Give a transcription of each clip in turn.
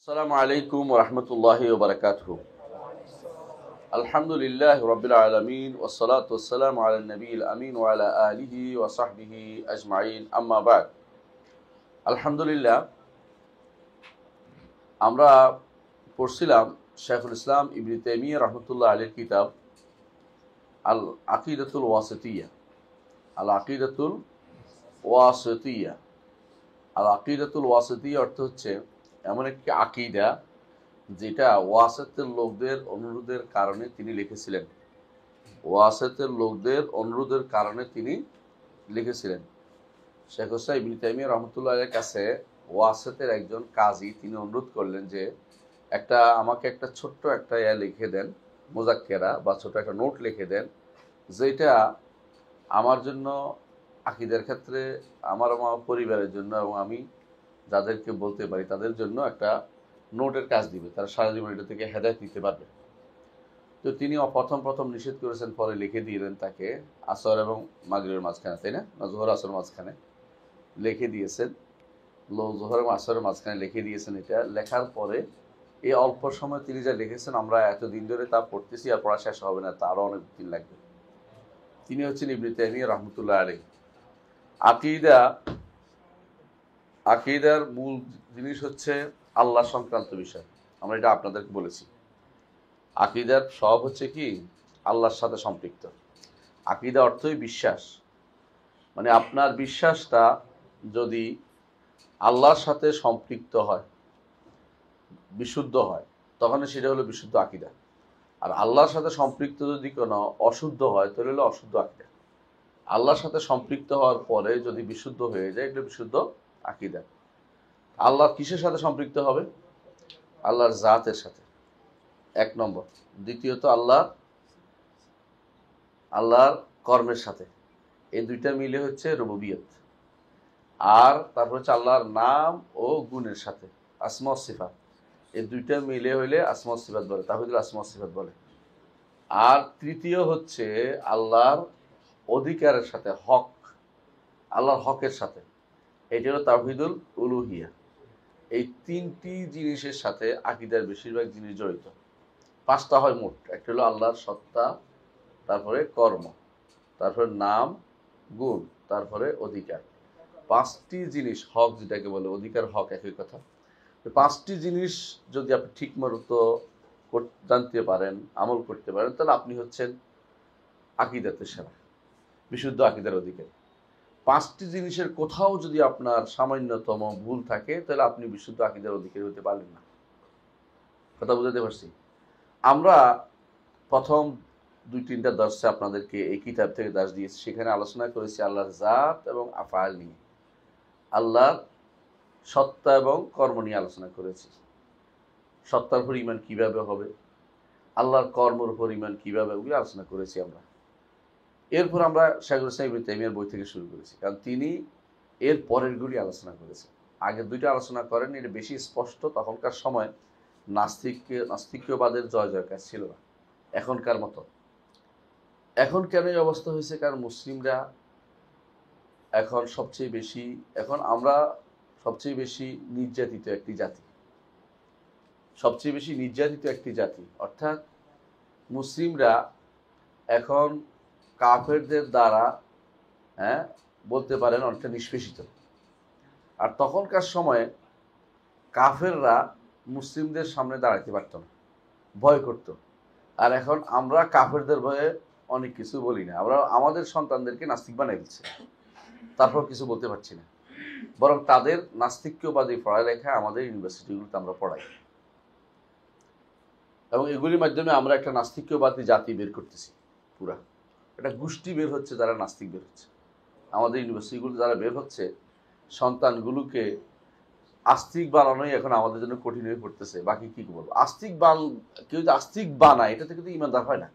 আসসালামু আলাইকুম ওয়া রাহমাতুল্লাহি ওয়া বারাকাতুহু। আলহামদুলিল্লাহি রাব্বিল আলামিন ওয়াস সালাতু ওয়াস সালামু আলান নবিয়িল আমিন ওয়া আলা আলিহি ওয়া সাহবিহি আজমাইন, আম্মা বা'দ। আলহামদুলিল্লাহ, আমরা পড়ছিলাম শাইখুল ইসলাম ইবনে তাইমিyyah রাহমাতুল্লাহ আলাইহির কিতাব আল আকিদাতুল ওয়াসিতিয়্যাহ। আল আকিদাতুল ওয়াসিতিয়্যাহ আল আকিদাতুল ওয়াসিতিয়্যাহ অর্থ হচ্ছে এমন একটি আকিদা যেটা ওয়াসিতের লোকদের অনুরোধের কারণে তিনি লিখেছিলেন। ওয়াসিতের লোকদের অনুরোধের কারণে তিনি লিখেছিলেন। শাইখুল ইসলাম ইবনে তাইমিyyah রাহমাতুল্লাহ আলাইহির কাছে ওয়াসিতের একজন কাজী তিনি অনুরোধ করলেন যে আমাকে একটা ছোট্ট একটা লিখে দেন, মুযাক্কেরা বা ছোট একটা নোট লিখে দেন, যেটা আমার জন্য আকিদার ক্ষেত্রে আমার পরিবারের জন্য এবং আমি যাদেরকে বলতে পারি তাদের জন্য একটা নোটের কাজ দিবে, তারা সারা জীবন এটা থেকে হেদায়েত নিতে পারবে। তো তিনি প্রথম নিষেধ করেছেন, পরে লিখে দিলেন তাকে আসর এবং মাগরিবের মাঝখানে, তাই না, জোহর আসর মাঝখানে লিখে দিয়েছেন। জোহর এবং আসরের মাঝখানে লিখে দিয়েছেন। এটা লেখার পরে এই অল্প সময় তিনি যা লিখেছেন আমরা এতদিন ধরে তা পড়তেছি, আর পড়া শেষ হবে না, তারও অনেক দিন লাগবে। তিনি হচ্ছেন ইবনে তাইমিyyah রাহমাতুল্লাহ আলাইহি। আকিদার মূল জিনিস হচ্ছে আল্লাহ সংক্রান্ত বিষয়। আমরা এটা আপনাদেরকে বলেছি, আকিদার সব হচ্ছে কি আল্লাহর সাথে সম্পৃক্ত। আকিদা অর্থই বিশ্বাস, মানে আপনার বিশ্বাসটা যদি আল্লাহর সাথে সম্পৃক্ত হয়, বিশুদ্ধ হয়, তখন সেটা হলো বিশুদ্ধ আকিদা। আর আল্লাহর সাথে সম্পৃক্ত যদি কোনো অশুদ্ধ হয় তাহলে হলো অশুদ্ধ আকিদা। আল্লাহর সাথে সম্পৃক্ত হওয়ার পরে যদি বিশুদ্ধ হয়ে যায় এটা বিশুদ্ধ আকিদা। আল্লাহ কিসের সাথে সম্পৃক্ত হবে? আল্লাহর জাতের সাথে, এক নম্বর। দ্বিতীয়ত আল্লাহর কর্মের সাথে, এই দুইটা মিলে হচ্ছে রুবুবিয়ত। আর তারপর হচ্ছে আল্লাহর নাম ও গুণের সাথে, আসমা ও সিফাত, এই দুইটা মিলে হইলে আসমা ও সিফাত বলে, তাওহীদুল আসমা ও সিফাত বলে। আর তৃতীয় হচ্ছে আল্লাহর অধিকারের সাথে, হক, আল্লাহর হকের সাথে, এটা হলো তাওহীদুল উলুহিয়া। এই তিনটি জিনিসের সাথে আকিদার বেশিরভাগ জিনিস জড়িত। পাঁচটা হয় মোট। একটা হলো আল্লাহর সত্তা, তারপরে কর্ম, তারপরে নাম, গুণ, তারপরে অধিকার। পাঁচটি জিনিস, হক যেটাকে বলে, অধিকার হক একই কথা। পাঁচটি জিনিস যদি আপনি ঠিক মতো জানতে পারেন, আমল করতে পারেন, তাহলে আপনি হচ্ছেন আকিদাতে সেরা, বিশুদ্ধ আকিদার অধিকারী। পাঁচটি জিনিসের কোথাও যদি আপনার সামান্যতম ভুল থাকে তাহলে আপনি বিশুদ্ধ আকিদার অধিকারী হতে পারলেন না। কথা বুঝাতে পারছি? আমরা প্রথম 2-3টা দর্শে আপনাদেরকে এই কিতাব থেকে দাস দিয়েছি, সেখানে আলোচনা করেছি আল্লাহর জাত এবং আফআল নিয়ে, আল্লাহর সত্তা এবং কর্ম নিয়ে আলোচনা করেছি। সত্তার উপর ঈমান কিভাবে হবে, আল্লাহর কর্মের উপর ঈমান কিভাবে, ওগুলো আলোচনা করেছি আমরা। এরপর আমরা শাইখুল ইসলাম ইবনে তাইমিyyahর বই থেকে শুরু করেছি, কারণ তিনি এর পরেরগুলি আলোচনা করেছেন। আগের দুইটা আলোচনা করেন, এটা বেশি স্পষ্ট। তখনকার সময় নাস্তিক্যবাদের জয় জয়কার ছিল না এখনকার মতো। এখন কেন এই অবস্থা হয়েছে? কারণ মুসলিমরা এখন আমরা সবচেয়ে বেশি নির্যাতিত একটি জাতি। অর্থাৎ মুসলিমরা এখন কাফেরদের দ্বারা বলতে পারেন অনেকটা নিষ্পেষিত। আর তখনকার সময়ে কাফেররা মুসলিমদের সামনে দাঁড়াতে পারত না, ভয় করত। আর এখন আমরা কাফেরদের ভয়ে অনেক কিছু বলি না, আমরা আমাদের সন্তানদেরকে নাস্তিক বানাই দিচ্ছি, তারপর কিছু বলতে পারছি না। বরং তাদের নাস্তিক্যবাদী পড়ালেখা আমাদের ইউনিভার্সিটিগুলোতে আমরা পড়াই, এবং এগুলির মাধ্যমে আমরা একটা নাস্তিক্যবাদী জাতি বের করতেছি। পুরা একটা গোষ্ঠী বের হচ্ছে, যারা নাস্তিক বের হচ্ছে। আমাদের ইউনিভার্সিটিগুলো যারা বের হচ্ছে, সন্তানগুলোকে আস্তিক বানানোই এখন আমাদের জন্য কঠিন হয়ে পড়তেছে। বাকি কি বলবো, কেউ যদি আস্তিক বানায়, এটা থেকে তো ইমানদার হয় না।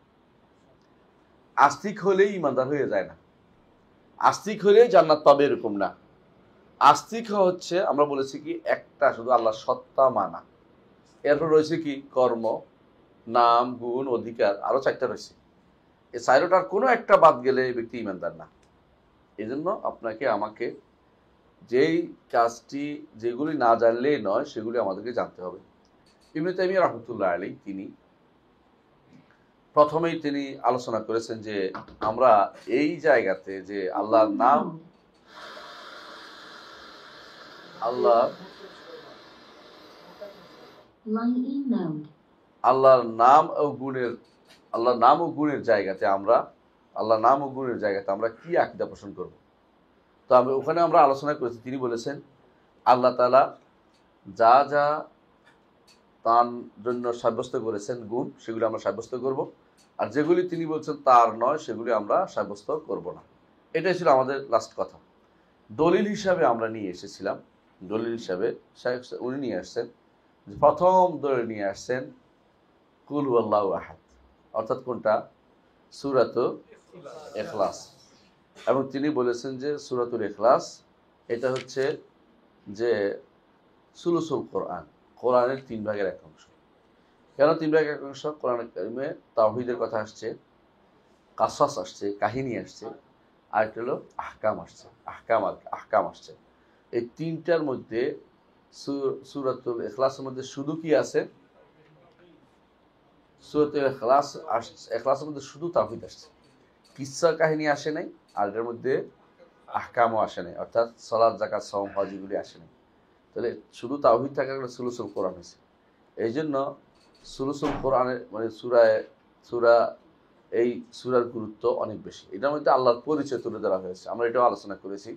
আস্তিক হলেই ইমানদার হয়ে যায় না, আস্তিক হলেই জান্নাত পাবে এরকম না। আস্তিক হচ্ছে, আমরা বলেছি কি, একটা শুধু আল্লাহর সত্তা মানা, এরপর রয়েছে কি কর্ম, নাম, গুণ, অধিকার, আরো 4টা রয়েছে। এই 4টার কোনো একটা বাদ গেলে এই ব্যক্তি ইমানদার না। এই জন্য আপনাকে আমাকে যেই কাজটি, যেগুলি না জানলেই নয়, সেগুলি আমাদেরকে জানতে হবে। ইবনে তাইমিয়া রাহমাতুল্লাহ আলাইহি তিনি প্রথমেই তিনি আলোচনা করেছেন যে আমরা এই জায়গাতে যে আল্লাহর নাম আল্লাহর নাম ও গুণের জায়গাতে আমরা কি আকীদা পোষণ করব। তো ওখানে আমরা আলোচনা করেছি, তিনি বলেছেন আল্লাহ তাআলা যা যা তার জন্য সাব্যস্ত করেছেন গুণ, সেগুলি আমরা সাব্যস্ত করব, আর যেগুলি তিনি বলছেন তার নয় সেগুলি আমরা সাব্যস্ত করব না। এটাই ছিল আমাদের লাস্ট কথা। দলিল হিসাবে আমরা নিয়ে এসেছিলাম, দলিল হিসাবে উনি নিয়ে আসছেন, প্রথম দলিল নিয়ে আসছেন কুল হুয়াল্লাহু আহাদ, অর্থাৎ কোনটা? সূরাতুল ইখলাস। এবং তিনি বলেছেন যে সূরাতুল ইখলাস এটা হচ্ছে যে সুলুসুল কোরআন, কোরআনের 3 ভাগের 1 অংশ। কেন 3 ভাগের 1 অংশ? কোরআন কারিমে তাওহীদের কথা আসছে, কাসাস আসছে, কাহিনী আসছে, আর একটা হলো আহকাম আসছে, আহকাম আসছে। এই 3টার মধ্যে সূরাতুল ইখলাসের মধ্যে শুধু কি আছে? সূরাতুল ইখলাসের মধ্যে শুধু তাওহীদ আসছে, কিসসা কাহিনী আসে নাই, আর এর মধ্যে আহকামও আসে নাই, অর্থাৎ সালাত, যাকাত, সাওম, হজ এগুলি আসে নাই। তাহলে শুধু তাওহীদ থাকার কারণে সুলুসুল কোরআন হয়েছে। এই জন্য সুলুসুল কোরআনের মানে এই সূরার গুরুত্ব অনেক বেশি। এটার মধ্যে আল্লাহর পরিচয় তুলে ধরা হয়েছে, আমরা এটাও আলোচনা করেছি।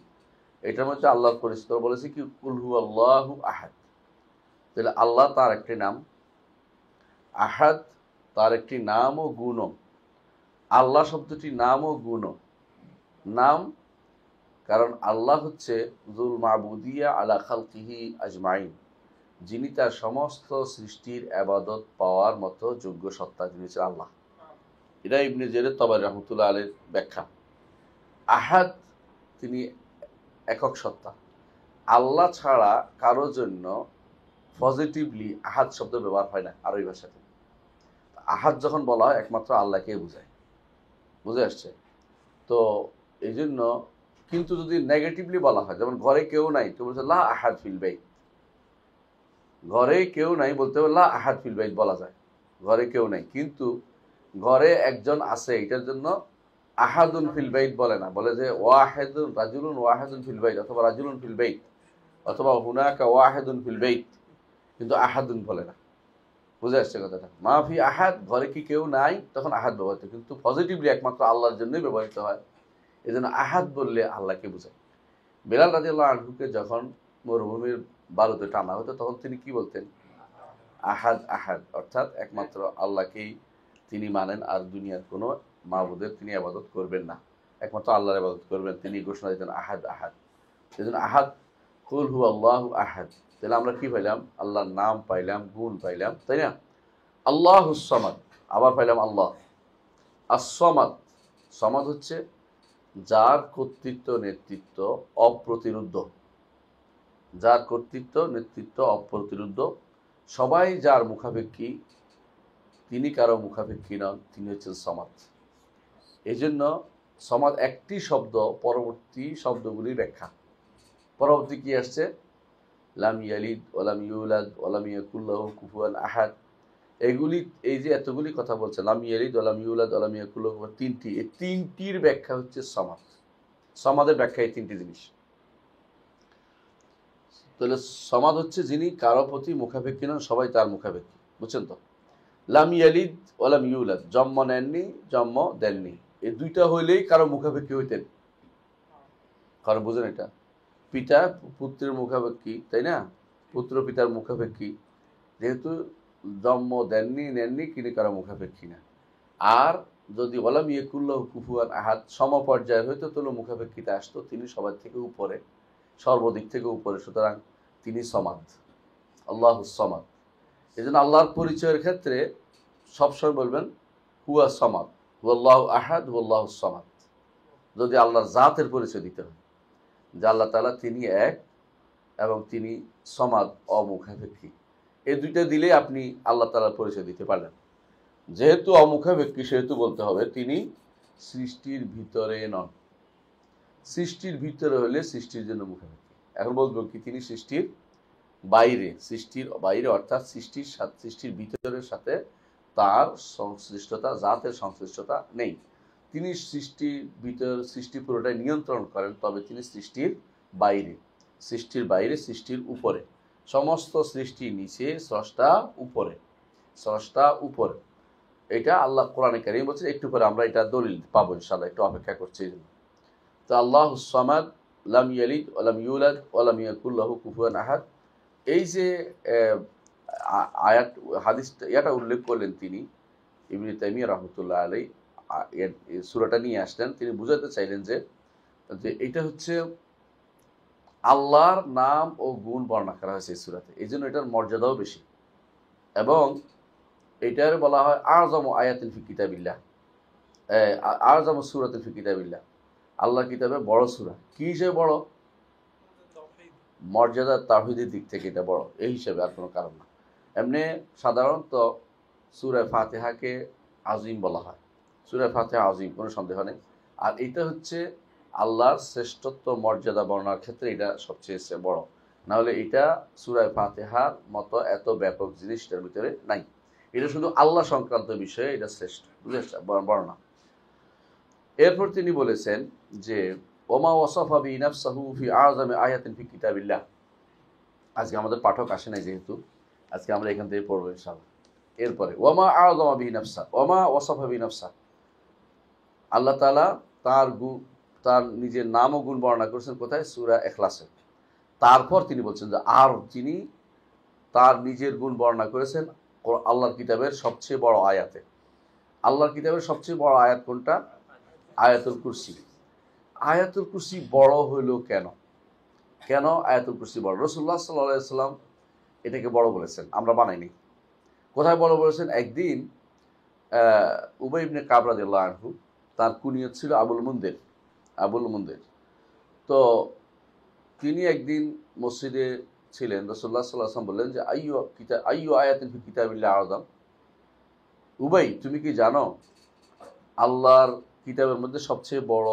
এটার মধ্যে আল্লাহর পরিচয় বলেছি কি কুল হুয়াল্লাহু আহাদ। তাহলে আল্লাহ তার একটি নাম, আহাদ তার একটি নাম ও গুণ। আল্লাহ শব্দটি নাম ও গুণ। নাম কারণ আল্লাহ হচ্ছে যুল মাবুদিয়া আলা খালকিহি আজমাইন, যিনি তার সমস্ত সৃষ্টির ইবাদত পাওয়ার মতো যোগ্য সত্তা, যিনি হচ্ছেন আল্লাহ। এটা ইবনে জারীর তাবারী রাহমাতুল্লাহ আলাইহির ব্যাখ্যা। আহাদ তিনি একক সত্তা। আল্লাহ ছাড়া কারো জন্য পজিটিভলি আহাদ শব্দ ব্যবহার হয় না আরবি ভাষাতে। আহাদ যখন বলা হয় একমাত্র আল্লাহকে বোঝায়, বুঝে আসছে তো। এই জন্য কিন্তু যদি নেগেটিভলি বলা হয়, যেমন ঘরে কেউ নাই, তো বলছে লা আহাদ ফিল বাইত, ঘরে কেউ নাই বলতে হবে লা আহাদ ফিল বাইত বলা যায়, ঘরে কেউ নাই। কিন্তু ঘরে একজন আছে, এটার জন্য আহাদুন ফিল বাইত বলে না, বলে যে ওয়াহিদুন রাজুলুন ওয়াহিদুন ফিল বাইত, অথবা রাজুলুন ফিল বাইত, অথবা হুনাকা ওয়াহিদুন ফিল বাইত, কিন্তু আহাদুন বলে না। বুঝে আসছে কথাটা? মাফি আহাদ, ঘরে কি কেউ নাই, তখন আহাদ ব্যবহৃত, কিন্তু পজিটিভলি একমাত্র আল্লাহর জন্যই ব্যবহৃত হয়। এই জন্য আহাদ বললে আল্লাহকে বোঝায়। বেলাল রাদিয়াল্লাহু আনহুকে যখন মরুভূমির বালুতে টানা হতো, তখন তিনি কি বলতেন? আহাদ আহাদ, অর্থাৎ একমাত্র আল্লাহকেই তিনি মানেন, আর দুনিয়ার কোনো মাবুদের তিনি ইবাদত করবেন না, একমাত্র আল্লাহর ইবাদত করবেন, তিনি ঘোষণা দিতেন আহাদ আহাদ। সেই জন্য আহাদ, কুল হুয়াল্লাহু আহাদ। তাহলে আমরা কি পাইলাম? আল্লাহর নাম পাইলাম, গুণ পাইলাম, তাই না? আল্লাহুস সামাদ, আবার পাইলাম আল্লাহ আস-সামাদ। সামাদ হচ্ছে যার কর্তৃত্ব নেতৃত্ব অপ্রতিরুদ্ধ, যার কর্তৃত্ব নেতৃত্ব অপ্রতিরুদ্ধ, সবাই যার মুখাপেক্ষী, তিনি কারো মুখাপেক্ষী নন, তিনি হচ্ছেন সামাদ। এই জন্য সামাদ একটি শব্দ, পরবর্তী শব্দগুলির ব্যাখ্যা। পরবর্তী কি আসছে? লাম ইয়ালিদ ওয়ালাম ইউলাদ ওয়ালাম ইয়াকুল লাহু কুফুয়ান আহাদ। এগুলি, এই যে এতগুলি কথা বলছে, লাম ইয়ালিদ ওয়ালাম ইউলাদ ওয়ালাম ইয়াকুল লাহু, তিনটি, এই তিনটির ব্যাখ্যা হচ্ছে সামাদ। সামাদের ব্যাখ্যা এই তিনটি জিনিস। তাহলে সামাদ হচ্ছে যিনি কারো প্রতি মুখাপেক্ষী নন, সবাই তার মুখাপেক্ষী। বুঝছেন তো? লাম ইয়ালিদ ওয়ালাম ইউলাদ, জন্ম নেননি, জন্ম দেননি, এই দুইটা হইলেই কারো মুখাপেক্ষী হইতেন। কারো বুঝেন এটা? পিতা পুত্রের মুখাপেক্ষী, তাই না? পুত্র পিতার মুখাপেক্ষী, যেহেতু জন্ম দেননি নেননি, তিনি কারো মুখাপেক্ষী না। আর যদি ওয়ালাম ইয়াকুল লাহু কুফুয়ান আহাদ সমপর্যায়ের হইতো, তাহলে মুখাপেক্ষিতা আসতো, তিনি সবার থেকে উপরে, সর্বদিক থেকে উপরে, সুতরাং তিনি সমাদ, আল্লাহুস সামাদ। এই জন্য আল্লাহর পরিচয়ের ক্ষেত্রে সবসময় বলবেন হুয়া সামাদ, হুয়াল্লাহু আহাদ, হুয়াল্লাহুস সামাদ। যদি আল্লাহর জাতের পরিচয় দিতে হয় যে আল্লাহ তাআলা তিনি এক এবং তিনি সমাদ, অমুখাপেক্ষী, এই দুইটা দিলে আপনি আল্লাহ তাআলার পরিচয় দিতে পারলেন। যেহেতু অমুখাপেক্ষী, সেহেতু বলতে হবে তিনি সৃষ্টির ভিতরে নন। সৃষ্টির ভিতরে হলে সৃষ্টির জন্য মুখাপেক্ষী। এখন বলবো কি তিনি সৃষ্টির বাইরে, সৃষ্টির বাইরে অর্থাৎ সৃষ্টির ভিতরের সাথে তার সংশ্লিষ্টতা, জাতের সংশ্লিষ্টতা নেই। তিনি সৃষ্টির ভিতর, সৃষ্টি পুরোটাই নিয়ন্ত্রণ করেন, তবে তিনি সৃষ্টির বাইরে, সৃষ্টির বাইরে, সৃষ্টির উপরে। সমস্ত সৃষ্টির নিচে, স্রষ্টা উপরে, স্রষ্টা উপরে। এটা আল্লাহ কোরআনে কারীম বলছে। একটু পরে আমরা এটা দলিল পাবো ইনশাআল্লাহ, একটু অপেক্ষা করছি। তো আল্লাহুস সামাদ, লাম ইয়ালিদ ওয়া লাম ইউলাদ ওয়া লাম ইয়াকুল লাহু কুফুয়ান আহাদ, এই যে আয়াত হাদিসটা এটা উল্লেখ করলেন তিনি, ইবনে তাইমিয়া রাহমাতুল্লাহ আলাইহি সূরাটা নিয়ে আসলেন। তিনি বুঝাতে চাইলেন যে এটা হচ্ছে আল্লাহর নাম ও গুণ বর্ণনা করা হয়েছে এই সূরাতে, এই জন্য এটার মর্যাদাও বেশি। এবং এটার বলা হয় আযম আয়াতিন ফি কিতাবিল্লাহ, আযম সূরাতুন ফি কিতাবিল্লাহ, আল্লাহর কিতাবে বড় সূরা। কি হিসেবে বড়? মর্যাদা তাওহীদের দিক থেকে এটা বড়, এই হিসেবে, আর কোনো কারণ না। এমনি সাধারণত সূরা ফাতিহাকে আজিম বলা হয়, সূরা ফাতিহা আজিম, কোনো সন্দেহ নেই। আর এটা হচ্ছে আল্লাহর শ্রেষ্ঠত্ব মর্যাদা বর্ণনার ক্ষেত্রে এটা সবচেয়ে বড়। নাহলে এটা সূরা ফাতিহার মতো এত ব্যাপক জিনিসটার ভিতরে নাই। এটা শুধু আল্লাহ সংক্রান্ত বিষয়ে এটা শ্রেষ্ঠ বর্ণনা। এরপর তিনি বলেছেন যে ওমা ওয়াসাফা বিনাফসাহু ফি আযমি আয়াতিন ফি কিতাবিল্লাহ। আজকে আমাদের পাঠক আসে নাই যেহেতু, আজকে আমরা এখান থেকে পড়বো ইনশাআল্লাহ। এরপরে ওমা আযমা বিনাফসা, ওমা ওয়াসাফা বিনাফসা, আল্লাহ তাআলা তার নিজের নাম ও গুণ বর্ণনা করেছেন কোথায়? সূরা ইখলাসে। তারপর তিনি বলছেন যে আর তিনি তার নিজের গুণ বর্ণনা করেছেন আল্লাহর কিতাবের সবচেয়ে বড় আয়াতে। আল্লাহর কিতাবের সবচেয়ে বড় আয়াত কোনটা? আয়াতুল কুরসি। আয়াতুল কুরসি বড় হইল কেন? কেন আয়াতুল কুরসি বড়? রাসূলুল্লাহ সাল্লাল্লাহু আলাইহি ওয়াসাল্লাম এটাকে বড় বলেছেন, আমরা বানাইনি। কোথায় বড় বলেছেন? একদিন উবাই ইবনে কাব রাদিয়াল্লাহু আনহু, তার কুনিয়ত ছিল আবুল মুনদির, আবুল মুনদির। তো তিনি একদিন মসজিদে ছিলেন, রাসূলুল্লাহ সাল্লাল্লাহু আলাইহি ওয়াসাল্লাম বললেন যে আইয়ু আয়াতিন ফি কিতাবিল্লাহ আযম, উবাই তুমি কি জানো আল্লাহর কিতাবের মধ্যে সবচেয়ে বড়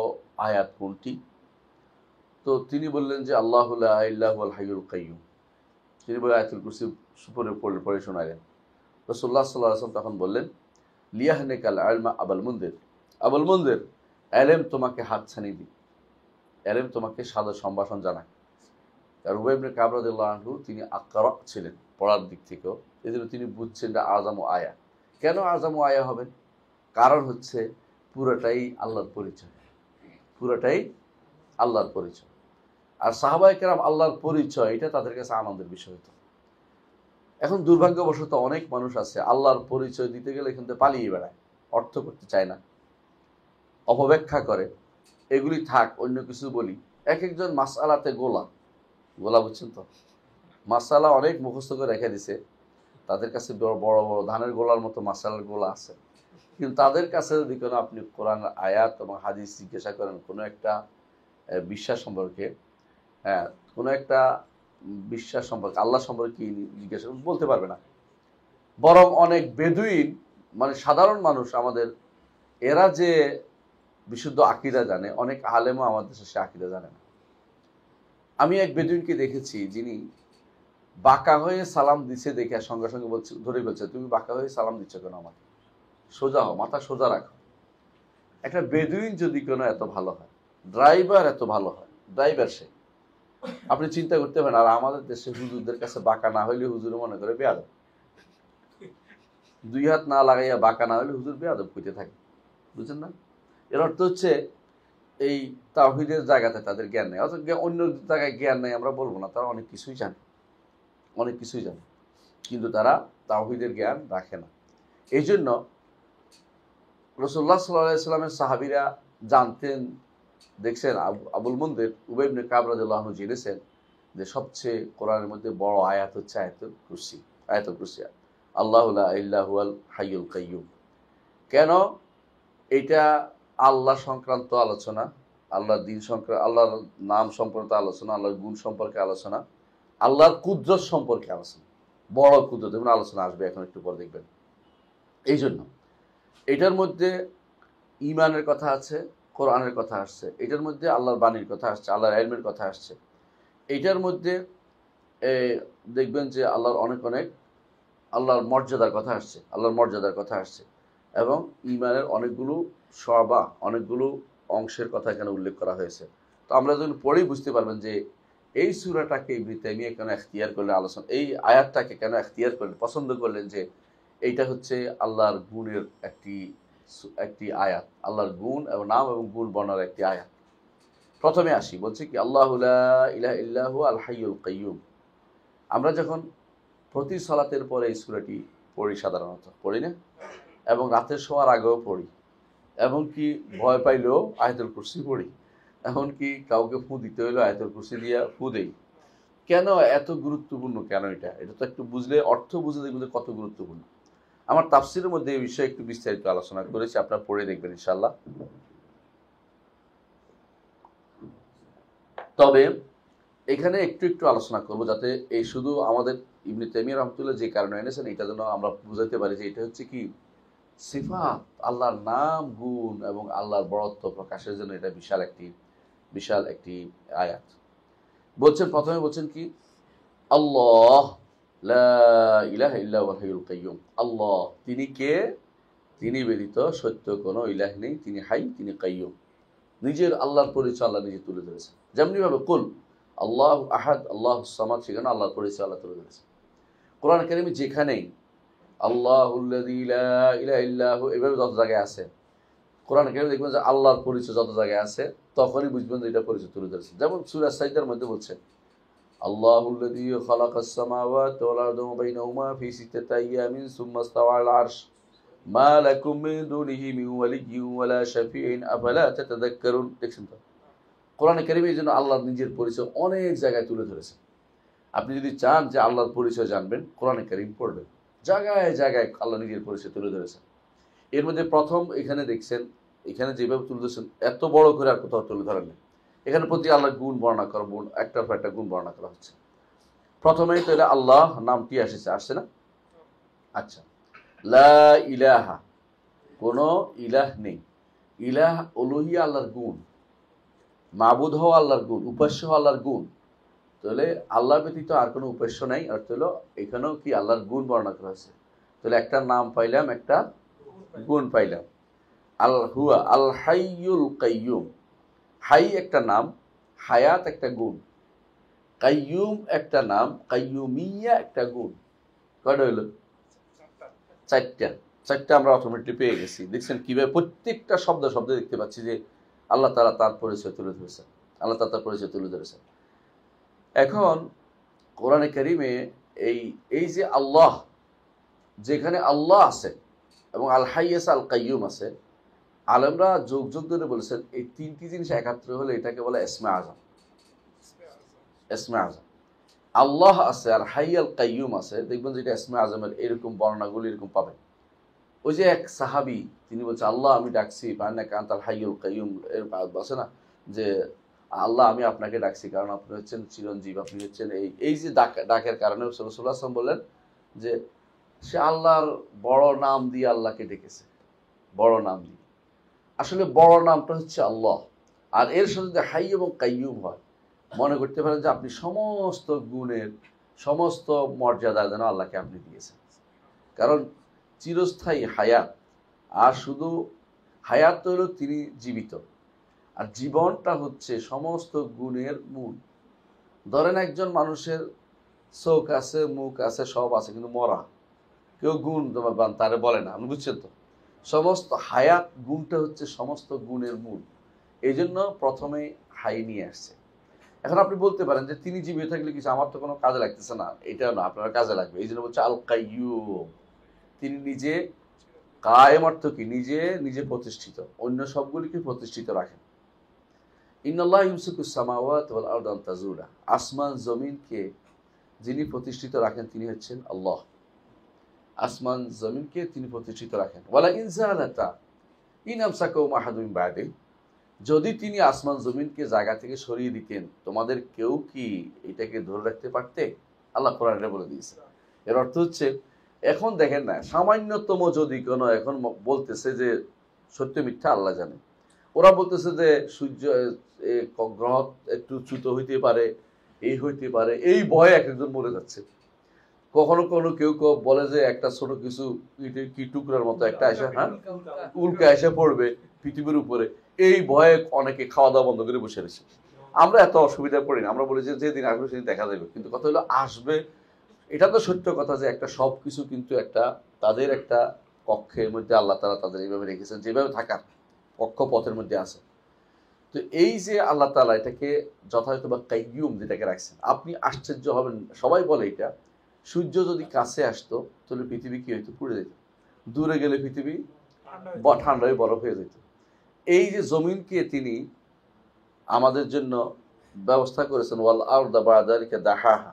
আয়াত কোনটি? তো তিনি বললেন যে আল্লাহু লা ইলাহা ইল্লাল হাইয়ুল কাইয়্যুম। তিনি বলে আয়াতুল কুরসি পড়ে শোনালেন। রাসূলুল্লাহ সাল্লাল্লাহু আলাইহি ওয়াসাল্লাম তখন বললেন লিয়াহনিকাল ইলমা আবুল মুনদির, আবুল মুনদির, ইলম তোমাকে হাতছানি দিই, ইলম তোমাকে সাদর সম্ভাষণ জানায়। আর উবাই ইবনে কাব রাদিয়াল্লাহু আনহু তিনি আকরা ছিলেন পড়ার দিক থেকেও, এজন্য তিনি বুঝছেন যে আযামু আয়া। কেন আযামু আয়া হবেন? কারণ হচ্ছে পুরোটাই আল্লাহর পরিচয়, পুরোটাই আল্লাহর পরিচয়। আর সাহাবায়ে কেরাম আল্লাহর পরিচয়, এটা তাদের কাছে আনন্দের বিষয় হতো। এখন দুর্ভাগ্যবশত অনেক মানুষ আছে আল্লাহর পরিচয় দিতে গেলে কিন্তু পালিয়ে বেড়ায়, অর্থ করতে চায় না, অপব্যাখ্যা করে। এগুলি থাক, অন্য কিছু বলি। এক একজন মাসআলাতে গোলা, বুঝছেন তো, মাসআলা অনেক মুখস্থ করে রেখে দিছে, তাদের কাছে বড় বড় ধানের গোলার মতো মাসআলার গোলা আছে। কিন্তু তাদের কাছে যদি কোনো আপনি কোরআন আয়াত এবং হাদিস জিজ্ঞাসা করেন, কোনো একটা বিশ্বাস সম্পর্কে, হ্যাঁ, কোনো একটা বিশ্বাস সম্পর্কে, আল্লাহ সম্পর্কে কি জিজ্ঞাসা করেন, বলতে পারবে না। বরং অনেক বেদুইন, মানে সাধারণ মানুষ আমাদের, এরা যে বিশুদ্ধ আকীদা জানে, অনেক আলেমও আমাদের দেশে সে আকীদা জানে না। আমি এক বেদুইনকে দেখেছি, যিনি বাঁকা হয়ে সালাম দিচ্ছে দেখে সঙ্গে সঙ্গে ধরে বলছে তুমি বাঁকা হয়ে সালাম দিচ্ছ কেন আমাকে? সোজা হও, মাথা সোজা রাখো। একটা বেদুইন যদি কোনো এত ভালো হয়, ড্রাইভার এত ভালো হয়, ড্রাইভার সে, আপনি চিন্তা করতে পারেন। আর আমাদের দেশে হুজুরদের কাছে বাঁকা না হইলে হুজুর মনে করে বেয়াদব, দুই হাত না লাগাইয়া বাঁকা না হইলে হুজুর বেয়াদব কইতে থাকে, বুঝছেন না? এর অর্থ হচ্ছে এই তাওহীদের জায়গাতে তাদের জ্ঞান নেই। অর্থাৎ অন্য জায়গায় জ্ঞান নেই আমরা বলবো না, তারা অনেক কিছুই জানে, অনেক কিছুই জানে, কিন্তু তারা তাওহীদের জ্ঞান রাখে না। এই জন্য রাসূলুল্লাহ সাল্লাল্লাহু আলাইহি ওয়াসাল্লামের সাহাবীরা জানতেন, দেখছেন আবুল মুনদির উবাই ইবনে কাব রাদিয়াল্লাহু আনহু জেনেছেন যে সবচেয়ে কোরআনের মধ্যে বড় আয়াত হচ্ছে আয়াতুল কুরসি। আয়াতুল কুরসি, আল্লাহু লা ইলাহা ইল্লাল হাইয়ুল কাইয়্যুম। কেন? এটা আল্লাহ সংক্রান্ত আলোচনা, আল্লাহর দ্বীন সংক্রান্ত, আল্লাহর নাম সম্পর্কে আলোচনা, আল্লাহর গুণ সম্পর্কে আলোচনা, আল্লাহর কুদরত সম্পর্কে আলোচনা, বড় কুদরত, এবং আলোচনা আসবে এখন একটু পর দেখবেন। এই জন্য এটার মধ্যে ঈমানের কথা আছে, কোরআনের কথা আসছে, এটার মধ্যে আল্লাহর বাণীর কথা আসছে, আল্লাহর ইলমের কথা আসছে, এটার মধ্যে দেখবেন যে আল্লাহর অনেক অনেক আল্লাহর মর্যাদার কথা আসছে, আল্লাহর মর্যাদার কথা আসছে, এবং ঈমানের অনেকগুলো শোবা, অনেকগুলো অংশের কথা এখানে উল্লেখ করা হয়েছে। তো আমরা যখন পড়েই বুঝতে পারবেন যে এই সূরাটাকে ইবনে তাইমিয়া কেন এখতিয়ার করলেন, আলোচনা এই আয়াতটাকে কেন এখতিয়ার করলেন, পছন্দ করলেন যে এইটা হচ্ছে আল্লাহর গুণের একটি একটি আয়াত, আল্লাহর গুণ এবং নাম এবং গুণ বর্ণনার একটি আয়াত। প্রথমে আসি, বলছে কি আল্লাহু লা ইলাহা ইল্লাহু আল হাইয়ুল কাইয়্যুম। আমরা যখন প্রতি সালাতের পরে এই সূরাটি পড়ি, সাধারণত পড়ি না, এবং রাতের শোয়ার আগেও পড়ি, এমনকি ভয় পাইলেও আয়াতুল কুরসি পড়ি, এমনকি কাউকে ফু দিতে হইলেও আয়াতুল কুরসি দিয়ে ফু দেই। কেন এত গুরুত্বপূর্ণ, কেন এটা এটা তো একটু বুঝলে, অর্থ বুঝে দেখবেন যে কত গুরুত্বপূর্ণ। আমার তাফসিরের মধ্যে এই বিষয়ে একটু বিস্তারিত আলোচনা করেছি, আপনারা পড়ে দেখবেন ইনশাআল্লাহ। তবে এখানে একটু একটু আলোচনা করব, যাতে এই শুধু আমাদের ইবনে তাইমিয়া রাহমাতুল্লাহ যে কারণে এনেছেন এটা যেন আমরা বুঝাতে পারি যে এটা হচ্ছে কি সিফাত, আল্লাহর নাম গুণ এবং আল্লাহর বড়ত্ব প্রকাশের জন্য এটা বিশাল একটি আয়াত। বলছেন, প্রথমে বলছেন কি আল্লাহ লা ইলাহা ইল্লা হুয়াল হাইয়ুল কাইয়্যুম। আল্লাহ তিনি কে? তিনি ব্যতীত সত্য কোনো ইলাহ নেই, তিনি হাই, তিনি কাইয়্যুম। নিজের আল্লাহর পরিচয় আল্লাহ নিজে তুলে ধরেছেন, যেমনি ভাবে কুল আল্লাহু আহাদ আল্লাহু সামাদ, সেখানে আল্লাহর পরিচয় আল্লাহ তুলে ধরেছেন। কোরআন কারীমে যেখানেই আল্লাহুল্লাযী লা ইলাহা ইল্লা হু এভাবে যত জায়গায় আছে, কোরআন কারীমে দেখবেন যে আল্লাহর পরিচয় যত জায়গায় আছে তখনই বুঝবেন যে এটা পরিচয় তুলে ধরেছেন। যেমন সূরা সাজদার মধ্যে বলছে আল্লাহুল্লাযী খালাকাস সামাওয়াতি ওয়াল আরদা ওয়া বাইনাহুমা ফি সিত্তাতি আইয়ামিন সুম্মা ইসতাওয়া আলাল আরশ মা লাকুম মিন দুনিহি মিন ওয়ালিয়্যিন ওয়ালা শাফিঈন আফালা তাতাযাক্কারুন। দেখছেন তো, কোরআন কারীমে যেন আল্লাহর নিজের পরিচয় অনেক জায়গায় তুলে ধরেছেন। আপনি যদি চান যে আল্লাহর পরিচয় জানবেন, কোরআন কারীম পড়বেন, জায়গায় জায়গায় আল্লাহ নিজের পরিচয় তুলে ধরেছেন। এর মধ্যে প্রথম এখানে দেখছেন, এখানে যেভাবে তুলে ধরেছেন এত বড় করে আর কোথাও তুলে ধরেন না। এখানে প্রতি আল্লাহর গুণ বর্ণনা করা, একটার পর একটা গুণ বর্ণনা করা হচ্ছে। প্রথমেই তো এটা আল্লাহ নামটি আসছে না? আচ্ছা, লা ইলাহা, কোনো ইলাহ নেই। ইলাহ উলুহিয়া আল্লাহর গুণ, মাবুদ হওয়া আল্লাহর গুণ, উপাস্য হওয়া আল্লাহর গুণ। তাহলে আল্লাহ ব্যতীত আর কোনো উপাস্য নাই, অর্থ হলো এখানেও কি আল্লাহর গুণ বর্ণনা করা হয়েছে। তাহলে একটা নাম পাইলাম, একটা গুণ পাইলাম। আল হুয়া আল হাইয়ুল কাইয়্যুম, হাই একটা নাম, হায়াত একটা গুণ, কাইয়্যুম একটা নাম, কাইয়্যুমিয়া একটা গুণ। কয়টা হইল? চারটা আমরা অটোমেটিক পেয়ে গেছি। দেখছেন কিভাবে প্রত্যেকটা শব্দ শব্দে দেখতে পাচ্ছি যে আল্লাহ তাআলা তার পরিচয় তুলে ধরেছেন, আল্লাহ তাআলা তার পরিচয় তুলে ধরেছেন। এখন কোরআনে কারীমে এই যে আল্লাহ, যেখানে আল্লাহ আছে এবং আল হাই আছে, আল কাইয়্যুম আছে, আলেমরা যুগ যুগ ধরে বলেছেন এই তিনটি জিনিস একাত্র হলে এটাকে বলে ইসমে আজম। ইসমে আজম, আল্লাহ আছে আর হাই আল কাইয়্যুম আছে, দেখবেন যে এটা ইসমে আজমের এরকম বর্ণনাগুলো এরকম পাবেন। ওই যে এক সাহাবী তিনি বলছে আল্লাহ আমি ডাকছি বান্নাকা আনতাল হাইয়ুল কাইয়্যুম, এর আছে না যে আল্লাহ আমি আপনাকে ডাকছি কারণ আপনি হচ্ছেন চিরঞ্জীব, আপনি হচ্ছেন এই যে ডাকের কারণে রাসূলুল্লাহ সাল্লাল্লাহু আলাইহি ওয়াসাল্লাম বললেন যে সে আল্লাহর বড় নাম দিয়ে আল্লাহকে ডেকেছে, বড় নাম দিয়ে। আসলে বড় নামটা হচ্ছে আল্লাহ, আর এর সাথে যদি হাই এবং কাইয়্যুম হয়, মনে করতে পারেন যে আপনি সমস্ত গুণের সমস্ত মর্যাদা যেন আল্লাহকে আপনি দিয়েছেন। কারণ চিরস্থায়ী হায়াত, আর শুধু হায়াত হলো তিনি জীবিত, আর জীবনটা হচ্ছে সমস্ত গুণের মূল। ধরেন একজন মানুষের চোখ আছে, মুখ আছে, সব আছে, কিন্তু মরা, কেউ গুণ তারে বলে না, আপনি বুঝছেন তো? সমস্ত হায়াত গুণটা হচ্ছে সমস্ত গুণের মূল। এই জন্য প্রথমে হাই নিয়ে আসছে। এখন আপনি বলতে পারেন যে তিনি জীবিত থাকলে কিছু আমার তো কোনো কাজে লাগতেছে না, এটা না, আপনার কাজে লাগবে। এই জন্য বলছে আল কাইয়্যুম, তিনি নিজে, কায়েম অর্থ কি? নিজে প্রতিষ্ঠিত, অন্য সবগুলিকে প্রতিষ্ঠিত রাখেন। ইন্নাল্লাহ ইউমসিকুস সামাওয়াতি ওয়াল আরদা আন তাজুলা, আসমান জমিনকে যিনি প্রতিষ্ঠিত রাখেন তিনি হচ্ছেন আল্লাহ। আসমান জমিনকে তিনি প্রতিষ্ঠিত রাখেন। ওয়ালা ইন যালাতা ইন আমসাকাহুমা আহাদুম মিন বা'দি, যদি তিনি আসমান জমিনকে জায়গা থেকে সরিয়ে দিতেন তোমাদের কেউ কি এটাকে ধরে রাখতে পারতে? আল্লাহ কোরআনে বলে দিয়েছে। এর অর্থ হচ্ছে এখন দেখেন না, সামান্যতম যদি কোনো, এখন বলতেছে যে সত্য মিথ্যা আল্লাহ জানে, ওরা বলতেছে যে সূর্য গ্রহ একটু চ্যুত হইতে পারে, এই হইতে পারে, এই ভয়ে এক একজন মরে যাচ্ছে। কখনো কখনো কেউ কেউ বলে যে একটা ছোট কিছু কি টুকরার মতো একটা এসে, হ্যাঁ, উল্কা এসে পড়বে পৃথিবীর উপরে, এই ভয়ে অনেকে খাওয়া দাওয়া বন্ধ করে বসে রয়েছে। আমরা এত অসুবিধা পড়ি না, আমরা বলি যে যেদিন আসবে সেদিন দেখা যাবে, কিন্তু কথা হলো আসবে। এটা তো সত্য কথা যে একটা সবকিছু কিন্তু একটা তাদের একটা কক্ষের মধ্যে আল্লাহ তাআলা তাদের এইভাবে রেখেছেন, যেভাবে থাকার কক্ষপথের মধ্যে আছে। তো এই যে আল্লাহ তাআলা এটাকে যথাযথ বা কাইয়ুম যেটাকে রাখছেন, আপনি আশ্চর্য হবেন। সবাই বলে এটা, সূর্য যদি কাছে আসতো তাহলে পৃথিবী কি হইতো? পুড়ে যেত। দূরে গেলে পৃথিবী ঠান্ডা হয়ে বরফ হয়ে যেত। এই যে জমিনকে তিনি আমাদের জন্য ব্যবস্থা করেছেন, ওয়াল আরদা বা'দা যালিকা দাহাহা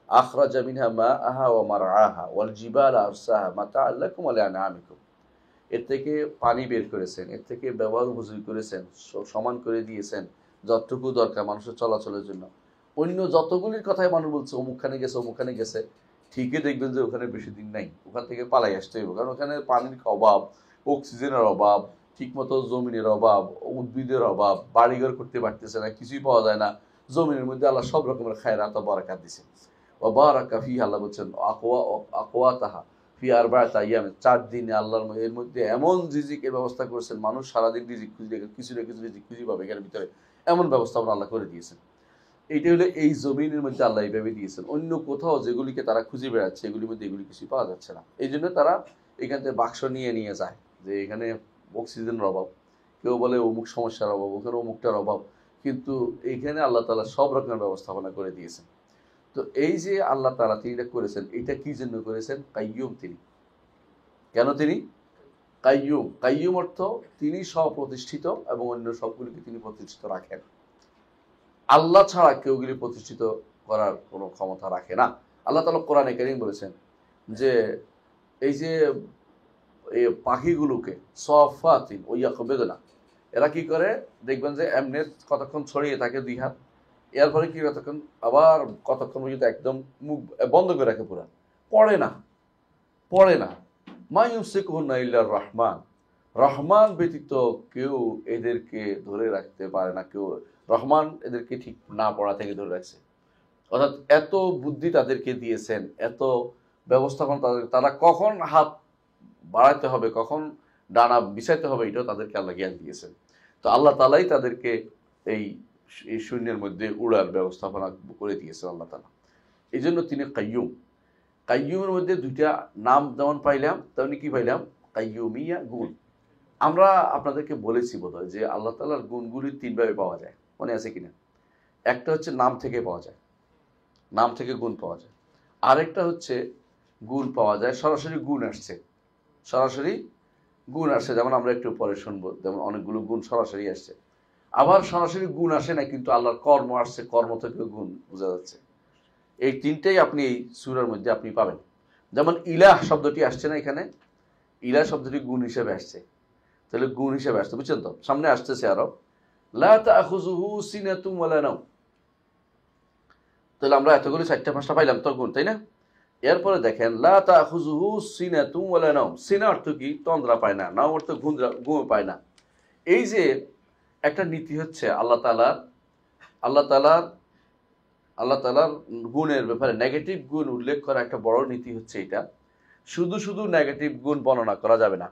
আখরাজা মিনহা মাআহা ওয়া মারআহা ওয়াল জিবালা আরসাহা মাতাআন লাকুম ওয়া লিআনআমিকুম। এর থেকে পানি বের করেছেন, এর থেকে ব্যবহার উপযোগী করেছেন, সমান করে দিয়েছেন যতটুকু দরকার মানুষের চলাচলের জন্য। অন্য যতগুলির কথাই মানুষ বলছে অমুকখানে গেছে অমুকখানে গেছে, ঠিকই দেখবেন যে ওখানে বেশি দিন নাই, ওখান থেকে পালাই আসতে হবে। কারণ ওখানে পানির অভাব, অক্সিজেনের অভাব, ঠিকমতো জমিনের অভাব, উদ্ভিদের অভাব, বাড়িঘর করতে পারতেছে না, কিছুই পাওয়া যায় না। জমিনের মধ্যে আল্লাহ সব রকমের খায়রাত ও বারাকাত দিয়েছেন। ও বারাকা ফিহা, আল্লাহ বলছেন আকওয়াতাহা ফি আরবাআতি আইয়াম, 4 দিনে আল্লাহর এর মধ্যে এমন রিজিকের ব্যবস্থা করেছেন, মানুষ সারাদিন রিজিক খুঁজে কিছু না কিছু রিজিক খুঁজে পাবে এর ভিতরে, এমন ব্যবস্থাপনা আল্লাহ করে দিয়েছেন। এইটা হলো এই জমিনের মধ্যে আল্লাহ এইভাবে দিয়েছেন। অন্য কোথাও যেগুলিকে তারা খুঁজে বেড়াচ্ছে এগুলির মধ্যে এগুলি কিছু পাওয়া যাচ্ছে না। এই জন্য তারা এখান থেকে বাক্স নিয়ে নিয়ে যায় যে এখানে অক্সিজেনের অভাব, কেউ বলে অমুক সমস্যার অভাব, ওখানে অমুকটার অভাব, কিন্তু এইখানে আল্লাহ তাআলা সব রকমের ব্যবস্থাপনা করে দিয়েছেন। তো এই যে আল্লাহ তাআলা তিনি এটা করেছেন, এটা কি জন্য করেছেন? কাইয়ুম তিনি। কেন তিনি কাইয়ুম? কাইয়ুম অর্থ তিনি স্বপ্রতিষ্ঠিত এবং অন্য সবগুলিকে তিনি প্রতিষ্ঠিত রাখেন। আল্লাহ ছাড়া কেউগুলি প্রতিষ্ঠিত করার কোনো ক্ষমতা রাখে না। আল্লাহ তাআলা কোরআনে কারীম বলেছেন যে এই যে এই পাখিগুলোকে সফাতিন ও ইয়াকবিদনা, এরা কি করে দেখবেন যে এমনি কতক্ষণ ছড়িয়ে থাকে 2 হাত, এরপরে কি কতক্ষণ আবার কতক্ষণ পর্যন্ত একদম মুখ বন্ধ করে রাখে, পুরা পড়ে না। মা ইউমসিকুহুন্না ইল্লার রহমান, রহমান ব্যতীত কেউ এদেরকে ধরে রাখতে পারে না। কেউ, রহমান এদেরকে ঠিক না পড়া থেকে ধরে রাখছে। অর্থাৎ এত বুদ্ধি তাদেরকে দিয়েছেন, এত ব্যবস্থাপনা তাদের, তারা কখন হাত বাড়াতে হবে, কখন ডানা বিছাইতে হবে, এটাও তাদেরকে আল্লাহ জ্ঞান দিয়েছেন। তো আল্লাহ তাআলাই তাদেরকে এই শূন্যের মধ্যে উড়ার ব্যবস্থাপনা করে দিয়েছেন আল্লাহ তাআলা। এই জন্য তিনি কাইয়ুম। কাইয়ুমের মধ্যে 2টা নাম যেমন পাইলাম, তেমনি কি পাইলাম? কাইয়ুমিয়া, গুণ। আমরা আপনাদেরকে বলেছি বোধহয় যে আল্লাহ তাআলার গুণগুলি 3 ভাবে পাওয়া যায়, মনে আছে কিনা? একটা হচ্ছে নাম থেকে পাওয়া যায়, নাম থেকে গুণ পাওয়া যায়। আরেকটা হচ্ছে গুণ পাওয়া যায় সরাসরি, গুণ আসছে, সরাসরি গুণ আসছে, যেমন আমরা একটু পরে শুনবো, যেমন অনেকগুলো গুণ সরাসরি আসছে। আবার সরাসরি গুণ আসে না, কিন্তু আল্লাহর কর্ম আসছে, কর্ম থেকে গুণ বোঝা যাচ্ছে। এই 3টাই আপনি এই সূরার মধ্যে আপনি পাবেন। যেমন ইলাহ শব্দটি আসছে না এখানে, ইলাহ শব্দটি গুণ হিসেবে আসছে, তাহলে গুণ হিসেবে আসছে, বুঝছেন তো? সামনে আসতেছে আরো লা তাখুযুহু সিনাতুম ওয়ালা নাওম, তাহলে আমরা এতগুলো 4টা 5টা পাইলাম তো গুণ, তাই না? এরপরে দেখেন লা তাখুযুহু সিনাতুম ওয়ালা নাওম, সিনা অর্থ কি? তন্দ্রা পায় না, নাওম অর্থ ঘুম পায় না। এই যে একটা নীতি হচ্ছে আল্লাহ তাআলার গুণের ব্যাপারে নেগেটিভ গুণ উল্লেখ করা একটা বড় নীতি হচ্ছে এটা। শুধু শুধু নেগেটিভ গুণ বর্ণনা করা যাবে না,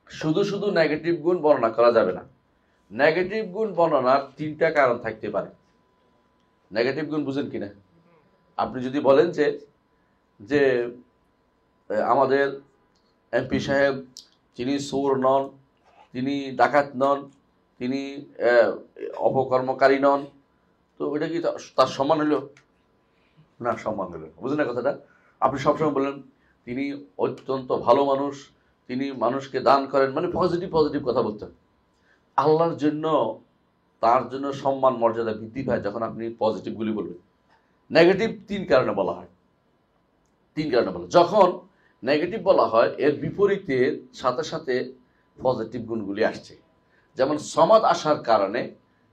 শুধু শুধু নেগেটিভ গুণ বর্ণনা করা যাবে না। নেগেটিভ গুণ বর্ণনার 3টা কারণ থাকতে পারে। নেগেটিভ গুণ বুঝেন কিনা? আপনি যদি বলেন যে যে আমাদের এমপি সাহেব তিনি চোর নন, তিনি ডাকাত নন, তিনি অপকর্মকারী নন, তো ওইটা কি তার সম্মান হলো? না, সম্মান হলো। বুঝলেন না কথাটা? আপনি সবসময় বললেন তিনি অত্যন্ত ভালো মানুষ, তিনি মানুষকে দান করেন, মানে পজিটিভ পজিটিভ কথা বলতেন। আল্লাহর জন্য, তার জন্য সম্মান মর্যাদা বৃদ্ধি পায় যখন আপনি পজিটিভগুলি বলবেন। নেগেটিভ 3 কারণে বলা হয়, 3 কারণে বলা। যখন নেগেটিভ বলা হয় এর বিপরীতে সাথে সাথে পজিটিভ গুণগুলি আসছে। যেমন সমাদ আসার কারণে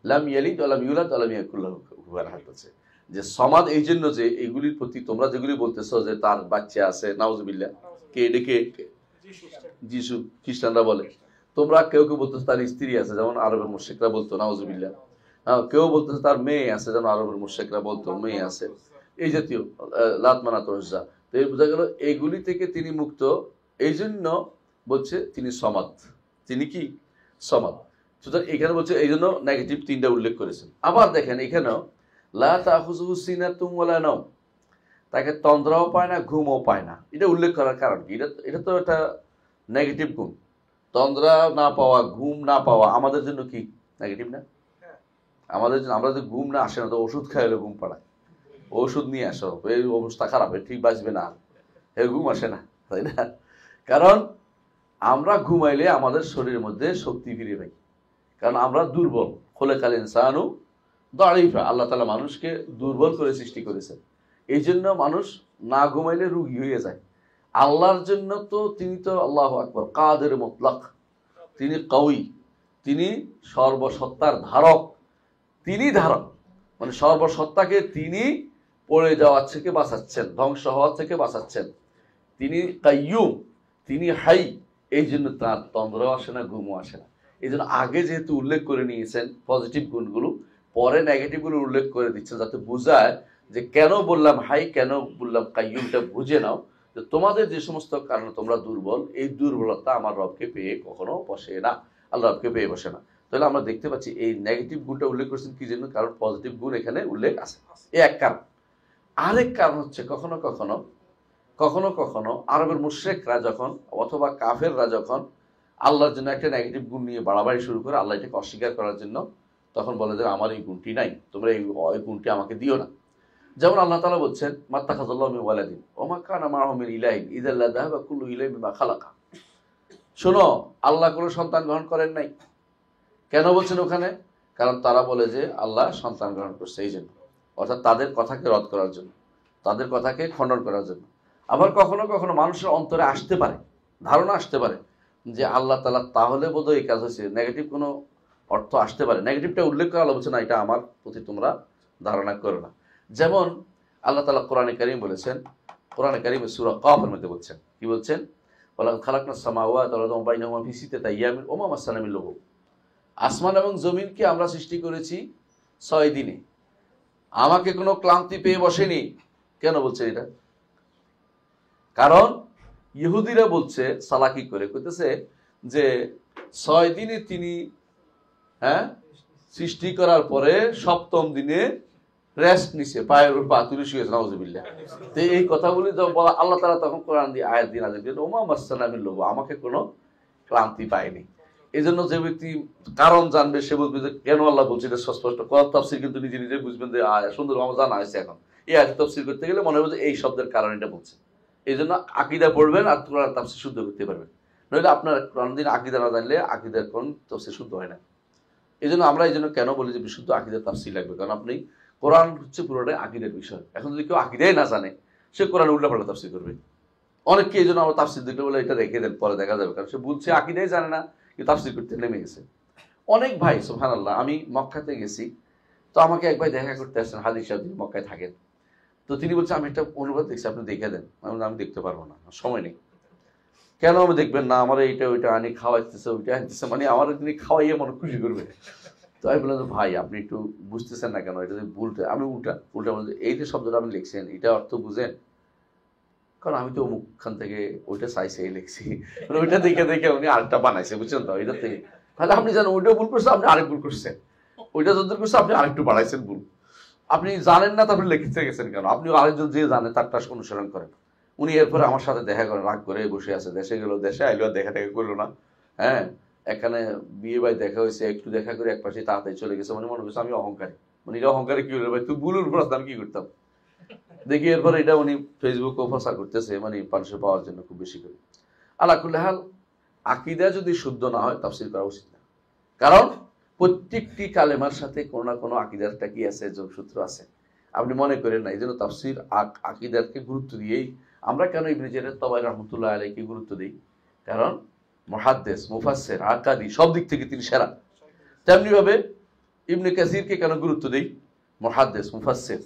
লাম ইয়ালিদ ওয়া লাম ইউলাদ ওয়া লাম ইয়াকুল লাহু কুফুয়ান আহাদ বলছে যে সমাদ এই জন্য যে এগুলির প্রতি তোমরা যেগুলি বলতেছো যে তার বাচ্চা আছে, নাউজুবিল্লাহ, কে ডেকে যিশু, খ্রিস্টানরা বলে। তোমরা কেউ কেউ বলতেছো তার স্ত্রী আছে, যেমন আরবের মুশরিকরা বলতো নাউজুবিল্লাহ। কেউ বলতেছে তার মেয়ে আছে, যেন আরবের মুশরিকরা বলতো মেয়ে আছে, এই জাতীয় লাত মানাত উজ্জা। তো এই বোঝা গেল এইগুলি থেকে তিনি মুক্ত, এই জন্য বলছে তিনি সমাদ, তিনি কি সমাদ। সুতরাং এখানে বলছে এই জন্য নেগেটিভ 3টা উল্লেখ করেছেন। আবার দেখেন এখানেও লা তাখুযুহু সিনাতুন ওয়ালা নাওম, তাকে তন্দ্রাও পায় না, ঘুমও পায় না। এটা উল্লেখ করার কারণ কি? এটা তো একটা নেগেটিভ গুণ। তন্দ্রা না পাওয়া, ঘুম না পাওয়া আমাদের জন্য কি নেগেটিভ না? আমাদের জন্য, আমরা যদি ঘুম না আসে না তো ওষুধ খাইলে ঘুম পাড়ায়, ওষুধ নিয়ে আসো, এই অবস্থা খারাপ, ঠিক বাঁচবে না, এই ঘুম আসে না, তাই না? কারণ আমরা ঘুমাইলে আমাদের শরীরের মধ্যে শক্তি ফিরে পাই, কারণ আমরা দুর্বল। খোলেকাল ইনসানু দাঈফা, আল্লাহ তাআলা মানুষকে দুর্বল করে সৃষ্টি করেছেন। এই জন্য মানুষ না ঘুমাইলে রোগী হয়ে যায়। আল্লাহর জন্য তো তিনি তো আল্লাহু আকবার কাদের মুতলাক, তিনি কওয়ি, তিনি সর্বসত্তার ধারক, তিনি ধারক, মানে সর্বসত্তাকে তিনি পড়ে যাওয়ার থেকে বাঁচাচ্ছেন, ধ্বংস হওয়ার থেকে বাঁচাচ্ছেন। তিনি কাইয়ুম, তিনি হাই, এই জন্য তার তন্দ্রাও আসে না, ঘুমও আসে না। এই জন্য আগে যেহেতু উল্লেখ করে নিয়েছেন পজিটিভ গুণগুলো, পরে নেগেটিভগুলো উল্লেখ করে দিচ্ছেন, যাতে বোঝায় যে কেন বললাম হাই, কেন বললাম কাইয়ুমটা বুঝে নাও, যে তোমাদের যে সমস্ত কারণে তোমরা দুর্বল, এই দুর্বলতা আমার রবকে পেয়ে কখনো বসে না, আল্লাহ রবকে পেয়ে বসে না। তাহলে আমরা দেখতে পাচ্ছি এই নেগেটিভ গুণটা উল্লেখ করছেন কি জন্য? কারণ পজিটিভ গুণ এখানে উল্লেখ আছে, এই এক কারণ। আরেক কারণ হচ্ছে কখনো কখনো কখনো কখনো আরবের মুশরিকরা যখন অথবা কাফেররা যখন আল্লাহর জন্য একটা নেগেটিভ গুণ নিয়ে বাড়াবাড়ি শুরু করে, আল্লাহ এটাকে অস্বীকার করার জন্য তখন বলে যে আমার এই গুণটি নাই, তোমরা এই গুণটি আমাকে দিও না। যেমন আল্লাহ তাআলা বলছেন মাত্তাখাযাল্লাহু মিন ওয়ালাদিন ওয়া মা কানা মাআহু মিন ইলাহিন ইযা লাযাহাবা কুল্লু ইলাইহিন বিমা খালাকা। শোনো, আল্লাহ কোনো সন্তান গ্রহণ করেন নাই। কেন বলছেন ওখানে? কারণ তারা বলে যে আল্লাহ সন্তান গ্রহণ করছে, এই জন্য, অর্থাৎ তাদের কথাকে রদ করার জন্য, তাদের কথাকে খণ্ডন করার জন্য। আবার কখনো কখনো মানুষের অন্তরে আসতে পারে, ধারণা আসতে পারে যে আল্লাহ তাআলা তাহলে বোধহয় এই কাজ হয়েছে, নেগেটিভ কোনো অর্থ আসতে পারে। নেগেটিভটা উল্লেখ করা বলছে না, এটা আমার প্রতি তোমরা ধারণা করো না। যেমন আল্লাহ তাআলা কোরআনে কারীম বলেছেন, কোরআনে কারীমে সূরা কাফের মধ্যে বলছেন, কি বলছেন? ওয়ালাকাদ খালাকনাস সামাওয়াতি ওয়াল আরদা ওয়া মা বাইনাহুমা ফি সিত্তাতি আইয়ামিন ওয়া মা মাসসানা মিন লুগুব। আসমান এবং জমিনকে আমরা সৃষ্টি করেছি 6 দিনে, আমাকে কোনো ক্লান্তি পেয়ে বসেনি। কেন বলছেন এটা? কারণ ইহুদিরা বলছে সালাকি করে, কইতেছে যে 6 দিনে তিনি সৃষ্টি করার পরে 7ম দিনে রেস্ট নিছে, পায়ের উপর পা তুলে শুয়েছে, নাউজুবিল্লাহ। তো এই কথাগুলি যখন আল্লাহ তাআলা তখন কোরআন দিয়ে আয়াত দিয়ে নাযিল করেন ওমা মাসসানা মিন লুগুব, আমাকে কোনো ক্লান্তি পায়নি। এই জন্য যে ব্যক্তি কারণ জানবে সে বলবে যে কেন আল্লাহ বলছে, এটা সুস্পষ্ট। কোরআন তাফসীর কিন্তু নিজে নিজে বুঝবেন যে সুন্দর আমার জানা হয়েছে। এখন এই আয়াত তাফসীর করতে গেলে মনে হবে যে এই শব্দের কারণ এটা বলছে। এই জন্য আকীদা পড়বেন আর কোরআন তাফসীর শুদ্ধ করতে পারবেন, নইলে আপনার কোরআন দিন আকীদা না জানলে আকীদার কোন তাফসীর শুদ্ধ হয় না। এই জন্য আমরা এই জন্য কেন বলি যে বিশুদ্ধ আকীদার তাফসীর লাগবে, কারণ আপনি কোরআন হচ্ছে পুরোটাই আকীদার বিষয়। এখন যদি কেউ আকীদাই না জানে, সে কোরআন উল্টাপাল্টা তাফসীর করবে। অনেককে এই জন্য আমরা তাফসীর দেখলে বলে এটা রেখে দেন, পরে দেখা যাবে, কারণ সে বলছে আকীদাই জানে না, কিন্তু তাফসীর করতে নেমে গেছে। অনেক ভাই সুবহানাল্লাহ, আমি মক্কাতে গেছি, তো আমাকে এক ভাই দেখা করতে আসছেন, হাদিস সাহেব, তিনি মক্কায় থাকেন। তো তিনি বলছে আমি একটা অনুবাদ দেখছি, আপনি দেখে দেন। আমি দেখতে পারবো না, সময় নেই। কেন আমি দেখবেন না, আমার এইটা ওইটা আনি খাওয়াইতেছে, ওইটা আনতেছে, মানে আমার তিনি খাওয়াইয়ে মনে খুশি করবে। তো আমি বললাম ভাই আপনি একটু বুঝতেছেন না কেন, এটা যদি ভুলটা, আমি উল্টা বলতে এই যে শব্দটা আপনি লিখছেন এটা অর্থ বুঝেন? কারণ আমি তো অমুকখান থেকে ওইটা চাইছে লিখছি, মানে ওইটা দেখে দেখে উনি আরেকটা বানাইছে, বুঝছেন তো, এটা থেকে। তাহলে আপনি জানেন ওইটাও ভুল করছে, আপনি আরেক ভুল করছেন, ওইটা যতদূর করছে আপনি আরেকটু বাড়াইছেন ভুল। আপনি জানেন না, তারপরে লিখতে গেছেন কেন? আপনি আরেকজন যে জানে তারটা অনুসরণ করেন। উনি এরপরে আমার সাথে দেখা করেন, রাগ করে বসে আছে, দেশে গেল, দেশে আইলো, দেখা টেকা করলো না। এখানে বিয়ে বাড়ি দেখা হয়েছে, একটু দেখা করে এক পাশে তাড়াতাড়ি চলে গেছে, মানে মনে করছে আমি অহংকারী। মানে এটা অহংকারে কি হলো ভাই, তুই ভুলের উপর আমি কি করতাম। দেখি এরপরে এটা উনি ফেসবুকেও প্রচার করতেছে, মানে মানুষের পাওয়ার জন্য খুব বেশি করে। আল্লাহ কুল্লি হাল, আকীদা যদি শুদ্ধ না হয় তাফসীর করা উচিত না, কারণ প্রত্যেকটি কালেমার সাথে কোনো না কোনো আকীদারটা কি আছে, যোগসূত্র আছে। আপনি মনে করেন না, এই জন্য তাফসীর আকীদারকে গুরুত্ব দিয়েই আমরা কেন ইবনে জারীর তাবারী রাহমাতুল্লাহ আলাইহি গুরুত্ব দিই, কারণ মুহাদ্দিস, মুফাসসির, আকাদি সব দিক থেকে তিনি সেরা। তেমনি ভাবে ইবনে কাসিরকে কেন গুরুত্ব দেই, মুহাদ্দিস, মুফাসসির,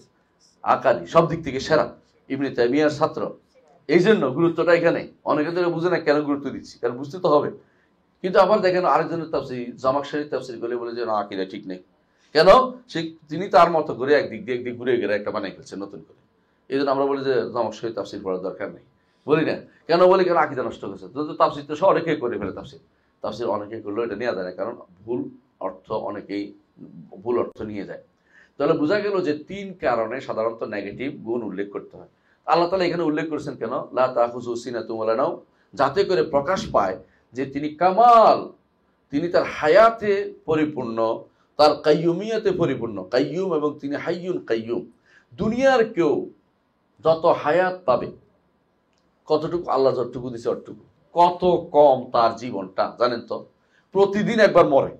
আকাদি সব দিক থেকে সেরা, ইবনে তাইমিয়ার ছাত্র, এই জন্য গুরুত্বটা এখানে। অনেকে তো বুঝে না কেন গুরুত্ব দিচ্ছি, কারণ বুঝতে তো হবে। কিন্তু আবার দেখেন আরেকজনের তাফসীর, জামাখশরীর তাফসীর বলে যে না আকীদা ঠিক নেই, কেন? তিনি তার মতো করে একদিক দিয়ে ঘুরে গেলে একটা বানাই ফেলছেন নতুন করে। এই জন্য আমরা বলি যে জমক সহিত তাফসির পড়ার দরকার নেই, বলি না কেন? বলি কেন? আকীদা নষ্ট করছে। তো তাফসির তো অনেকেই করে ফেলে, তাফসির অনেকেই করলেও এটা নেওয়া যায় না, কারণ ভুল অর্থ অনেকেই ভুল অর্থ নিয়ে যায়। তাহলে বোঝা গেল যে 3 কারণে সাধারণত নেগেটিভ গুণ উল্লেখ করতে হয়। আল্লাহ তাআলা এখানে উল্লেখ করেছেন কেন? লা তাখুযু সিনাতুম ওয়ালা নাওম, যাতে করে প্রকাশ পায় যে তিনি কামাল, তিনি তার হায়াতে পরিপূর্ণ, তার কাইয়ুমিয়াতে পরিপূর্ণ, কাইয়ুম, এবং তিনি হাইয়ুন কাইয়ুম। দুনিয়ার কেউ যত হায়াত পাবে, কতটুকু আল্লাহ যতটুকু দিছে অতটুকু, কত কম তার জীবনটা জানেন তো? প্রতিদিন একবার মরে,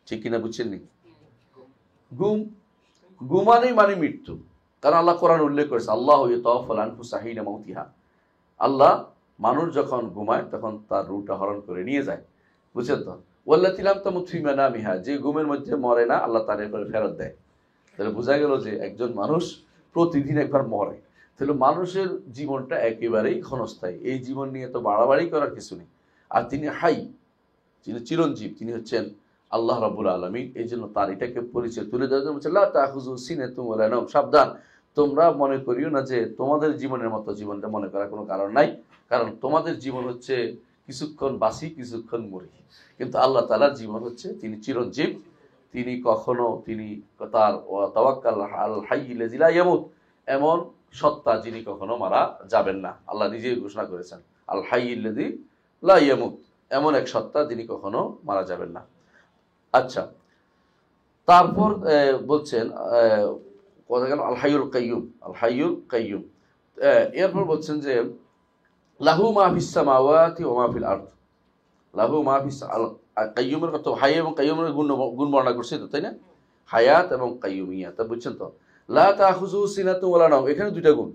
ঠিক কিনা বুঝছেন নি? ঘুমানেই মানে মৃত্যু। কারণ আল্লাহ কোরআন উল্লেখ করেছে, আল্লাহ ইয়াতাওয়াফাল আনফুসা হিনা মাউতিহা, আল্লাহ মানুষ যখন ঘুমায় তখন তার রূহটা হরণ করে নিয়ে যায়, বুঝছেন তো? ওয়াল্লাতী লাম তামুত ফী মানামিহা, যে ঘুমের মধ্যে মরে না আল্লাহ তার এরপরে ফেরত দেয়। তাহলে বোঝা গেল যে একজন মানুষ প্রতিদিন একবার মরে। তাহলে মানুষের জীবনটা একেবারেই ক্ষণস্থায়ী, এই জীবন নিয়ে তো বাড়াবাড়ি করার কিছু নেই। আর তিনি হাই, তিনি চিরঞ্জীব, তিনি হচ্ছেন আল্লাহ রাব্বুল আলামিন। এই জন্য তার এটাকে পরিচয় তুলে দেওয়ার জন্য লা তাখুযু সিনাতুম ওয়ালা নাওম, সাবধান, তোমরা মনে করিও না যে তোমাদের জীবনের মতো জীবনটা মনে করার কোনো কারণ নাই, কারণ তোমাদের জীবন হচ্ছে কিছুক্ষণ বাসি কিছুক্ষণ মরি, কিন্তু আল্লাহ তাআলার জীবন হচ্ছে তিনি চিরঞ্জীব, তিনি কখনো, তিনি তার তাওয়াক্কাল আল হাইয়্যিল লাযী লা ইয়ামুত, এমন সত্তা যিনি কখনো মারা যাবেন না। আল্লাহ নিজেই ঘোষণা করেছেন আল হাইয়্যিল লাযী লা ইয়ামুত, এমন এক সত্তা যিনি কখনো মারা যাবেন না। আচ্ছা, তারপর বলছেন কথা গেল আল হাইয়ুল কাইয়ুম, আল হাইয়ুল কাইয়ুম। এরপর বলছেন যে লাহু মা ফিস সামাওয়াতি ওয়া মা ফিল আরদ, লাহু মা ফিস, আল কাইয়ুমের কত হাই এবং কাইয়ুমের গুণ বর্ণনা করছে তো, তাই না? হায়াত এবং কাইয়ুমিয়া, তা বুঝছেন তো? লা তাখুযু সিনাতুম ওয়ালা নাওম, এখানে দুইটা গুণ,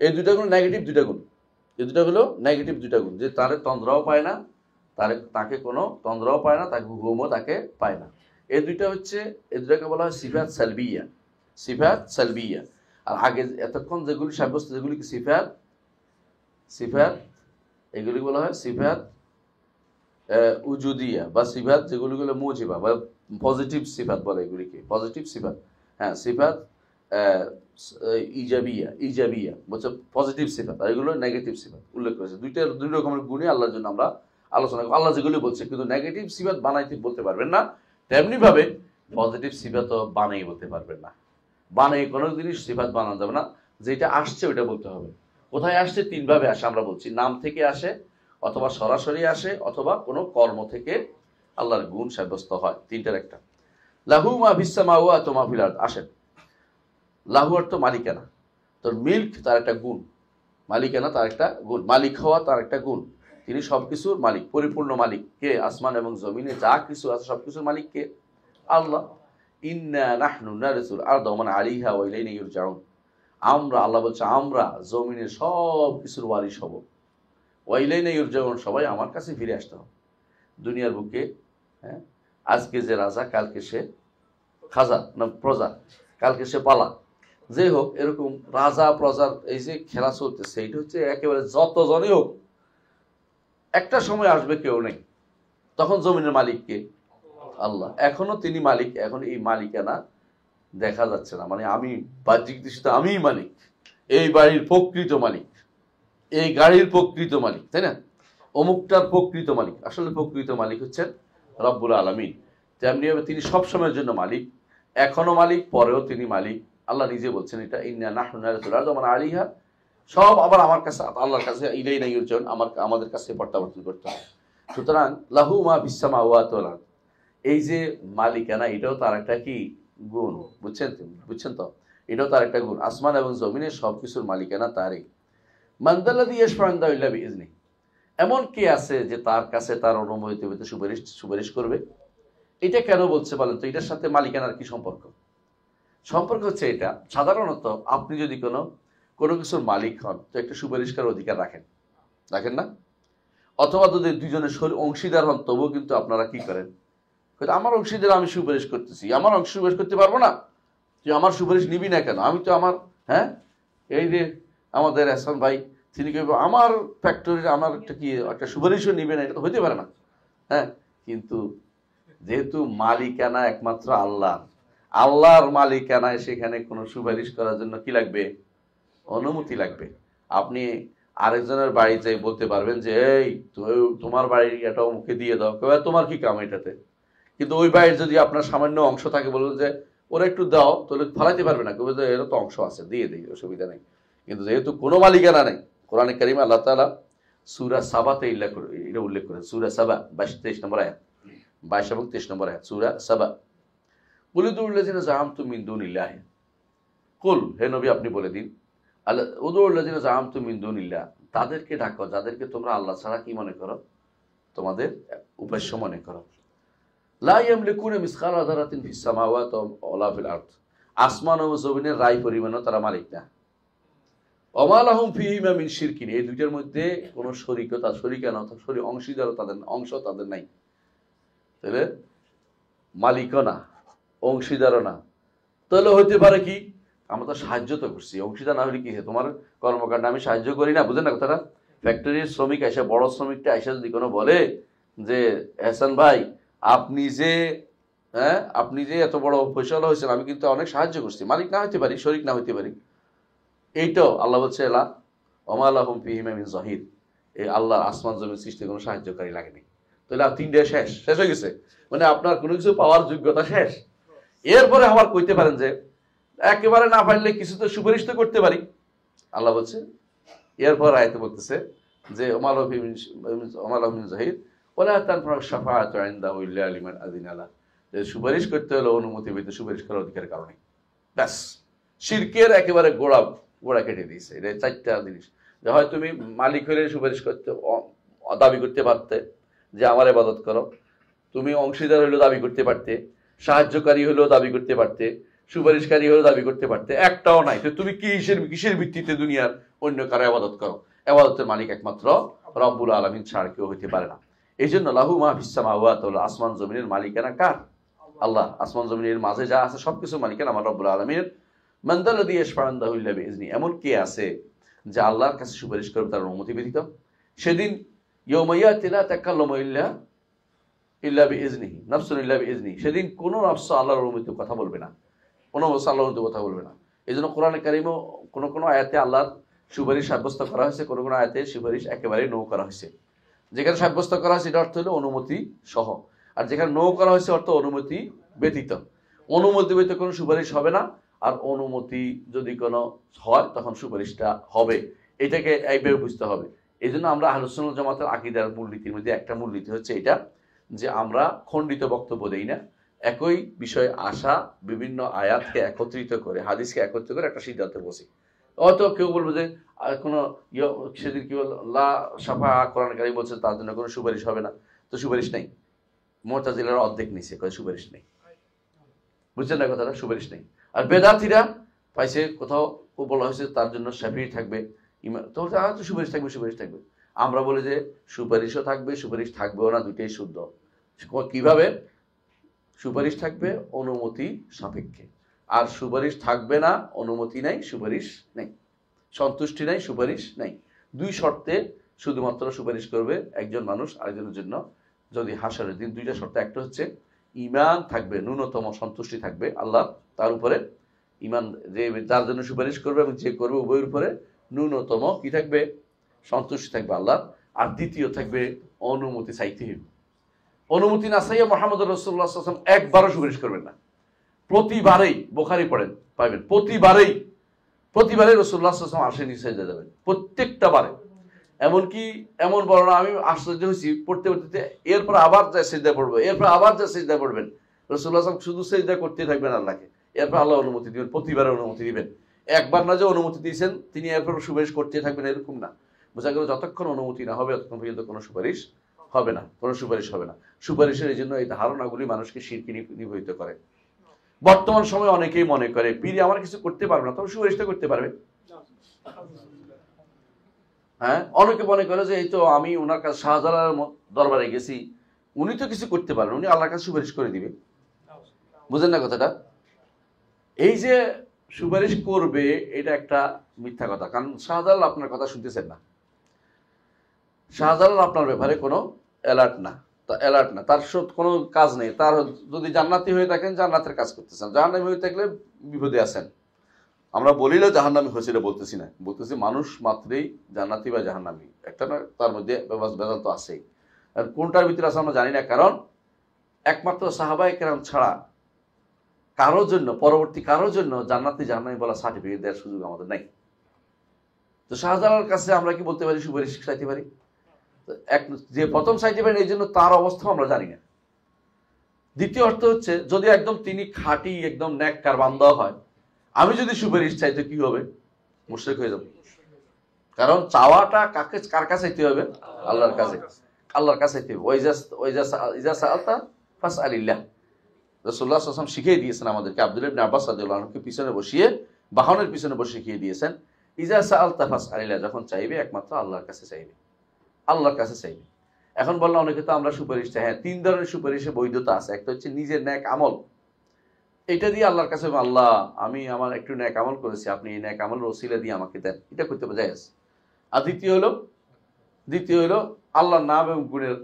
এই দুইটা গুণ নেগেটিভ দুইটা গুণ, এই দুইটা হলো নেগেটিভ দুইটা গুণ, যে তার তন্দ্রাও পায় না, তাকে কোনো তন্দ্রাও পায় না, তাকে ঘুমও তাকে পায় না। এই দুইটা হচ্ছে, এই দুটাকে বলা হয় সিফাত সালবিয়া, সিফাত সালবিয়া। আর আগে এতক্ষণ যেগুলি সাব্যস্ত, যেগুলিকে সিফাত, এগুলি বলা হয় সিফাত উজুদিয়া, বা সিফাত যেগুলি বলে মুজিবা বা পজিটিভ সিফাত বলে, এগুলিকে পজিটিভ সিফাত। হ্যাঁ, সিফাত ইজাবিয়া বলছে পজিটিভ সিফাত, আর এগুলো নেগেটিভ সিফাত উল্লেখ করেছে। দুই রকমের গুণই আল্লাহর জন্য আমরা আলোচনা করব। আল্লাহ যেগুলি বলছে, কিন্তু নেগেটিভ সিফাত বানাইতে বলতে পারবেন না, তেমনি ভাবে পজিটিভ সিফাতও বানাই বলতে পারবেন না। বানাই কোনো জিনিস সিফাত বানানো যাবে না, যেটা আসছে ওইটা বলতে হবে। কোথায় আসছে? 3 ভাবে আসে, আমরা বলছি নাম থেকে আসে, অথবা সরাসরি আসে, অথবা কোনো কর্ম থেকে আল্লাহর গুণ সাব্যস্ত হয়। 3টার একটা। লাহু মা ফিস সামাওয়াতি ওয়া মা ফিল আরদ, আসেন, লাহু অর্থ মালিকানা, তোর মিল্ক তার একটা গুণ, মালিকানা তার একটা গুণ, মালিক হওয়া তার একটা গুণ। তিনি সবকিছুর মালিক, পরিপূর্ণ মালিক। কে? আসমান এবং জমিনে যা কিছু আছে সবকিছুর মালিক কে? আল্লাহ। ইন্না নাহনু নারসুল আরদ ওয়া মান আলাইহা ওয়া ইলাইনা ইরজাউন, আমরা, আল্লাহ বলছে আমরা জমিনের সব কিছুর ওয়ারিশ হব, ওয়া ইলাইনা ইরজাউন, সবাই আমার কাছে ফিরে আসতে হবে। দুনিয়ার বুকে, হ্যাঁ, আজকে যে রাজা কালকে সে খাজা না প্রজা, কালকে সে পালা, যে হোক, এরকম রাজা প্রজার এই যে খেলা চলতেছে, এইটা হচ্ছে একেবারে যতজনই হোক, একটা সময় আসবে কেউ নেই, তখন জমিনের মালিক কে? আল্লাহ। এখনো তিনি মালিক, এখন এই মালিকানা দেখা যাচ্ছে না, মানে আমি বাহ্যিক দৃষ্টিতে আমিই মালিক, এই বাড়ির প্রকৃত মালিক, এই গাড়ির প্রকৃত মালিক, তাই না? অমুকটার প্রকৃত মালিক, আসলে প্রকৃত মালিক হচ্ছেন রব্বুল আলামিন। তেমনি ভাবে তিনি সবসময়ের জন্য মালিক, এখনো মালিক, পরেও তিনি মালিক। আল্লাহ নিজে বলছেন এটা, ইন্না নাহনু নারসুল আরদ ওয়া মান আলাইহা, সব আবার আমার কাছে, আল্লাহর কাছে, ইলাইনা ইরজাউন, আমাদের কাছে প্রত্যাবর্তন করতে হবে। সুতরাং লাহু মা ফিস সামাওয়াতি ওয়াল আরদ, এই যে মালিকানা, এটাও তার একটা কি গুণ, বুঝছেন তো? এটাও তার একটা গুণ, আসমান এবং জমিনের সবকিছুর মালিকানা তারই। মান যাল্লাযী ইয়াশফা'উ ইনদাহু ইল্লা বিইজনি, এমন কে আছে যে তার কাছে তার অনুমতিতে সুপারিশ করবে? এটা কেন বলছে বলেন তো? এটার সাথে মালিকানার কি সম্পর্ক? সম্পর্ক হচ্ছে এটা, সাধারণত আপনি যদি কোনো কিছুর মালিক হন, তো একটা সুপারিশকার অধিকার রাখেন না? অথবা যদি দুজনের অংশীদার হন, তবুও কিন্তু আপনারা কি করেন? আমার অংশীদার, আমি সুপারিশ করতেছি, আমার অংশ সুপারিশ করতে পারবো না, তুই আমার সুপারিশ নিবি না কেন? আমি তো আমার, হ্যাঁ, এই যে আমাদের হাসান ভাই, তিনি কেউ আমার ফ্যাক্টরির আমার একটা সুপারিশও নিবে না, এটা তো হইতে পারে না। হ্যাঁ, কিন্তু যেহেতু মালিকানা একমাত্র আল্লাহর মালিকানায় সেখানে কোনো সুপারিশ করার জন্য কি লাগবে? অনুমতি লাগবে। আপনি আরেকজনের বাড়ি যাই বলতে পারবেন যে এই তোমার বাড়ির এটা মুখে দিয়ে দাও, তোমার কি কাম এটাতে? কিন্তু ওই বাড়ির যদি আপনার সামান্য অংশ থাকে, বলবেন যে ওরা একটু দাও, তাহলে ফালাইতে পারবে না, কেউ যে এর তো অংশ আছে, দিয়ে দিই, অসুবিধা নেই। কিন্তু যেহেতু কোনো মালিকানা নেই, কোরআনে কারিম আল্লাহ তাআলা সূরা সাবাতে এটা উল্লেখ করেন। সূরা সাবা 22-23 নম্বর আয়াত, 22 এবং 23 নম্বর আয়াত, সূরা সাবা। কুল উদউল লাযিনা যাআমতুম মিন দুনিল্লাহ, কুল, হে নবী আপনি বলে দিন, উদউল লাযিনা যাআমতুম মিন দুনিল্লাহ, তাদেরকে ডাকো যাদেরকে তোমরা আল্লাহ ছাড়া কি মনে করো? তোমাদের উপাস্য মনে করো। লা ইয়ামলিকুনা মিসকালা যারাতিন ফিস সামাওয়াতি ওয়ালা ফিল আরদ, আসমান ও জমিনের রাই পরিমাণও তারা মালিক না। ওমা লাহুম ফীহিমা মিন শিরকিন, এই দুইটার মধ্যে কোনো শরীকানা অংশীদারও তাদের নাই। তাহলে মালিকও না, অংশীদারও না। তাহলে হইতে পারে কি? আমরা তো সাহায্য তো করছি, অংশীদার না হলে কি? তোমার কর্মকাণ্ডে আমি সাহায্য করি না, বুঝেন না কথাটা? ফ্যাক্টরির শ্রমিক এসে, বড় শ্রমিকটা এসে যদি কোনো বলে যে এহসান ভাই আপনি যে এত বড় ফয়সালা হয়েছেন, আমি কিন্তু অনেক সাহায্য করছি, মালিক না হইতে পারি, শরীক না হইতে পারি। এইটাও আল্লাহ বলছে লা ওমা লাহুম ফীহিমা মিন যাহির, এই আল্লাহ আসমান জমিন সৃষ্টি কোনো সাহায্যকারী লাগেনি। তাহলে তিনটে শেষ হয়ে গেছে, মানে আপনার কোনো কিছু পাওয়ার যোগ্যতা শেষ। এরপরে আবার কইতে পারেন যে একেবারে না পারলে কিছু তো সুপারিশ তো করতে পারি। আল্লাহ বলছে, এরপর আয়াতে বলতেছে যে ওমা লাহুম মিন যাহির ওয়ালা তানফাউ শাফাআতু ইনদাহু ইল্লা লিমান আযিনা লাহু, যে সুপারিশ করতে হলে অনুমতি পেতে সুপারিশ করার অধিকারের কারণে। ব্যাস, শিরকের একেবারে গোড়া কেটে দিয়েছে। এটা 4টা জিনিস, যে হয় তুমি মালিক হলে সুপারিশ করতে দাবি করতে পারতে যে আমার ইবাদত করো, তুমি অংশীদার হলেও দাবি করতে পারতে, সাহায্যকারী হলেও দাবি করতে পারতে, সুপারিশকারী হলেও দাবি করতে পারতে, একটাও নাই। তো তুমি কিসের ভিত্তিতে দুনিয়ার অন্য কারো ইবাদত করো? ইবাদতের মালিক একমাত্র রব্বুল আলামিন ছাড়া কেউ হইতে পারে না। এই জন্য লাহু মা ফিস সামাওয়াতি ওয়াল, আসমান জমিনের মালিকানা কার? আল্লাহ। আসমান জমিনের মাঝে যা আছে সবকিছু মালিকানা আমার রব্বুল আলামিনের। মান যাল্লাযী ইয়াশফাউ ইনদাহু ইল্লা বিইজনি, এমন কে আছে যে আল্লাহর কাছে সুপারিশ করবে তার অনুমতি ব্যতীত? সেদিন ইয়াউমা ইয়াতি লা তাকাল্লামু ইল্লা বিইজনিহি নাফসুন ইল্লা বিইজনিহি, সেদিন কোনো নফস আল্লাহর অনুমতিতে কথা বলবে না, কোনো নফস আল্লাহর অনুমতিতে কথা বলবে না। এই জন্য কোরআনে কারিমেও কোনো আয়াতে আল্লাহর সুপারিশ সাব্যস্ত করা হয়েছে, কোনো আয়াতে সুপারিশ একেবারে নো করা হয়েছে। যেখানে সাব্যস্ত করা হয়েছে এটা অর্থ হলো অনুমতি সহ, আর যেখানে নো করা হয়েছে অর্থ অনুমতি ব্যতীত। অনুমতি ব্যতীত কোনো সুপারিশ হবে না, আর অনুমতি যদি কোনো হয় তখন সুপারিশটা হবে। এটাকে এইভাবে বুঝতে হবে। এই জন্য আমরা আহলুস সুন্নাহ ওয়াল জামাতের আকীদার মূলনীতির মধ্যে একটা মূলনীতি হচ্ছে এটা, যে আমরা খণ্ডিত বক্তব্য দেই না, একই বিষয়ে আসা বিভিন্ন আয়াতকে একত্রিত করে, হাদিসকে একত্রিত করে একটা সিদ্ধান্তে বসি। হয়তো কেউ বলবো যে কোনো সেদিন কি বল লা শাফা, কোরআন কারীম বলছে তার জন্য কোনো সুপারিশ হবে না, তো সুপারিশ নেই। মুতাজিলারা অর্ধেক নিছে, কয় সুপারিশ নেই। বুঝছেন না কথাটা? সুপারিশ নেই। আর বেদাতীরা পাইছে কোথাও বলা হয়েছে তার জন্য শাফিঈ থাকবে, তো সুপারিশ থাকবে। আমরা বলি যে সুপারিশও থাকবে, সুপারিশ থাকবেও না, দুইটাই শুদ্ধ। কিভাবে? সুপারিশ থাকবে অনুমতি সাপেক্ষে, আর সুপারিশ থাকবে না অনুমতি নাই, সুপারিশ নেই, সন্তুষ্টি নাই, সুপারিশ নাই। দুই শর্তে শুধুমাত্র সুপারিশ করবে একজন মানুষ আরেকজনের জন্য যদি হাসরের দিন। দুইটা শর্ত, একটা হচ্ছে ঈমান থাকবে, ন্যূনতম সন্তুষ্টি থাকবে আল্লাহ তার উপরে, ঈমান যে যার জন্য সুপারিশ করবে এবং যে করবে উভয়ের উপরে ন্যূনতম কি থাকবে? সন্তুষ্টি থাকবে আল্লাহ। আর দ্বিতীয় থাকবে অনুমতি চাইতে হবে। অনুমতি না চাইয়া মুহাম্মদ রাসূলুল্লাহ সাল্লাল্লাহু আলাইহি ওয়াসাল্লাম একবারও সুপারিশ করবেন না। প্রতিবারেই, বুখারী পড়েন পাবেন, প্রতিবারেই রাসূলুল্লাহ সাল্লাল্লাহু আলাইহি ওয়াসাল্লাম আরশের নিচে যাবেন, প্রত্যেকটা বারে। এমনকি এমন বর্ণনা আমি আশ্চর্য হয়েছি, পড়তে এরপর আবার যা সিজদা পড়বে, এরপর আবার যা সিজদা পড়বেন, রাসূলুল্লাহ সাল্লাল্লাহু আলাইহি ওয়াসাল্লাম শুধু সিজদা করতে থাকবেন আল্লাহকে, এরপর আল্লাহ অনুমতি দিবেন, প্রতিবারে অনুমতি দিবেন। একবার না যে অনুমতি দিয়েছেন তিনি এরপর সুপারিশ করতে থাকবেন এরকম না। বোঝা গেল যতক্ষণ অনুমতি না হবে ততক্ষণ পর্যন্ত কোনো সুপারিশ হবে না, কোনো সুপারিশ হবে না। সুপারিশের এই জন্য এই ধারণাগুলি মানুষকে শিরকে নিবৃত্ত করে। বর্তমান সময়ে অনেকেই মনে করে পীর আমার কিছু করতে পারবে না, তবে সুপারিশটা করতে পারবে। হ্যাঁ, অনেকে মনে করে যে এই তো আমি ওনার কাছে শাহজালালের দরবারে গেছি, উনি তো কিছু করতে পারবেন, উনি আল্লাহর কাছে সুপারিশ করে দিবে। বুঝেন না কথাটা? এই যে সুপারিশ করবে এটা একটা মিথ্যা কথা, কারণ শাহজালাল আপনার কথা শুনতেছেন না, শাহজালাল আপনার ব্যাপারে কোনো অ্যালার্ট না। অ্যালার্ট না, তার কোনো কাজ নেই। তার যদি জান্নাতি হয়ে থাকেন জান্নাতের কাজ করতেছেন, জাহান্নামী হয়ে থাকলে বিপদে আছেন। আমরা বলিলে জাহান্নামী হয়েছে এটা বলতেছি না, বলতেছি মানুষ মাত্রেই জান্নাতি বা জাহান্নামী একটা না, তার মধ্যে বেদান্ত আছেই। আর কোনটার ভিতরে আছে আমরা জানি না, কারণ একমাত্র সাহাবায়ে কেরাম ছাড়া কারোর জন্য, পরবর্তী কারোর জন্য জান্নাতি জাহান্নামী বলা সার্টিফিকেট দেওয়ার সুযোগ আমাদের নাই। তো শাহজালালের কাছে আমরা কি বলতে পারি? সুপারিশ চাইতে পারি। এক যে প্রথম চাইতে পারেন এই জন্য তার অবস্থা আমরা জানি না। দ্বিতীয় অর্থ হচ্ছে যদি একদম তিনি খাঁটি একদম নেককার বান্দা হয়, আমি যদি সুপারিশ চাই তো কি হবে? মুশরিক হয়ে যাবে। কারণ চাওয়াটা কার কাছে চাইতে হবে? আল্লাহর কাছে। আল্লাহর কাছে চাইতে হবে। ওয়াইজা সাআলতা ফাসআলিল্লাহ। রাসূলুল্লাহ সাল্লাল্লাহু আলাইহি ওয়াসাল্লাম শিখিয়ে দিয়েছেন আমাদেরকে, আব্দুল্লাহ ইবনে আব্বাস রাদিয়াল্লাহু আনহুকে পিছনে বসিয়ে, বাহনের পিছনে বসে শিখিয়ে দিয়েছেন, ইজা সাআলতা ফাসআলিল্লাহ, যখন চাইবে একমাত্র আল্লাহর কাছে চাইবে, আল্লাহর কাছে চাইবে। এখন বললাম অনেকে তো আমরা সুপারিশ চাই। হ্যাঁ, 3 ধরনের সুপারিশে বৈধতা আছে। একটা হচ্ছে নিজের নেক আমল, এটা দিয়ে আল্লাহর কাছে, আল্লাহ আমি আমার একটু নেক আমল করেছি, আপনি এই নেক আমল ওসিলা দিয়ে আমাকে দেন, এটা করতে জায়েজ। আর দ্বিতীয় হলো আল্লাহর নাম এবং গুণের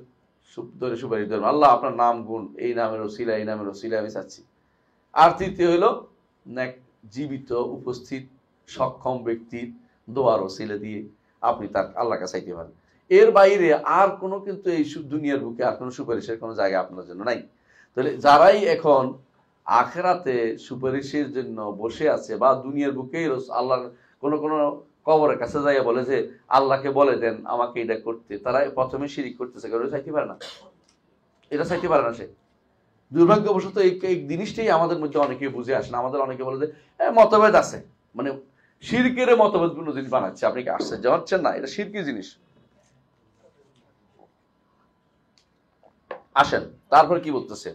ধরে সুপারিশ ধরুন, আল্লাহ আপনার নাম গুণ, এই নামের ওসিলা আমি চাচ্ছি। আর তৃতীয় হলো নেক জীবিত উপস্থিত সক্ষম ব্যক্তির দোয়ার ওসিলা দিয়ে আপনি তার আল্লাহর কাছে চাইতে পারেন। এর বাইরে আর কোনো কিন্তু এই দুনিয়ার বুকে আর কোনো সুপারিশের কোনো জায়গা আপনার জন্য নাই। তাহলে যারাই এখন আখেরাতে সুপারিশের জন্য বসে আছে বা দুনিয়ার বুকেই আল্লাহর কোনো কবরের কাছে যাইয়া বলে যে আল্লাহকে বলে দেন আমাকে এটা করতে, তারা প্রথমে শিরিক করতেছে, কারণ চাইতে পারে না, এটা চাইতে পারে না সে। দুর্ভাগ্যবশত এই জিনিসটাই আমাদের মধ্যে অনেকে বুঝে আসে না। আমাদের অনেকে বলে যে মতভেদ আছে, মানে শিরকের মতভেদ কোনো জিনিস বানাচ্ছে। আপনি কি আশ্চর্য হচ্ছেন না? এটা শিরকি জিনিস। আসেন তারপর কি বলতেছে,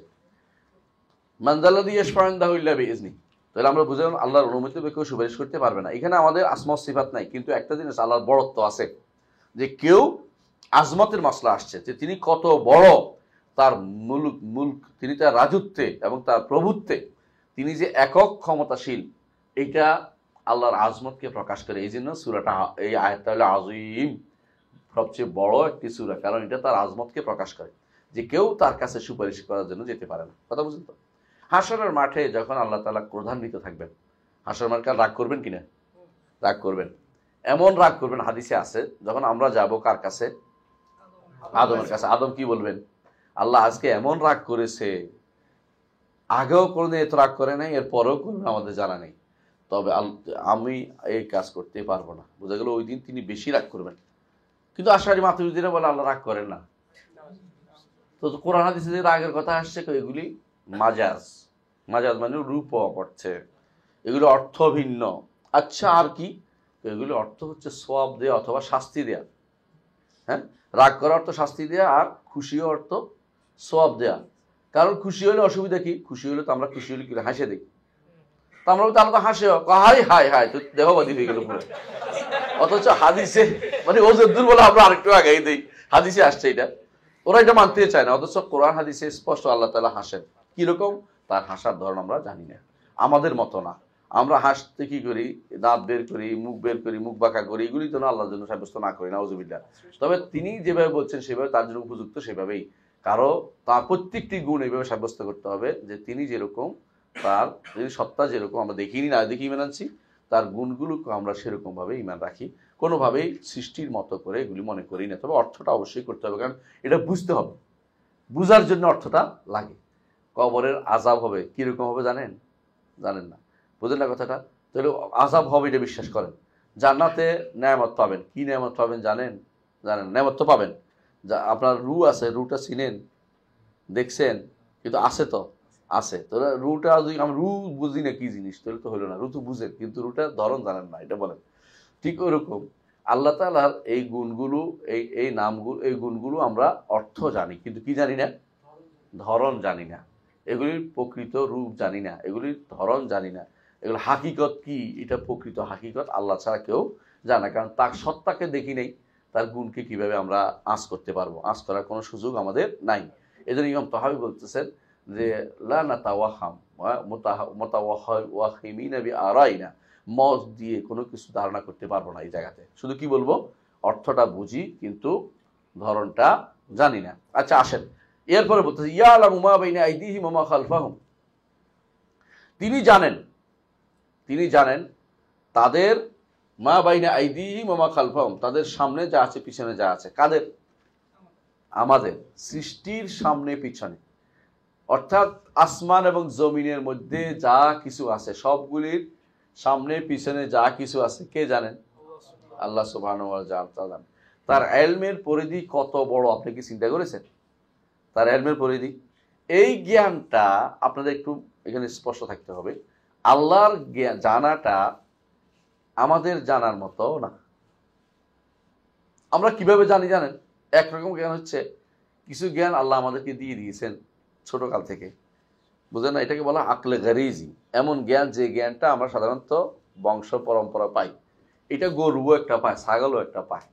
মানজাল্লাযী ইয়াশফা'উ ইনদাহু ইল্লা বিইজনি। তাহলে আমরা বুঝলাম আল্লাহর অনুমতিতে কেউ সুপারিশ করতে পারবে না। এখানে আমাদের আসমত সিফাত নাই, কিন্তু একটা জিনিস আল্লাহর বড়ত্ব আছে, যে কেউ আজমতের মাসলা আসছে যে তিনি কত বড়, তার মুলক তিনি তার রাজত্বে এবং তার প্রভুত্বে তিনি যে একক ক্ষমতাশীল, এটা আল্লাহর আজমতকে প্রকাশ করে। এই জন্য সূরাটা, এই আয়াতটা হলো আযীম, সবচেয়ে বড় একটি সূরা, কারণ এটা তার আজমতকে প্রকাশ করে, যে কেউ তার কাছে সুপারিশ করার জন্য যেতে পারে না। কথা বুঝলেন তো? হাসরের মাঠে যখন আল্লাহ তাআলা ক্রোধান্বিত থাকবেন, হাসরের মাঠে রাগ করবেন কিনা? রাগ করবেন। এমন রাগ করবেন, হাদিসে আছে, যখন আমরা যাব কার কাছে? আদমের কাছে। আদম কি বলবেন? আল্লাহ আজকে এমন রাগ করেছে, আগেও কোনোদিন এত রাগ করে নাই, এর পরেও করবে আমাদের জানা নেই, তবে আমি এই কাজ করতে পারবো না। বোঝা গেল ওই দিন তিনি বেশি রাগ করবেন। কিন্তু আশারি মাতুরিদিরা বলে আল্লাহ রাগ করেন না। তো কোরআন হাদিসে যে রাগের কথা আসছে, এগুলি মাজাজ মানে রূপক অর্থে, এগুলো অর্থ ভিন্ন। আচ্ছা, আর কি? এগুলো অর্থ হচ্ছে সওয়াব দেয়া অথবা শাস্তি দেয়া। হ্যাঁ, রাগ করার অর্থ শাস্তি দেয়া, আর খুশিও অর্থ সওয়াব দেয়া। কারণ খুশি হলে অসুবিধা কি? খুশি হলে তো আমরা খুশি হলে কি হাসে দেখি, তো আমরা তাহলে তো হাসে হাই হাই হাই, তো দেহবাদী হয়ে গেল পুরো। অথচ হাদিসে মানে ওদের দুর্বল, আমরা আরেকটু আগেই দিই, হাদিসে আসছে এটা, ওরা এটা মানতে চায় না। অথচ কোরআন হাদিসে স্পষ্ট আল্লাহ তাআলা হাসেন। কিরকম? তার হাসার ধরন আমরা জানি না, আমাদের মতো না। আমরা হাসতে কি করি? দাঁত বের করি, মুখ বের করি, মুখ বাঁকা করি, এগুলি তো না আল্লাহর জন্য সাব্যস্ত না করি, নাউজুবিল্লাহ। তবে তিনি যেভাবে বলছেন সেভাবে তার জন্য উপযুক্ত, সেভাবেই কারো তার প্রত্যেকটি গুণ এইভাবে সাব্যস্ত করতে হবে, যে তিনি যেরকম, তার তিনি সত্তা যেরকম, আমরা দেখিনি না দেখি ইমান আনছি, তার গুণগুলোকে আমরা সেরকম ভাবে ইমান রাখি, কোনোভাবেই সৃষ্টির মতো করে এগুলি মনে করি না। তবে অর্থটা অবশ্যই করতে হবে, কারণ এটা বুঝতে হবে, বুঝার জন্য অর্থটা লাগে। কবরের আযাব হবে, কিরকম হবে জানেন? জানেন না, বুঝলেন না কথাটা? তাহলে আযাব হবে এটা বিশ্বাস করেন। জান্নাতে নেয়ামত পাবেন, কি নেয়ামত পাবেন জানেন? নেয়ামত তো পাবেন। যা আপনার রু আছে, রুটা চিনেন, দেখছেন, কিন্তু আছে তো আছে। তাহলে রুটা যদি আমি রু বুঝি না কি জিনিস, তাহলে তো হলো না। রু তো বুঝেন, কিন্তু রুটার ধরন জানেন না, এটা বলেন। ঠিক ওরকম আল্লাহ তাআলার এই গুণগুলো, এই নামগুলো, এই গুণগুলো আমরা অর্থ জানি, কিন্তু কি জানি না? ধরন জানি না। এগুলির প্রকৃত রূপ জানি না, এগুলির ধরন জানি না, এগুলো হাকিকত কি, এটা প্রকৃত হাকিকত আল্লাহ ছাড়া কেউ জানে না। কারণ তার সত্তাকে দেখি নেই, তার গুণকে কিভাবে আমরা আঁচ করতে পারবো? আঁচ করার কোনো সুযোগ আমাদের নাই। এই জন্য ইমাম তাহাবী বলতেছেন যে লা নাতাওয়াহাম মুতাওয়াহিমিনা বিআরাইনা, মত দিয়ে কোনো কিছু ধারণা করতে পারবো না এই জায়গাতে। শুধু কি বলবো? অর্থটা বুঝি, কিন্তু ধরনটা জানি না। আচ্ছা আসেন, এরপরে বলতেছে ইয়ালামু মা বাইনা আইদিহিম ওয়া মা খালফাহুম, তিনি জানেন তাদের মা বাইনা আইদিহিম ওয়া মা খালফাহুম, তাদের সামনে যা আছে পিছনে যা আছে। কাদের? আমাদের সৃষ্টির সামনে পিছনে, অর্থাৎ আসমান এবং জমিনের মধ্যে যা কিছু আছে সবগুলির সামনে পিছনে যা কিছু আছে কে জানেন? আল্লাহ সুবহানাহু ওয়া তাআলা। তার ইলমের পরিধি কত বড় আপনি কি চিন্তা করেছেন? তার ইলমের পরিধি, এই জ্ঞানটা আপনাদের একটু এখানে স্পষ্ট থাকতে হবে। আল্লাহর জানাটা আমাদের জানার মতো না। আমরা কিভাবে জানেন? একরকম জ্ঞান হচ্ছে, কিছু জ্ঞান আল্লাহ আমাদেরকে দিয়ে দিয়েছেন ছোটকাল থেকে, বুঝলেন না? এটাকে বলা আকলে গারিজি, এমন জ্ঞান যে জ্ঞানটা আমরা সাধারণত বংশ পরম্পরা পাই। এটা গরুও একটা পায়, ছাগলও একটা পায়।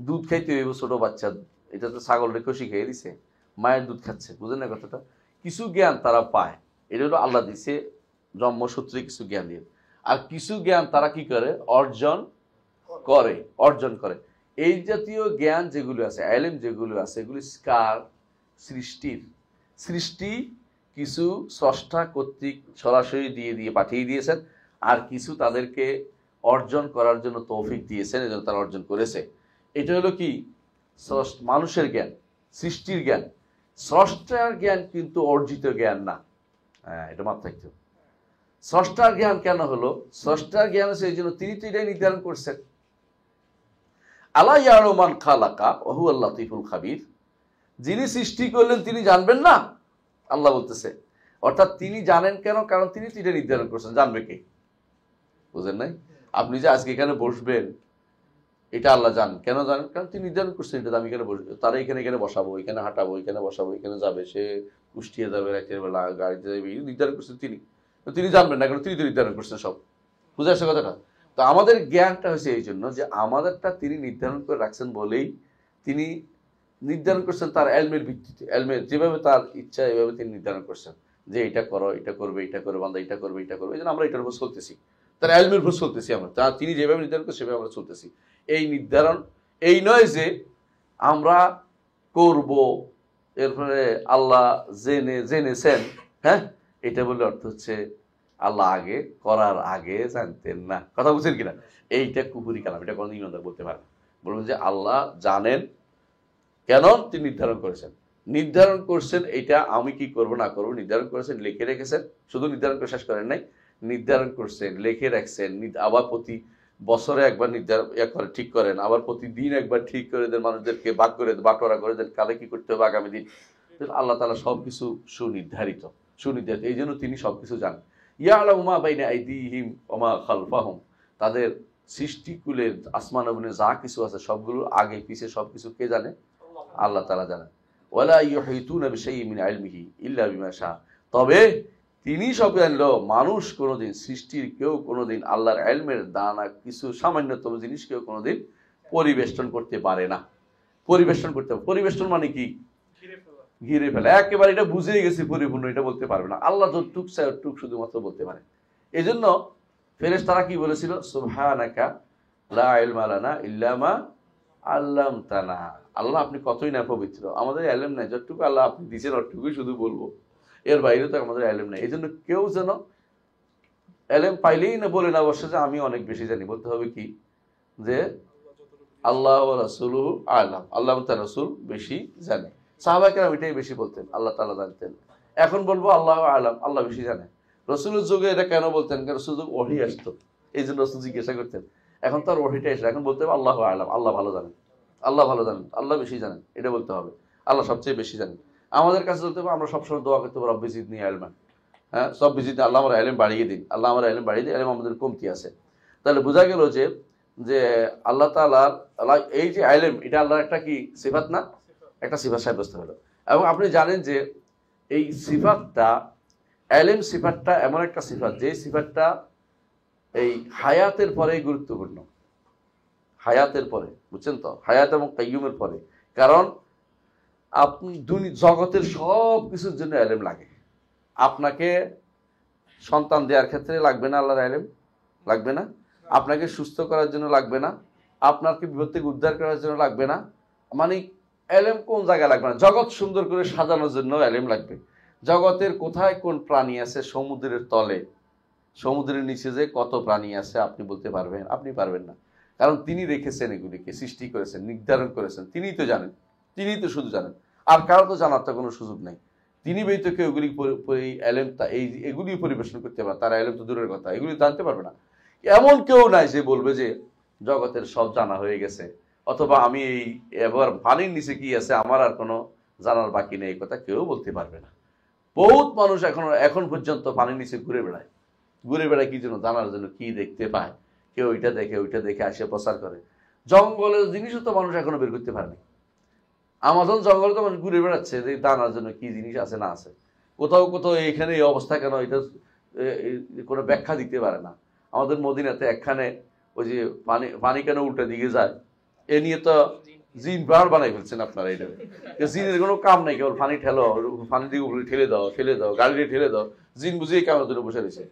দুধ খাইতে হইব ছোট বাচ্চা, এটা তো ছাগল রেখে শিখিয়ে দিছে, মায়ের দুধ খাচ্ছে, বুঝলেন না কথাটা? কিছু জ্ঞান তারা পায়, এটা হলো আল্লাহ দিছে জন্মসূত্রে কিছু জ্ঞান দিয়ে। আর কিছু জ্ঞান তারা কি করে? অর্জন করে। এই জাতীয় জ্ঞান যেগুলো আছে, ইলম যেগুলো আছে, এগুলি কার? সৃষ্টি কিছু স্রষ্টা কর্তৃক সরাসরি দিয়ে পাঠিয়ে দিয়েছেন, আর কিছু তাদেরকে অর্জন করার জন্য তৌফিক দিয়েছেন, এজন্য তারা অর্জন করেছে। এটা হলো কি? মানুষের জ্ঞান, সৃষ্টির জ্ঞান। স্রষ্টার জ্ঞান কিন্তু অর্জিত জ্ঞান না। হ্যাঁ, এটা মাথায় রাখতে হবে। স্রষ্টার জ্ঞান কেন হলো? স্রষ্টার জ্ঞান আছে এই জন্য তিনি তো এটাই নির্ধারণ করছেন। আলা ইয়ালামু মান খালাকা ওয়া হুয়াল লাতীফুল খাবীর, যিনি সৃষ্টি করলেন তিনি জানবেন না? আল্লাহ বলতেছে। অর্থাৎ তিনি জানেন কেন? কারণ তিনি তো এটা নির্ধারণ করছেন। জানবে কে? বুঝেন নাই? আপনি যে আজকে এখানে বসবেন, এটা আল্লাহ জানেন। কেন জানেন? কারণ তিনি নির্ধারণ করছেন এটা আমি এখানে বসবো, তারা এখানে বসাবো, এখানে হাঁটাবো, এখানে বসাবো, এখানে যাবে, সে কুষ্টিয়া যাবে, রাতের বেলা গাড়িতে যাবে, নির্ধারণ করছেন তিনি। তিনি জানবেন না, কারণ তিনি তো নির্ধারণ করছেন সব। বুঝে আসছে কথাটা? তো আমাদের জ্ঞানটা হয়েছে এই জন্য যে আমাদেরটা তিনি নির্ধারণ করে রাখছেন বলেই তিনি নির্ধারণ করছেন তার এলমের ভিত্তিতে, এলমের যেভাবে তার ইচ্ছা এইভাবে তিনি নির্ধারণ করছেন যে এটা করো, এটা করবে, এটা করে বান্দা, এটা করবে, এটা করবে। এই জন্য আমরা এটার উপর চলতেছি, তার এলমের উপর চলতেছি আমরা। তা তিনি যেভাবে নির্ধারণ করছেন সেভাবে আমরা চলতেছি। এই নির্ধারণ এই নয় যে আমরা করব এরপরে আল্লাহ জেনেছেন। হ্যাঁ, এটা বলে অর্থ হচ্ছে আল্লাহ আগে করার আগে জানতেন না। কথা বুঝছেন কিনা? এইটা কুফরি কালাম, এটা কোনো ইমানদার বলতে পারে না। বলবেন যে আল্লাহ জানেন কেন? তিনি নির্ধারণ করছেন এটা আমি কি করব না করব নির্ধারণ করেছেন, লিখে রেখেছেন। শুধু নির্ধারণ করে শেষ করেন নাই, নির্ধারণ করছেন, লিখে রাখছেন। আবার প্রতি বছরে একবার নির্ধারণ করে ঠিক করেন, আবার প্রতিদিন একবার ঠিক করে দেন, মানুষদেরকে ভাগ করে বাটোয়ারা করে দেন, কালে কি করতে হবে আগামী দিন। আল্লাহ তাআলা সবকিছু সুনির্ধারিত। এই জন্য তিনি সবকিছু জানেন। ইয়ালামু মা বাইনা আইদিহিম ওয়া মা খালফাহুম, তাদের সৃষ্টিকুলের আসমান জমিনে যা কিছু আছে সবগুলো আগে পিছে সবকিছু কে জানে? আল্লাহ তাআলা জানেন। ওয়ালা ইউহিতুনা বিশাইইন মিন ইলমিহি ইল্লা বিমা শাআ, তবে তিনি সব জানলো, মানুষ কোনোদিন, সৃষ্টির কেউ কোনোদিন আল্লাহর ইলমের দানা কিছু সামান্যতম জিনিস কেউ কোনোদিন পরিবেষ্টন করতে পারে না। পরিবেষ্টন মানে কি? ঘিরে ফেলা। একেবারে এটা বুঝে গেছি পরিপূর্ণ এটা বলতে পারবে না। আল্লাহ যতটুক চায় ততটুক শুধুমাত্র বলতে পারে। এই জন্য ফেরেশতারা কি বলেছিল? সুবহানাকা লা ইলমা লানা ইল্লা মা আল্লামতানা। আল্লাহ আপনি কতই না পবিত্র, আমাদের ইলম নাই, যতটুকু আল্লাহ আপনি দিয়েছেন ততটুকুই শুধু বলবো, এর বাইরে তো আমাদের ইলম নাই। এই জন্য কেউ যেন ইলম পাইলেই না বলে না বসে যে আমি অনেক বেশি জানি। বলতে হবে কি? যে আল্লাহ ওয়া রাসূলুহু আ'লাম, আল্লাহ তার রাসূল বেশি জানে। সাহাবায়ে কেরাম এটাই বেশি বলতেন, আল্লাহ তাআলা জানতেন। এখন বলবো আল্লাহ আ'লাম, আল্লাহ বেশি জানে। রাসূলের যুগে এটা কেন বলতেন? কারণ রাসূল ওহী আসতো, এই জন্য রাসূল জিজ্ঞাসা করতেন। এখন তার ওহীটা এসে এখন বলতে হবে আল্লাহ আ'লাম, আল্লাহ ভালো জানেন, আল্লাহ বেশি জানেন, এটা বলতে হবে। আল্লাহ সবচেয়ে বেশি জানেন। আমাদের কাছে বলতে হবে, আমরা সবসময় দোয়া করতে পারবো রব্বি জিদনি ইলমান। হ্যাঁ, সব বিজিত আল্লাহ আমার ইলম বাড়িয়ে দিন, আল্লাহ আমার ইলম বাড়িয়ে দিন, ইলম আমাদের কমতি আছে। তাহলে বোঝা গেল যে আল্লাহ তাআলার এই যে ইলম, এটা আল্লাহর একটা কি সিফাত না? একটা সিফাত সাব্যস্ত হলো। এবং আপনি জানেন যে এই সিফাতটা, ইলম সিফাতটা এমন একটা সিফাত, যে সিফাতটা এই হায়াতের পরেই গুরুত্বপূর্ণ। হায়াতের পরে, বুঝছেন তো? হায়াত এবং কাইয়ুমের পরে। কারণ আপনি জগতের সব কিছুর জন্য ইলম লাগে। আপনাকে সন্তান দেওয়ার ক্ষেত্রে লাগবে না আল্লাহর ইলম? লাগবে না? আপনাকে সুস্থ করার জন্য লাগবে না? আপনাকে বিপদ থেকে উদ্ধার করার জন্য লাগবে না? মানে এলেম কোন জায়গায় লাগবে না, জগৎ সুন্দর করে সাজানোর জন্য এলেম লাগবে। জগতের কোথায় কোন প্রাণী আছে সমুদ্রের তলে, সমুদ্রের নিচে যে কত প্রাণী আছে আপনি বলতে পারবেন? আপনি পারবেন না, কারণ তিনি রেখেছেন, এগুলিকে সৃষ্টি করেছেন, নির্ধারণ করেছেন, তিনিই তো জানেন, তিনিই তো শুধু জানেন, আর কারো তো জানার তো কোনো সুযোগ নেই। তিনি ব্যতীত কেউ এগুলি এলেম এগুলি পরিবেশন করতে পারে, তারা এলেম তো দূরের কথা, এগুলি জানতে পারবে না। এমন কেউ নাই যে বলবে যে জগতের সব জানা হয়ে গেছে, অথবা আমি এই এবার পানির নিচে কি আছে আমার আর কোনো জানার বাকি নেই, এই কথা কেউ বলতে পারবে না। বহুত মানুষ এখন পর্যন্ত পানির নিচে ঘুরে বেড়ায়, ঘুরে বেড়ায় কি জন্য? জানার জন্য, কি দেখতে পায়, কেউ ওইটা দেখে, ওইটা দেখে আসে প্রচার করে। জঙ্গলের জিনিসও তো মানুষ এখনো বের করতে পারেনি। আমাজন জঙ্গলে তো মানুষ ঘুরে বেড়াচ্ছে যে জানার জন্য কি জিনিস আছে না আছে। কোথাও কোথাও এখানে এই অবস্থা কেন, এটা কোনো ব্যাখ্যা দিতে পারে না। আমাদের মদিনাতে একখানে ওই যে পানি কেন উল্টা দিকে যায়, এ নিয়ে তো জিন পাহাড় বানাই ফেলছেন আপনারা। এটা জিনের কোনো কাম নাই, কেবল পানি ঠেলো, পানি দিয়ে উপরে ঠেলে দাও, ঠেলে দাও, গাড়ি দিয়ে ঠেলে দাও, জিন বুঝিয়ে কেমন ধরে বসে রয়েছে।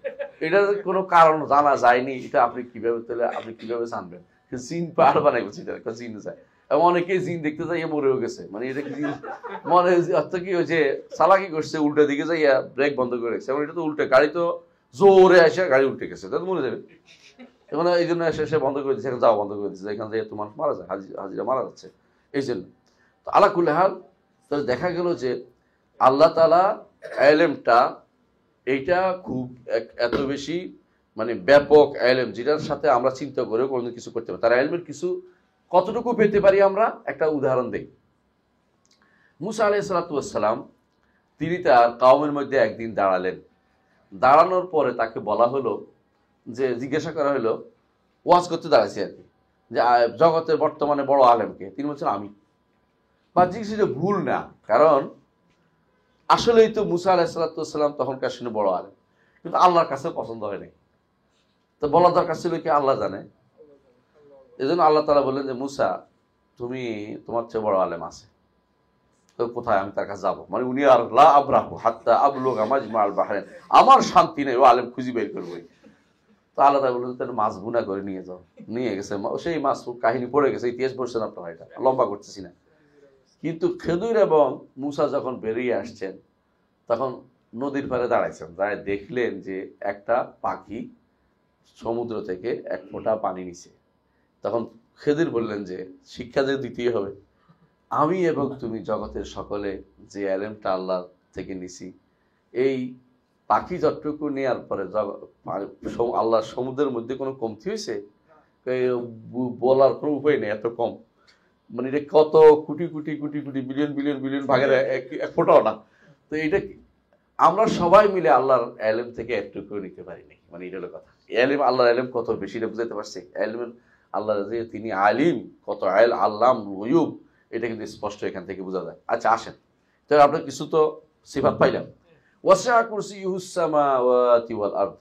এটার কোনো কারণ জানা যায়নি, এটা আপনি কিভাবে তাহলে আপনি কিভাবে জানবেন? জিন পাহাড় বানাই ফেলছে, এটা একটা জিন যায়। এবং অনেকেই জিন দেখতে যাইয়া মরেও গেছে, মানে এটা কি মনে অর্থ কি হয়েছে, চালাকি করছে, উল্টা দিকে যাইয়া ব্রেক বন্ধ করে রেখেছে, এবং এটা তো উল্টে, গাড়ি তো জোরে আসে, গাড়ি উল্টে গেছে, তাহলে মরে যাবে। এখন এই জন্য এসে বন্ধ করে দিচ্ছে, এখন যাওয়া বন্ধ করে দিচ্ছে, এখান থেকে তোমার মারা যায়, হাজিরা মারা যাচ্ছে এই জন্য। তো আলা কুল্লি হাল, তাহলে দেখা গেল যে আল্লাহ তাআলা এলেমটা এইটা খুব এত বেশি মানে ব্যাপক এলেম, যেটার সাথে আমরা চিন্তা করেও কোনোদিন কিছু করতে পারি। তার এলমের কিছু কতটুকু পেতে পারি আমরা একটা উদাহরণ দেই। মুসা আলাইহিস সালাতু ওয়াস সালাম তিনি তার কওমের মধ্যে একদিন দাঁড়ালেন। দাঁড়ানোর পরে তাকে বলা হলো যে, জিজ্ঞাসা করা হলো, ওয়াজ করতে দাঁড়াইছে আর কি, যে জগতের বর্তমানে বড় আলেমকে? তিনি বলছেন আমি। বা জিজ্ঞেস ভুল না, কারণ আসলেই তো মুসা আলাইহিস সালাতু ওয়াস সালাম তখনকার শুনে বড় আলেম, কিন্তু আল্লাহর কাছে পছন্দ হয় নাই। তো বলার দরকার ছিল কি, আল্লাহ জানে। এই জন্য আল্লাহ তাআলা বললেন যে, মুসা তুমি, তোমার চেয়ে বড় আলেম আছে, তো কোথায় আমি তার কাছে যাবো? মানে উনি আর লা আবরাহু হাত্তা আবলুগা মাজমাআল বাহরাইন, আমার শান্তি নেই, ও আলেম খুঁজি বের করবোই। তো আল্লাহ তাআলা বললেন তাহলে মাছ বুনা করে নিয়ে যাও। নিয়ে গেছে, সেই মাছ কাহিনী পড়ে গেছে, ইতিহাস পড়ছেন আপনারা, এটা লম্বা করতেছি না। কিন্তু খেজুর এবং মুসা যখন বেরিয়ে আসছেন, তখন নদীর পাড়ে দাঁড়াইছেন, দাঁড়ায় দেখলেন যে একটা পাখি সমুদ্র থেকে এক ফোঁটা পানি নিছে। তখন খেদির বললেন যে, শিক্ষা যে দিতেই হবে, আমি এবং তুমি জগতের সকলে যে এলেমটা আল্লাহ থেকে নিছি, এই পাখি যতটুকু নেওয়ার পরে আল্লাহ সমুদ্রের মধ্যে কোনো কমতি হয়েছে? বলার কোনো উপায় নেই, এত কম। মানে এটা কত crore crore crore crore billion billion billion ভাগের এক ফোঁটাও না। তো এটা আমরা সবাই মিলে আল্লাহর এলেম থেকে একটুকু নিতে পারিনি, মানে এটা হলো কথা। এলেম, আল্লাহর এলেম কত বেশি, এটা বুঝাতে পারছি। এলেম আল্লাহ যে তিনি আলিম, কত আল্লাম গয়ুব, এটা কিন্তু স্পষ্ট এখান থেকে বোঝা যায়। আচ্ছা আসেন, তাহলে আপনার কিছু তো সিফাত পাইলাম। ওয়াসিআ কুরসিয়ুহুস সামাওয়াতি ওয়াল আরদ,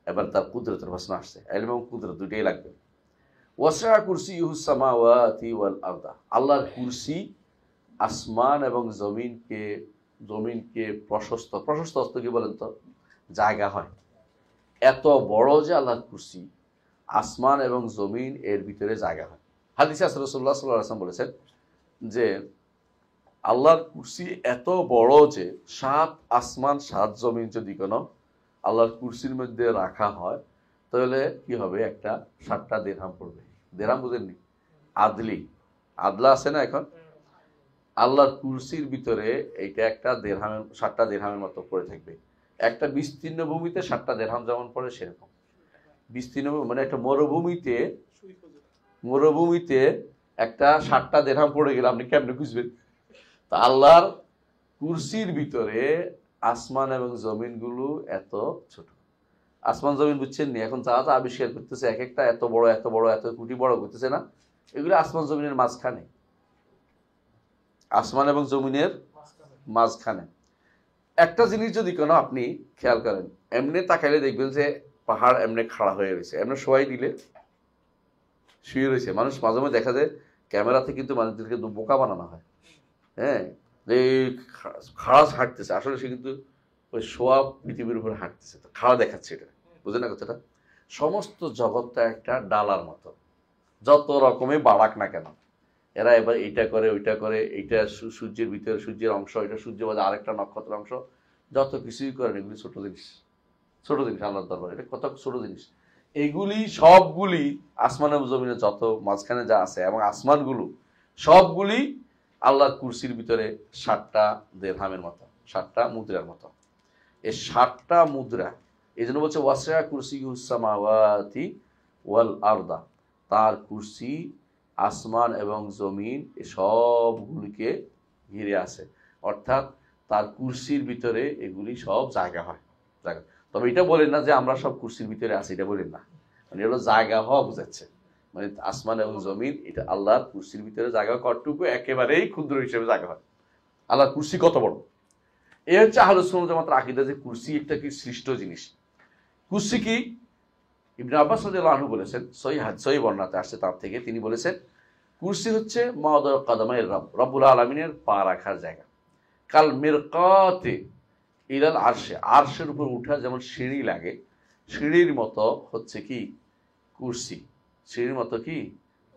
এবার তার কুদরতের প্রশ্ন আসছে। ইলম এবং কুদরত দুইটাই লাগবে। ওয়াসিআ কুরসিয়ুহুস সামাওয়াতি ওয়াল আরদ, আল্লাহর কুরসি আসমান এবং জমিনকে প্রশস্ত, প্রশস্ত অর্থ কি বলেন তো? জায়গা হয় এত বড় যে আল্লাহর কুরসি, আসমান এবং জমিন এর ভিতরে জায়গা হয়। হাদিসে আছে রাসূলুল্লাহ সাল্লাল্লাহু আলাইহি ওয়াসাল্লাম বলেছেন যে আল্লাহর কুরসি এত বড় যে 7 আসমান 7 জমিন যদি কোনো আল্লাহর কুরসির মধ্যে রাখা হয়, তাহলে কি হবে? একটা 7টা দিরহাম পড়বে। দিরহাম বুঝেননি? আদলা আছে না এখন? আল্লাহর কুরসির ভিতরে এইটা একটা দিরহামের, 7টা দিরহামের মতো পড়ে থাকবে। একটা বিস্তীর্ণ ভূমিতে 7টা দিরহাম যেমন পড়ে সেরকম বিস্তীর্ণ, মানে একটা মরুভূমিতে একটা 7টা দিরহাম পড়ে গেলে আপনি কেমনে খুঁজবেন? তা আল্লাহর কুরসির ভিতরে আসমান এবং জমিনগুলো এত ছোট। আসমান জমিন বুঝছেন নি? এখন যা যা আবিষ্কার করতেছে, এক একটা এত বড় এত বড় এত কোটি বড় করতেছে না, এগুলো আসমান জমিনের মাঝখানে, আসমান এবং জমিনের মাঝখানে। একটা জিনিস যদি কোনো আপনি খেয়াল করেন, এমনি তাকাইলে দেখবেন যে পাহাড় এমনি খাড়া হয়ে রয়েছে, এমনি শোয়াই দিলে শুয়ে রয়েছে। মানুষ মাঝে মাঝে দেখা যায় ক্যামেরাতে কিন্তু মানুষদেরকে বোকা বানানো হয়, হ্যাঁ, যে খাড়া হাঁটতেছে, আসলে সে কিন্তু ওই শোয়া পৃথিবীর উপর হাঁটতেছে, খাড়া দেখাচ্ছে। এটা বুঝে না কথাটা? সমস্ত জগৎটা একটা ডালার মতো, যত রকমের বাড়াক না কেন, এরা এবার এইটা করে ওইটা করে, এইটা সূর্যের ভিতরে সূর্যের অংশ, এটা সূর্য বাদে আরেকটা নক্ষত্রের অংশ, যত কিছুই করেন এগুলি ছোট জিনিস, ছোট জিনিস আল্লাহর দরবারে, এটা কত ছোট জিনিস। এইগুলি সবগুলি আসমান এবং জমিনে যত মাঝখানে যা আছে এবং আসমানগুলো সবগুলি আল্লাহর কুরসির ভিতরে 60টা দিরহামের মতো, 60টা মুদ্রার মতো। এই 60টা মুদ্রা, এই জন্য বলছে ওয়াসিআ কুরসিয়ুস সামাওয়াতি ওয়াল আরদা, তার কুরসি আসমান এবং জমিন এ সবগুলিকে ঘিরে আছে, অর্থাৎ তার কুরসির ভিতরে এগুলি সব জায়গা হয়, জায়গা। তবে এটা বলেন না যে আমরা সব কুরসির ভিতরে আছি, এটা বলেন না, মানে এটা জায়গা হওয়া বোঝাচ্ছে, মানে আসমান এবং জমিন এটা আল্লাহর কুরসির ভিতরে জায়গা কতটুকু, একেবারেই ক্ষুদ্র হিসেবে জায়গা হয়। আল্লাহর কুরসি কত বড়, এ হচ্ছে আহলুস সুন্নাত ওয়াল জামাতের আকীদা যে কুরসি একটা কি সৃষ্ট জিনিস। কুরসি কি? ইবনে আব্বাস রাদিয়াল্লাহু আনহু বলেছেন, সহিহ বর্ণনাতে আসছে তার থেকে, তিনি বলেছেন কুরসি হচ্ছে মাওদা কাদামাইর রব, রব্বুল আলামিনের পা রাখার জায়গা। কাল মিরকাতে ইলাল আরশে, আরশের উপর উঠা যেমন সিঁড়ি লাগে, সিঁড়ির মতো হচ্ছে কি কুরসি, সিঁড়ির মতো কি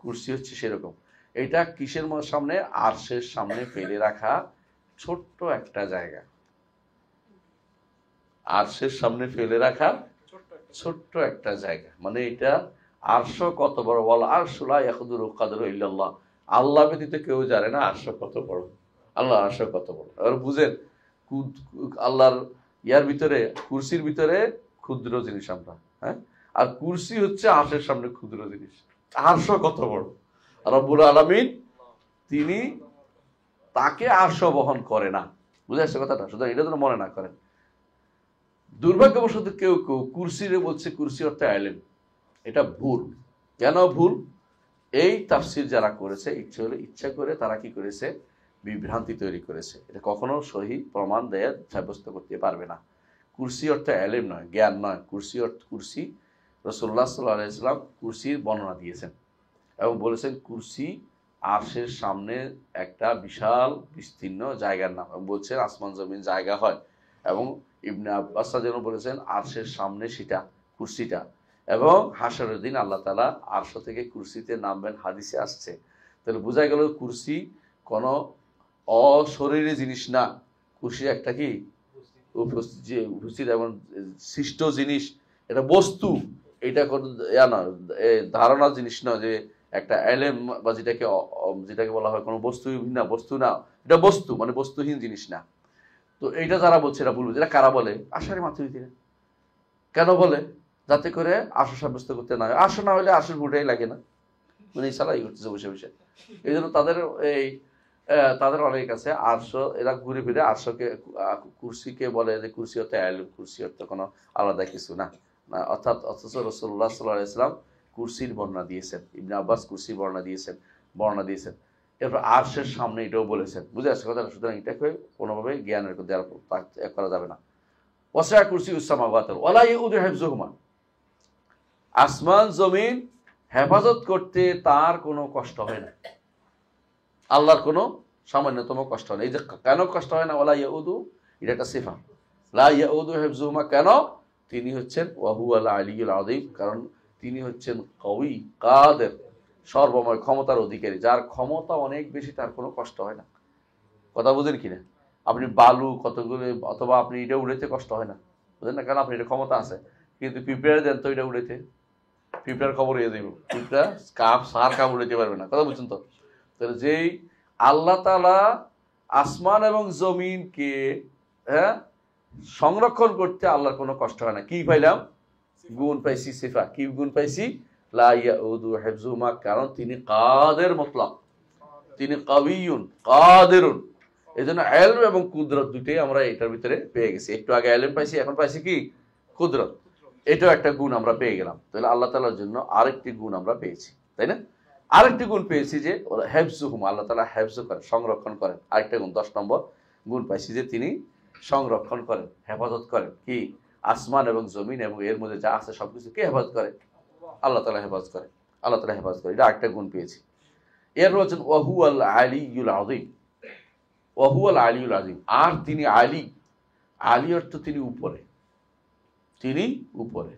কুরসি হচ্ছে সেরকম। এটা কিসের সামনে? আরশের সামনে ফেলে রাখা ছোট্ট একটা জায়গা, আরশের সামনে ফেলে রাখা ছোট্ট একটা জায়গা। মানে এটা আরশ কত বড়, বল আরশু লা ইয়াকুদুরু কাদরু ইল্লাল্লাহ, আল্লাহ ব্যতীত কেউ জানে না আরশ কত বড়, আল্লাহ আরশ কত বড়। আর বুঝেন আল্লাহর ইয়ার ভিতরে, কুরসির ভিতরে ক্ষুদ্র জিনিস আমরা, হ্যাঁ, আর কুরসি হচ্ছে আরশের সামনে ক্ষুদ্র জিনিস। আরশ কত বড়, রব্বুল আলামিন তিনি, তাকে আরশ বহন করে না, বুঝে আসছে কথাটা? সুতরাং এটা যেন মনে না করেন। দুর্ভাগ্যবশত কেউ কেউ কুরসিরে বলছে কুরসি অর্থ আলেম, এটা ভুল। কেন ভুল? এই তাফসির যারা করেছে ইচ্ছা করে তারা কি করেছে, বিভ্রান্তি তৈরি করেছে। এটা কখনো সহি প্রমাণ দেয়া সাব্যস্ত করতে পারবে না। কুরসি অর্থ আলেম নয়, জ্ঞান নয়। কুরসি অর্থ কুরসি, রাসূলুল্লাহ সাল্লাল্লাহু আলাইহি ওয়াসাল্লাম কুরসির বর্ণনা দিয়েছেন এবং বলেছেন কুরসি আরশের সামনে একটা বিশাল বিস্তীর্ণ জায়গার নাম, বলছেন আসমান জমিন জায়গা হয়। এবং ইবনে আব্বাস যেন বলেছেন আরশের সামনে সেটা কুরসিটা, এবং হাসরের দিন আল্লাহ তাআলা আরশ থেকে কুরসিতে নামবেন, হাদিসে আসছে। তাহলে বোঝা গেল কুরসি কোনো অশরীরী জিনিস না, কুরসি একটা কি উপস্থিত এবং সৃষ্ট জিনিস, এটা বস্তু, এটা কোনো ইয়া না, ধারণা জিনিস না যে একটা এলেম বা যেটাকে বলা হয় কোনো বস্তু না, বস্তু না, এটা বস্তু মানে বস্তুহীন জিনিস না। তো এইটা যারা বলছে এরা বলবো, যেটা কারা বলে, আশারি মাতুরিদীরা। কেন বলে? যাতে করে আশা সাব্যস্ত করতে না হয়, আশা না হলে আশার ভোটাই লাগে না, মানে এই সালাই করতেছে বসে বসে। এই জন্য তাদের অনেক আছে আরশ, এরা ঘুরে ফিরে আরশকে কুরসিকে বলে যে কুরসি অর্থ আলেম, কুরসি অর্থ কোনো আলাদা কিছু না, অর্থাৎ অথচ রাসূলুল্লাহ সাল্লাল্লাহু আলাইহি ওয়াসাল্লাম কুরসির বর্ণনা দিয়েছেন, ইবনে আব্বাস কুরসির বর্ণনা দিয়েছেন। এরপর আরশের সামনে এটাও বলেছেন, বুঝে আসছে কথা? সুতরাং এটাকে কোনোভাবে জ্ঞানের দ্বারা করা যাবে না। ওয়াসিআ কুরসিয়ুস সামাওয়াতি ওয়া লা ইয়াউদু হিফযুহুমা, আসমান জমিন হেফাজত করতে তার কোনো কষ্ট হয় না, আল্লাহর কোনো সামান্যতম কষ্ট হয় না। এই যে কেন কষ্ট হয় না, ওয়া লা ইয়াউদু, এটা একটা সিফা, লা ইয়াউদু হিফযুহুমা, কেন? তিনি হচ্ছেন ওয়া হুয়াল আলিয়্যুল আযীম, কারণ তিনি হচ্ছেন কওয়ী কাদের, সর্বময় ক্ষমতার অধিকারী, যার ক্ষমতা অনেক বেশি, তার কোনো কষ্ট হয় না। কথা বুঝেন কিনা? আপনি বালু কতগুলো, অথবা আপনি এটা উড়াইতে কষ্ট হয় না, বুঝেন না? কারণ আপনি এটা ক্ষমতা আছে, কিন্তু পিঁপড়ে দেন তো এটা উড়াইতে, পিঁপড়ার খবর হয়ে যাবে, পিঁপড়া সার কাপ উড়াইতে পারবে না। কথা বুঝছেন তো? তাহলে যেই আল্লাহ তাআলা আসমান এবং জমিনকে, হ্যাঁ, সংরক্ষণ করতে আল্লাহর কোনো কষ্ট হয় না। কি পাইলাম? গুণ পাইছি, সিফা। কি গুণ পাইছি? লা ইয়াউদু হিফযুহুমা, কারণ তিনি কাদের মুতলাক, তিনি কাবিয়ুন কাদিরুন। এই জন্য ইলম এবং কুদরত দুটোই আমরা এটার ভিতরে পেয়ে গেছি। একটু আগে ইলম পাইছি, এখন পাইছি কি? কুদরত। এটাও একটা গুণ আমরা পেয়ে গেলাম। তাহলে আল্লাহ তাআলার জন্য আরেকটি গুণ আমরা পেয়েছি, তাই না? আরেকটি গুণ পেয়েছি যে হিফযুহুমা, আল্লাহ তাআলা হিফজ করেন, সংরক্ষণ করেন। আরেকটা গুণ 10 নম্বর গুণ পাইছি যে তিনি সংরক্ষণ করেন, হেফাজত করেন। কি? আসমান এবং জমিন এবং এর মধ্যে যা আছে সবকিছু কে হেফাজত করে? আল্লাহ তাআলা হেফাজত করে, আল্লাহ তাআলা হেফাজত করে। এটা আরেকটা গুণ পেয়েছি। এর হচ্ছেন ওয়া হুয়াল আলিয়্যুল আযীম, ওয়া হুয়াল আলিয়্যুল আযীম, আর তিনি আলী। আলী অর্থ তিনি উপরে, তিনি উপরে,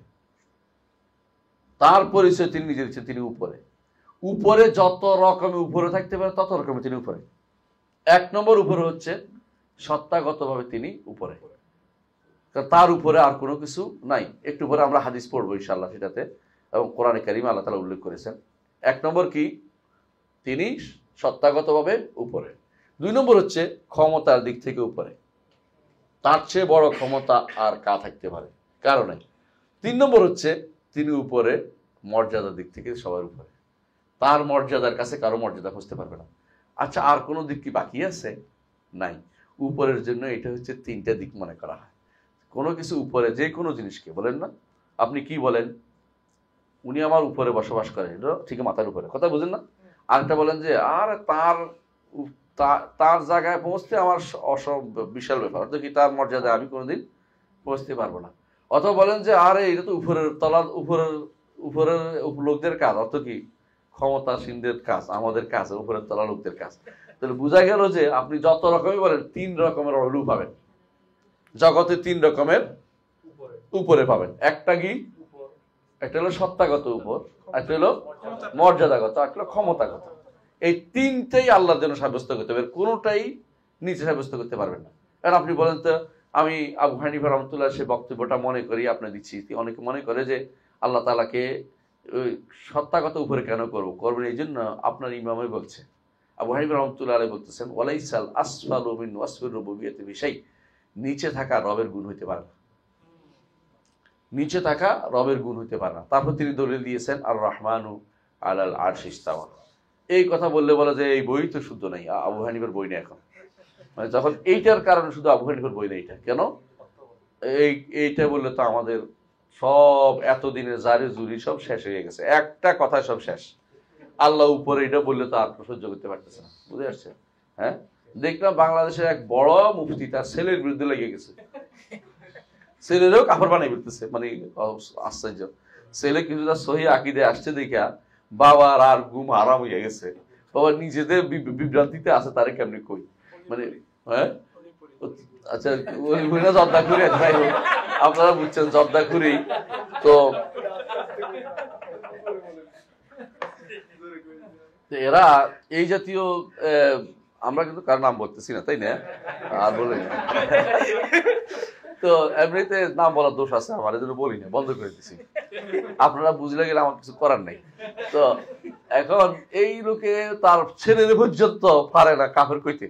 তার পরিচয় তিনি নিজে দিচ্ছেন, তিনি উপরে। উপরে যত রকমের উপরে থাকতে পারে তত রকমের তিনি উপরে। 1 নম্বর উপরে হচ্ছে সত্তাগতভাবে তিনি উপরে, কারণ তার উপরে আর কোনো কিছু নাই। একটু পরে আমরা হাদিস পড়বো ইনশাআল্লাহ সেটাতে, এবং কোরআনে কারিমে আল্লাহ তাআলা উল্লেখ করেছেন। 1 নম্বর কি, তিনি সত্তাগতভাবে উপরে। 2 নম্বর হচ্ছে ক্ষমতার দিক থেকে উপরে, তার চেয়ে বড় ক্ষমতা আর কা থাকতে পারে, কারণ নাই। 3 নম্বর হচ্ছে তিনি উপরে মর্যাদার দিক থেকে সবার উপরে, তার মর্যাদার কাছে কারো মর্যাদা খুঁজতে পারবে না। আচ্ছা, আর কোনো দিক কি বাকি আছে? নাই। উপরের জন্য এটা হচ্ছে 3টা দিক মনে করা হয়। কোনো কিছু উপরে, যে কোনো জিনিসকে বলেন না, আপনি কি বলেন, উনি আমার উপরে বসবাস করেন, এটা ঠিক মাথার উপরে, কথা বুঝেন না? আরেকটা বলেন যে আর তার জায়গায় পৌঁছতে আমার বিশাল ব্যাপার, অর্থাৎ কি তার মর্যাদা আমি কোনোদিন পৌঁছতে পারবো না। অথবা বলেন যে আরে এটা তো উপরের তলা, উপরের লোকদের কাজ, অর্থ কি ক্ষমতাসীনদের কাজ, আমাদের কাজ উপরের তলা লোকদের কাজ। তাহলে বোঝা গেল যে আপনি যত রকমই বলেন 3 রকমের অলু পাবেন জগতে, 3 রকমের উপরে পাবেন। একটা কি, একটা হলো সত্তাগত উপর, একটা হলো মর্যাদাগত, একটা হলো ক্ষমতাগত। এই 3টেই আল্লাহর জন্য সাব্যস্ত করতে হবে, কোনোটাই নিচে সাব্যস্ত করতে পারবেন না। কারণ আপনি বলেন তো, আমি আবু হানিফা রহমতুল্লাহ সে বক্তব্যটা মনে করি আপনি দিচ্ছি, অনেকে মনে করে যে আল্লাহ তাআলাকে সত্তাগত উপরে কেন করবেন এই জন্য আপনার ইমামে বলছে, আবু হানিফা রহমতুল্লাহ আলাইহি বলতেছেন ওয়ালাইসাল আসফালু মিন ওয়াসফির রুবুবিয়্যাতি বিশাই, নিচে থাকা রবের গুণ হইতে পারে না, নিচে থাকা রবের গুণ হইতে পারে না। তারপর তিনি দলিল দিয়েছেন আর রহমানু আলাল আরশি ইস্তাওয়া। এই কথা বললে বলা যে এই বই তো শুদ্ধ নাই, আবু হানিফার বই নেই এখন, মানে যখন এইটার কারণে শুধু আবু হানিফার বই নেই, এটা কেন এইটা বললে তো আমাদের সব এতদিনের জারি জুরি সব শেষ হয়ে গেছে, একটা কথা সব শেষ। আল্লাহ উপরে, এটা বললে তো আর সহ্য করতে পারতেছে না, বুঝে আসছে? হ্যাঁ, দেখলাম বাংলাদেশের এক বড় মুফতি তার ছেলের বিরুদ্ধে লেগে গেছে, ছেলেরও কাপড় বানিয়ে ফেলতেছে, মানে আশ্চর্য। ছেলে কিছুটা সহি আকিদে আসছে দেখা বাবার আর ঘুম হারাম হয়ে গেছে, বাবা নিজেদের বিভ্রান্তিতে আছে, তারে কেমনি কই, মানে হ্যাঁ আচ্ছা জর্দা খুঁড়ি, আপনারা বুঝছেন জর্দা খুঁড়ি তো। এরা এই জাতীয়, আমরা কিন্তু কার নাম বলতেছি না, তাই না? আর বলি না তো, এমনিতে নাম বলার দোষ আছে আমার, এজন্য বলি না, বন্ধ করে দিচ্ছি। আপনারা বুঝলে গেলে আমার কিছু করার নেই। তো এখন এই লোকে তার ছেলের পর্যন্ত পারে না কাফের কইতে,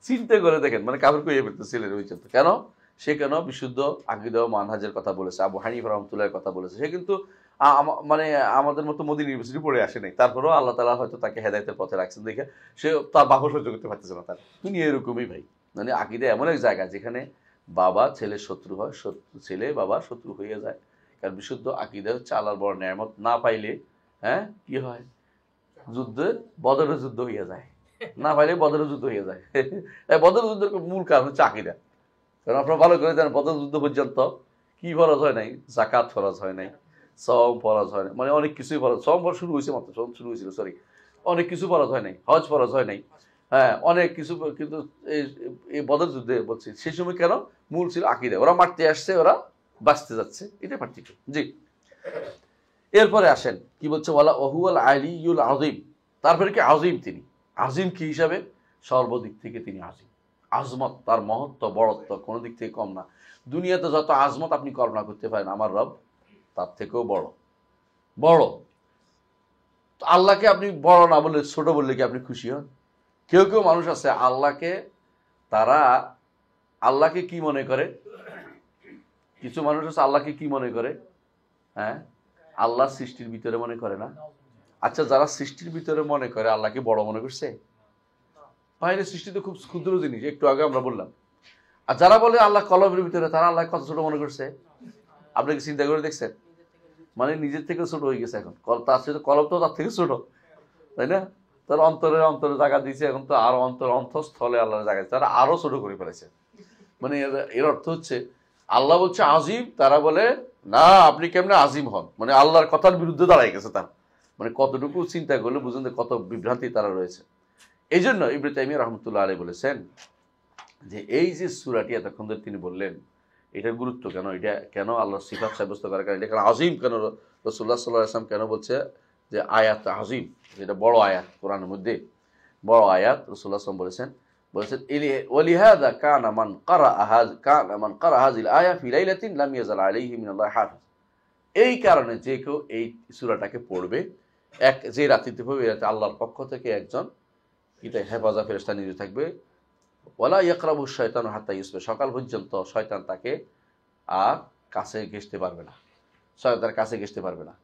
চিন্তা করে দেখেন, মানে কাফের কইয়ে ফেলতে ছেলের পর্যন্ত। কেন? সে কেন বিশুদ্ধ আকীদা ও মানহাজের কথা বলেছে, আবু হানিফা রাহমাতুল্লাহর কথা বলেছে। সে কিন্তু মানে আমাদের মতো মদিনা ইউনিভার্সিটি পড়ে আসে নাই, তারপরেও আল্লাহ তাআলা হয়তো তাকে হেদায়েতের পথে রাখছেন দেখে সে তার বাবা সহ্য করতে পারতেছে না। তার তুমি এরকমই ভাই, মানে আকীদা এমন এক জায়গা যেখানে বাবা ছেলের শত্রু হয়, ছেলে বাবার শত্রু হয়ে যায়। কারণ বিশুদ্ধ আকীদা হচ্ছে আল্লাহর বড় নেয়ামত না পাইলে কি হয়, যুদ্ধে বদরের যুদ্ধ হইয়া যায়, না পাইলে বদরের যুদ্ধ হয়ে যায়। বদরের যুদ্ধের মূল কারণ হচ্ছে আকীদা। কারণ আপনারা ভালো করে জানেন বদর যুদ্ধ পর্যন্ত কি ফরজ হয় নাই, যাকাত ফরজ হয় নাই, সওম ফরজ হয় নাই, মানে অনেক কিছুই ফরজ, সওম শুরু হয়েছে মাত্র, সওম শুরু হয়েছিল সরি, অনেক কিছু ফরজ হয় নাই, হজ ফরজ হয় নাই, হ্যাঁ অনেক কিছু। কিন্তু এই বদর যুদ্ধে বলছি সেই সময় কেন মূল ছিল আকীদা, ওরা মারতে আসছে, ওরা বাঁচতে যাচ্ছে, এটা পার্থক্য। জি, এরপরে আসেন কি বলছে, ওয়ালা ওহুয়াল আলিয়ুল আযীম। তারপরে কি আযীম, তিনি আযীম কি হিসাবে, সর্বদিক থেকে তিনি আযীম, আজমত তার মহত্ব বড়ত্ব কোনো দিক থেকে কম না। দুনিয়াতে যত আজমত আপনি কল্পনা করতে পারেন আমার রব তার থেকেও বড় বড়। আল্লাহকে আপনি বড় না বললে, ছোট বললে কি আপনি খুশি হন? কেউ কেউ মানুষ আছে আল্লাহকে, তারা আল্লাহকে কি মনে করে, কিছু মানুষ আছে আল্লাহকে কি মনে করে, হ্যাঁ আল্লাহ সৃষ্টির ভিতরে মনে করে না। আচ্ছা, যারা সৃষ্টির ভিতরে মনে করে আল্লাহকে বড় মনে করছে? বাইরে সৃষ্টি তো খুব ক্ষুদ্র জিনিস, একটু আগে আমরা বললাম। আর যারা বলে আল্লাহ কলমের ভিতরে, তারা আল্লাহ কত ছোট মনে করছে? আপনি কি চিন্তা করে দেখছেন? মানে নিজের থেকে ছোট হয়ে গেছে এখন, তার সাথে কলম তো তার থেকে ছোট, তাই না? তার অন্তরে জায়গা দিয়েছে, এখন তো আরো অন্তঃস্থলে আল্লাহর জায়গা, তারা আরো ছোট করে ফেলেছে। মানে এর অর্থ হচ্ছে আল্লাহ বলছে আজিম, তারা বলে না আপনি কেমনে আজিম হন, মানে আল্লাহর কথার বিরুদ্ধে দাঁড়ায় গেছে তার। মানে কতটুকু চিন্তা করলে বুঝুন কত বিভ্রান্তি তারা রয়েছে। এই জন্য ইবনে তাইমিয়া রাহমাতুল্লাহ আলাইহি বলেছেন যে এই যে সূরাটি এতক্ষণ ধরে তিনি বললেন, এটার গুরুত্ব কেন, এটা কেন আল্লাহর সিফাত সাব্যস্ত করার কারণে, এটা কেন আজিম, কেন রাসূলুল্লাহ সাল্লাল্লাহু আলাইহি ওয়াসাল্লাম কেন বলছে যে আয়াত আজিম, যেটা বড় আয়াত কোরআনের মধ্যে বড় আয়াত, রাসূলুল্লাহ সাল্লাল্লাহু আলাইহি ওয়াসাল্লাম বলেছেন ওয়ালিহাযা কানা মান ক্বারা হাযিল আয়া ফি লাইলাতিন লাম ইয়াজাল আলাইহি মিনাল্লাহি হাফিজ। এই কারণে যে কেউ এই সূরাটাকে পড়বে যে রাত্রিতে পড়বে, এই রাতে আল্লাহর পক্ষ থেকে একজন হেফাজা ফেরেশতা নিযুক্ত থাকবে। ওয়ালা ইয়াকরাবু শাইতানু হাত্তা ইউসবিহ, সকাল পর্যন্ত শয়তান তাকে আর কাছে ঘেঁষতে পারবে না, শয়তানের কাছে ঘেঁষতে পারবে না।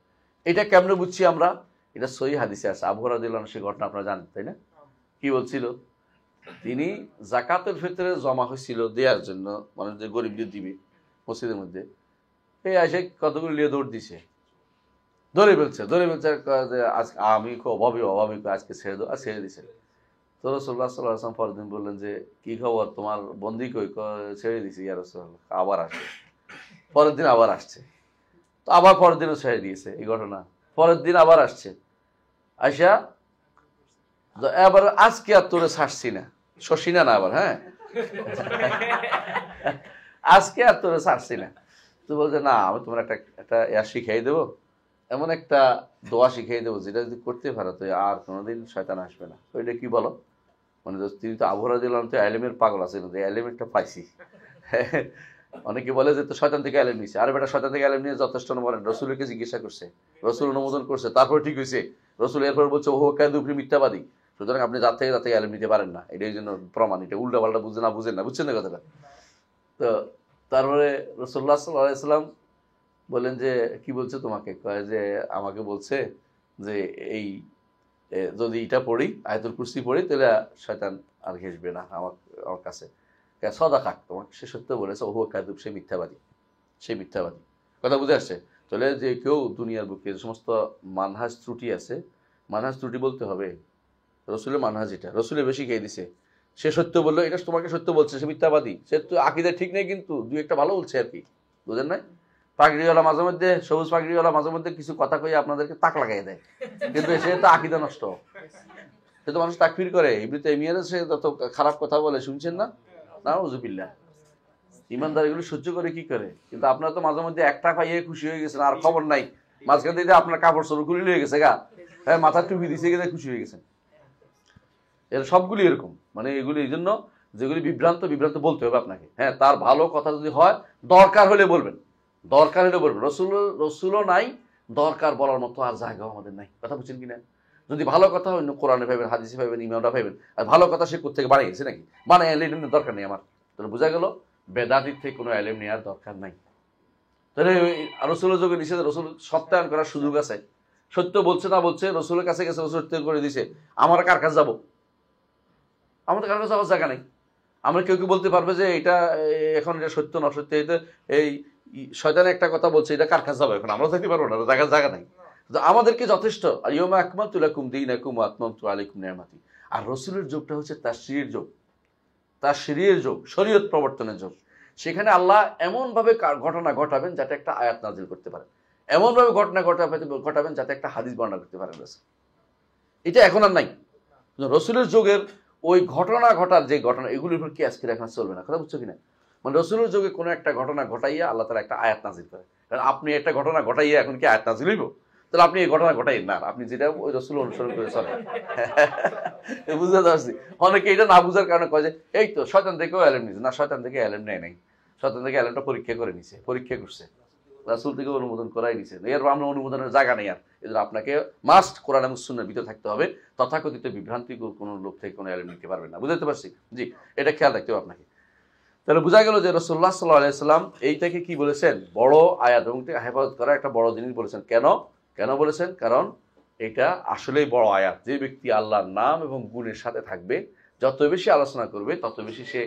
এটা কেমনে বুঝছি আমরা? এটা সহিহ হাদিসে আছে। আবু হুরায়রা রাদিয়াল্লাহু আনহু সেই ঘটনা আপনারা জানেন, তাই না? কি বলছিল? তিনি যাকাতুল ফিতরে জমা হয়েছিল দেওয়ার জন্য, মানে যে গরিবদের দিবে মসজিদের মধ্যে, এই এসে কতগুলো নিয়ে দৌড় দিছে, ধরে ফেলছে আজকে আমি খুব অভাবী আজকে ছেড়ে দাও, আর ছেড়ে দিছে। তো রাসূলুল্লাহ সাল্লাল্লাহু আলাইহি ওয়াসাল্লাম পরের দিন বললেন যে কি খবর, তোমার বন্দী কই? ছেড়ে দিছি ইয়া রাসূলুল্লাহ। আবার আসছে, পরের দিন আবার আসছে, তো আবার পরের দিনও ছেড়ে দিয়েছে এই ঘটনা। পরের দিন আবার আসছে, আইসা এবার আজকে আর তোরে ছাড়ছি না, শশিনা না আবার, হ্যাঁ আজকে আর তোরে ছাড়ছি না। তো বলছে না, আমি তোমার একটা শিখাই দেবো, এমন একটা দোয়া শিখিয়ে দেবো যেটা যদি করতে পারো তো আর কোনোদিন শয়তান আসবে না। ওইটা কি বলো? মানে তিনি তো আবু হুরায়রা রাদিয়াল্লাহু আনহু তো এলেমের পাগল আছেন, এলেমেরটা পাইছি। অনেকে বলে যে তো শয়তান থেকে এলেম নিছে, আরে বেটা শয়তান থেকে এলেম নিয়ে যথেষ্ট না, বলেন রসুলকে জিজ্ঞাসা করছে, রসুল অনুমোদন করছে, তারপর ঠিক হয়েছে। রসুল এরপর বলছে ওহো কাযুব, মিথ্যাবাদী, সুতরাং আপনি যার থেকে এলেম নিতে পারেন না। এটাই জন্য প্রমাণ, এটা উল্টা পাল্টা বুঝেন না, বুঝছেন না কথাটা? তো তারপরে রাসূলুল্লাহ সাল্লাল্লাহু আলাইহি ওয়াসাল্লাম বলেন যে কি বলছে তোমাকে? কয় যে আমাকে বলছে যে এই যদি এটা পড়ি, আয়াতুল কুরসি পড়ি, তাহলে শয়তান আর ঘেঁষবে না আমার কাছে। সদাকাক, তোমাকে সে সত্য বলেছে, ওহু কাযুব, সে মিথ্যাবাদী। কথা বুঝে আসছে? তাহলে যে কেউ দুনিয়ার বুকে যে সমস্ত মানহাজ ত্রুটি আছে, মানহাজ ত্রুটি বলতে হবে রসুলের মানহাজ, এটা রসুলের বেশি খেয়ে দিছে। সে সত্য বললো, এটা তোমাকে সত্য বলছে, সে মিথ্যাবাদী। সে তো আকীদা ঠিক নেই, কিন্তু দুই একটা ভালো বলছে আর কি, বুঝেন নাই? পাগড়িওয়ালা মাঝে মধ্যে, সবুজ পাগড়িওয়ালা মাঝে মধ্যে কিছু কথা কইয়া আপনাদেরকে তাক লাগাই দেয়, কিন্তু সে তো আকীদা নষ্ট, সে তো মানুষ তাকফির করে। ইবনে তাইমিয়ার সে তত খারাপ কথা বলে, শুনছেন না? নাউযুবিল্লাহ। ইমানদার এগুলো সহ্য করে কি করে? কিন্তু আপনারা তো মাঝে মধ্যে একটা পাইয়ে খুশি হয়ে গেছেন, আর খবর নাই মাঝখান থেকে আপনার কাপড় চোপড় খুলে হয়ে গেছে গা, হ্যাঁ মাথার টুপি দিছে গেলে খুশি হয়ে গেছেন। এর সবগুলি এরকম, মানে এগুলি এই জন্য যেগুলি বিভ্রান্ত বলতে হবে আপনাকে। হ্যাঁ, তার ভালো কথা যদি হয় দরকার হলে বলবেন, রসুলও নাই, দরকার বলার মতো আর জায়গাও আমাদের নাই। কথা বুঝছেন কিনা? যদি ভালো কথা হয় কোরআনে পাইবেন, হাদিসে পাইবেন, ইমামরা পাইবেন। আর ভালো কথা সে কোত্থেকে বানিয়েছে নাকি? বানায় এলেমের দরকার নেই আমার। তাহলে বোঝা গেল বেদাতির থেকে কোনো এলেম নেওয়ার দরকার নাই। তাহলে রসুলের যোগে নিষেধ, রসুল সত্যায়ন করার সুযোগ আছে। সত্য বলছে না বলছে, রসুলের কাছে গেছে, রসুল সত্য করে দিছে, আমরা কার কাছে যাবো? আমাদের কার কাছে যাওয়ার জায়গা নেই। আমরা কেউ বলতে পারবে যে এটা এখন এটা সত্য না সত্য, এটা এই শয়তান একটা কথা বলছে, এটা কার কাছে যাবো? এখন আমরা যাইতে পারবো না, জায়গা নাই। আমাদেরকে যথেষ্ট। আর ইয়ৌমা আকমালতু লাকুম দীনাকুম ওয়া আতমামতু আলাইকুম নি'মাতি। আর রসুলের যুগটা হচ্ছে তাশরীর যুগ, শরীয়ত প্রবর্তনের যুগ। সেখানে আল্লাহ এমনভাবে ঘটনা ঘটাবেন যাতে একটা আয়াত নাজিল করতে পারেন, এমনভাবে ঘটনা ঘটাবেন যাতে একটা হাদিস বর্ণনা করতে পারেন। এটা এখন আর নাই। রসুলের যুগের ওই ঘটনা ঘটার যে ঘটনা, এগুলির উপর কিয়াস করে এখন চলবে না। কথা বুঝছো কিনা? মানে রসুলের যুগে কোনো একটা ঘটনা ঘটাইয়া আল্লাহ তাআলা একটা আয়াত নাজিল করে। কারণ আপনি একটা ঘটনা ঘটাইয়া এখন কি আয়াত নাজিল হইব? তাহলে আপনি এই ঘটনা ঘটাইন না, আপনি যেটা ওই রসুল অনুসরণ করে চলেন। বুঝতে পারছি। অনেকে এটা না বুঝার কারণে কয় যে এই তো শয়তান থেকেও এলেম নিছে। না, শয়তান থেকে এলেম নেয় নাই, শয়তান থেকে এলেমটা পরীক্ষা করছে, রাসূল থেকে অনুমোদন করাই নিছে। এর আমরা অনুমোদনের জায়গা নেই। আর এদের আপনাকে মাস্ট কোরআন এবং সুন্নাহর ভিতরে থাকতে হবে। তথাকথিত বিভ্রান্তি কোনো লোক থেকে কোনো এলেম নিতে পারবে না। বুঝতে পারছি? জি, এটা খেয়াল রাখতে হবে আপনাকে। তাহলে বোঝা গেল যে রাসূলুল্লাহ সাল্লাল্লাহু আলাইহি ওয়াসাল্লাম এইটাকে কি বলেছেন? বড় আয়াত এবং হেফাজত করা একটা বড় জিনিস বলেছেন। কেন বলেছেন? কারণ এটা আসলেই বড় আয়াত। যে ব্যক্তি আল্লাহর নাম এবং গুণের সাথে থাকবে, যত বেশি আলোচনা করবে তত বেশি সে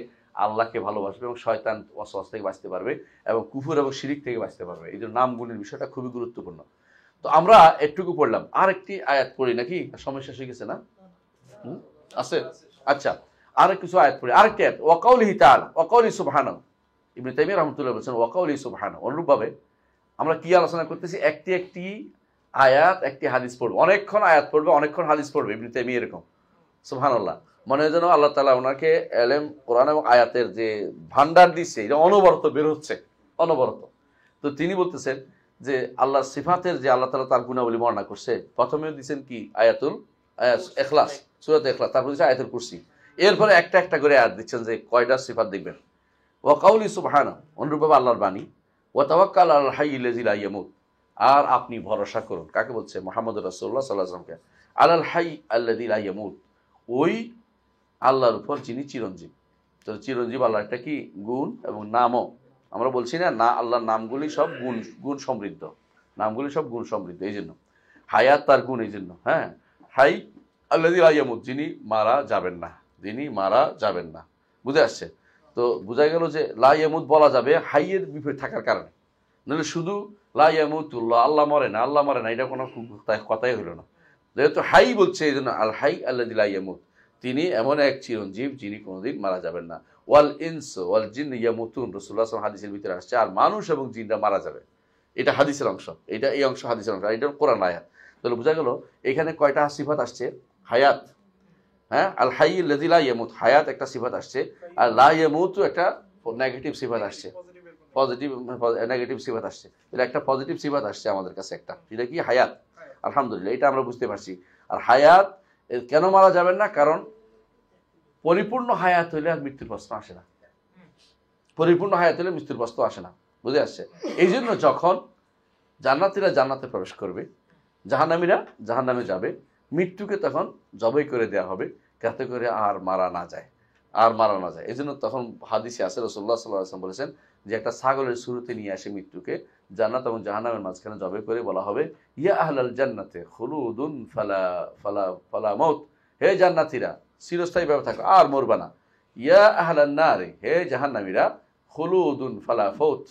আল্লাহকে ভালোবাসবে এবং শয়তান ওয়াসওয়াস থেকে বাঁচতে পারবে এবং কুফর এবং শিরিক থেকে বাঁচতে পারবে। এই জন্য নাম গুণের বিষয়টা খুবই গুরুত্বপূর্ণ। তো আমরা একটুকু পড়লাম, আর একটি আয়াত পড়ি নাকি? সময় শেষ হয়ে গেছে না? আছে? আচ্ছা, আর কিছু আয়াত পড়ি। আরেকটি আয়াত, ওয়াকাউলিহি তাআলা ওয়াকাউলি সুবহানাহু। ইবনে তাইমিয়া রাহমাতুল্লাহ বলেছেন ওয়াকাউলি সুবহানাহু। অনুরূপভাবে আমরা কি আলোচনা করতেছি? একটি আয়াত, একটি হাদিস পড়বে, অনেকক্ষণ আয়াত পড়বে, অনেকক্ষণ হাদিস পড়বে। ইবনে তাইমিয়া এরকম, সুবহানাল্লাহ। মনে হয় যেন আল্লাহ তাআলা ওনাকে এলেম, কোরআন এবং আয়াতের যে ভান্ডার দিচ্ছে, এটা অনবরত বের হচ্ছে, অনবরত। তো তিনি বলতেছেন যে আল্লাহর সিফাতের যে আল্লাহ তাআলা তার গুণাবলী বর্ণনা করছে, প্রথমে দিয়েছেন কি ইখলাস, সূরাতুল ইখলাস, তারপর দিয়েছে আয়াতুল কুরসি। এরপরে একটা একটা করে আয়াত দিচ্ছেন যে কয়টা সিফাত দেখবেন। ওয়া কাউলি সুবহানা, অনুরূপভাবে আল্লাহর বাণী। ওয়া তাওয়াক্কাল আলাল হাইয়্যিল লাযী লা ইয়ামুত, আর আপনি ভরসা করুন, কাকে বলছে? মুহাম্মদুর রাসূলুল্লাহ সাল্লাল্লাহু আলাইহি ওয়াসাল্লামকে। আলাল হাইয়্য আল্লাযী লা ইয়ামুত, ওই আল্লাহর উপর যিনি চিরঞ্জীব। তো চিরঞ্জীব আল্লাহর একটা কি গুণ এবং নামও। আমরা বলছি না আল্লাহর নামগুলি সব গুণ সমৃদ্ধ, নামগুলি সব গুণ সমৃদ্ধ, এই জন্য হায়াত তার গুণ, এই জন্য হ্যাঁ হাই আল্লাযী লা ইয়ামুত, যিনি মারা যাবেন না, যিনি মারা যাবেন না। বুঝে আসছে? তো বোঝা গেল যে লা ইয়ামুত বলা যাবে হাইয়ের বিপরীত থাকার কারণে, নাহলে শুধু লা ইয়ামুতুল্লাহ, আল্লাহ মরে না, এটা কোনো কথাই হলো না। যেহেতু হাই বলছে এই জন্য আল হাই আল্লাযী লা ইয়ামুত, তিনি এমন এক চিরঞ্জীব যিনি কোনোদিন মারা যাবেন না। ওয়াল ইনস ওয়াল জিন ইয়ামুতুন, রাসূলুল্লাহ সাল্লাল্লাহু আলাইহি ওয়াসাল্লাম হাদিসের ভিতরে আসছে, আর মানুষ এবং জিনরা মারা যাবে। এটা হাদিসের অংশ, এই অংশ হাদিসের অংশ, এটা কোরআন আয়াত। তাহলে বোঝা গেল এখানে কয়টা সিফাত আসছে? হায়াত, হ্যাঁ, আল হাইয়্যিল লাযী লা ইয়ামুত, হায়াত একটা সিফাত আসছে, আর লা ইয়ামুতু একটা নেগেটিভ সিফাত আসছে, পজিটিভ নেগেটিভ সিফাত আসছে। এটা একটা পজিটিভ সিফাত আসছে আমাদের কাছে একটা, এটা কি? হায়াত। আলহামদুলিল্লাহ, এটা আমরা বুঝতে পারছি। আর হায়াত কেন মারা যাবেন না? কারণ পরিপূর্ণ হায়াত হইলে আর মৃত্যুর প্রশ্ন আসে না, পরিপূর্ণ হায়াত হলে মৃত্যুর প্রশ্ন আসে না। বুঝে আসছে? এই জন্য যখন জান্নাতীরা জান্নাতে প্রবেশ করবে, জাহান্নামীরা জাহান্নামে যাবে, মৃত্যুকে তখন জবাই করে দেওয়া হবে, যাতে করে আর মারা না যায়। এই জন্য তখন হাদিসে আছে, রাসূলুল্লাহ সাল্লাল্লাহু আলাইহি ওয়াসাল্লাম বলেছেন যে একটা ছাগলের শুরুতে নিয়ে আসে মৃত্যুকে, জান্নাত এবং জাহান্নামের মাঝখানে জবাই করে বলা হবে, ইয়া আহলাল জান্নাতে খুলুদুন ফালা ফালা ফালা মাউত, হে জান্নাতীরা চিরস্থায়ীভাবে থাকো, আর মরবা না। ইয়া আহলান নারে, হে জাহান্নামীরা খুলুদুন ফালা ফাউত,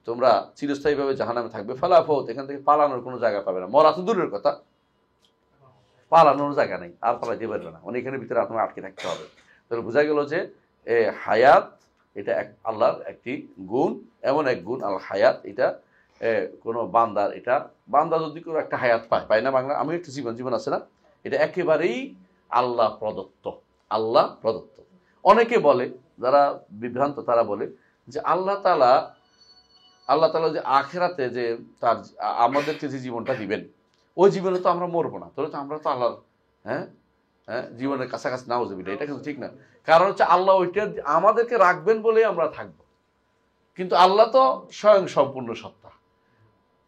তোমরা চিরস্থায়ীভাবে জাহান্নামে থাকবে, ফালা ফাউত, এখান থেকে পালানোর কোনো জায়গা পাবে না। মরা তো দূরের কথা, পালানোর জায়গা নেই, আর পালাইতে পারবে না, মানে এখানে ভিতরে আপনার আটকে থাকতে হবে। তাহলে বোঝা গেল যে হায়াত এটা আল্লাহর একটি গুণ, এমন এক গুণ আল হায়াত। এটা কোনো বান্দার, এটা বান্দা যদি কোনো একটা হায়াত পায় না, বাংলা আমি একটা জীবন আছে না, এটা একেবারেই আল্লাহ প্রদত্ত, আল্লাহ প্রদত্ত। অনেকে বলে, যারা বিভ্রান্ত, তারা বলে যে আল্লাহ তাআলা যে আখিরাতে যে তার আমাদেরকে যে জীবনটা দিবেন, ওই জীবনে তো আমরা মরবো না, তাহলে তো আমরা তো আল্লাহর জীবনের কাছাকাছি নাও যাবি, এটা কিন্তু ঠিক না। কারণ হচ্ছে আল্লাহ ওইটা আমাদেরকে রাখবেন বলে আমরা থাকবো, কিন্তু আল্লাহ তো স্বয়ং সম্পূর্ণ সত্তা,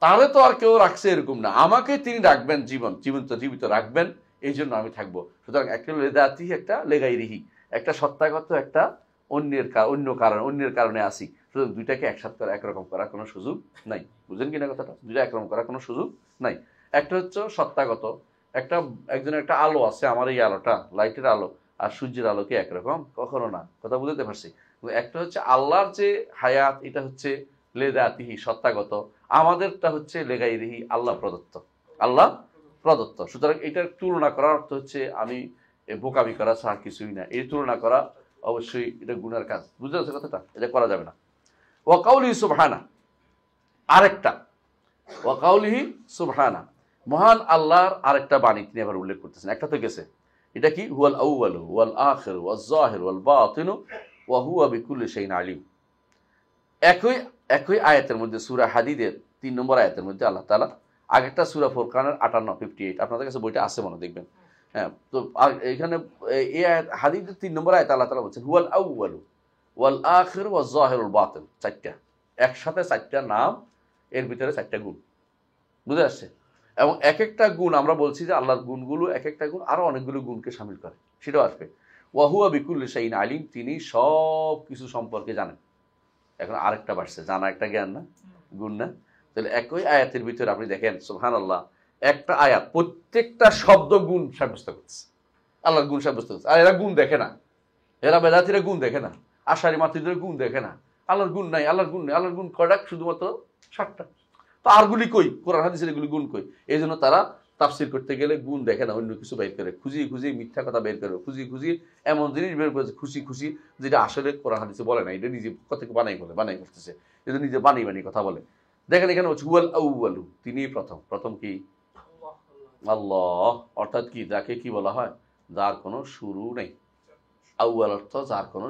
তাহলে তো আর কেউ রাখছে এরকম না, আমাকে তিনি রাখবেন, জীবিত রাখবেন, এই জন্য আমি থাকবো। সুতরাং একটা লেদাতি, একটা লেগাইরিহি, একটা সত্তাগত, একটা অন্যের কারণে আসি। সুতরাং দুইটাকে একসাথে একরকম করার কোনো সুযোগ নাই। বুঝলেন কিনা কথাটা? দুইটা একরকম করার কোনো সুযোগ নাই। একটা হচ্ছে সত্তাগত, একজনের একটা আলো আছে, আমার এই আলোটা, লাইটের আলো আর সূর্যের আলো কি একরকম? কখনো না। কথা বুঝতে পারছি? একটা হচ্ছে আল্লাহর যে হায়াত, এটা হচ্ছে লেদাতিহি, সত্তাগত, আমাদেরটা হচ্ছে লেগাইরিহি, আল্লাহ প্রদত্ত। সুতরাং এটার তুলনা করার অর্থ হচ্ছে আমি বোকামি করা ছাড়া কিছুই না। এই তুলনা করা অবশ্যই এটা গুনার কাজ। বুঝতে পারছে কথাটা? এটা করা যাবে না। ওয়া কাউলিহি সুবহানা, আরেকটা ওয়া কাউলিহি সুবহানা, মহান আল্লাহর আরেকটা বাণী তিনি আবার উল্লেখ করতেছেন। একটা তো গেছে, এটা কি? হুয়াল আউয়ালু ওয়াল আখিরু ওয়াজ যাহিরু ওয়াল বাতিনু ওয়া হুয়া বিকুল্লি শাইইন আলিম। একই আয়াতের মধ্যে সূরা হাদীদের 3 নম্বর আয়াতের মধ্যে আল্লাহ তাআলা, আগেরটা সূরা ফুরকানের 58 আপনাদের কাছে বইটা আছে মনে দেখবেন, হ্যাঁ। তো এখানে এই আয়াত হাদীদের 3 নম্বর আয়াতে আল্লাহ তাআলা বলছেন হুয়াল আউয়ালু ওয়াল আখিরু ওয়াজ যাহিরু ওয়াল বাতিন, 4টা একসাথে, 4টা নাম, এর ভিতরে 4টা গুণ। বুঝে আসছে? এবং এক একটা গুণ, আমরা বলছি যে আল্লাহর গুণগুলো এক একটা গুণ আরো অনেকগুলো গুণকে শামিল করে, সেটাও আসবে। ওয়া হুয়া বিকুল্লি শাইইন আলিম, তিনি সব কিছু সম্পর্কে জানেন। এখন আরেকটা বাড়ছে, জানা একটা জ্ঞান না, গুণ না? তাহলে একই আয়াতের ভিতরে আপনি দেখেন সুবহানাল্লাহ, একটা আয়াত প্রত্যেকটা শব্দ গুণ সাব্যস্ত করছে, আল্লাহর গুণ সাব্যস্ত করছে। আর এরা গুণ দেখে না, এরা বেদাতিরা গুণ দেখে না, আশারি মাতৃদের গুণ দেখে না, আল্লাহর গুণ নাই, আল্লাহর গুণ কয়টা? শুধুমাত্র 7টা। তো আরগুলি কই? কোরআন হাদিসের এগুলি গুণ কই? এই জন্য তারা তাফসির করতে গেলে গুণ দেখে না, অন্য কিছু বের করে, খুঁজি মিথ্যা কথা বের করে, খুঁজি এমন জিনিস বের করেছে, খুশি যেটা আসলে কোরআন হাদিসে বলে না, এটা নিজে থেকে বানাই করতেছে, এটা নিজে বানিয়ে কথা বলে। দেখেন এখানে হচ্ছে হুয়াল আউয়ালু, তিনি প্রথম কি? আল্লাহ। অর্থাৎ কি? যাকে কি বলা হয়? যার কোনো শুরু নেই। আউয়াল অর্থ যার কোনো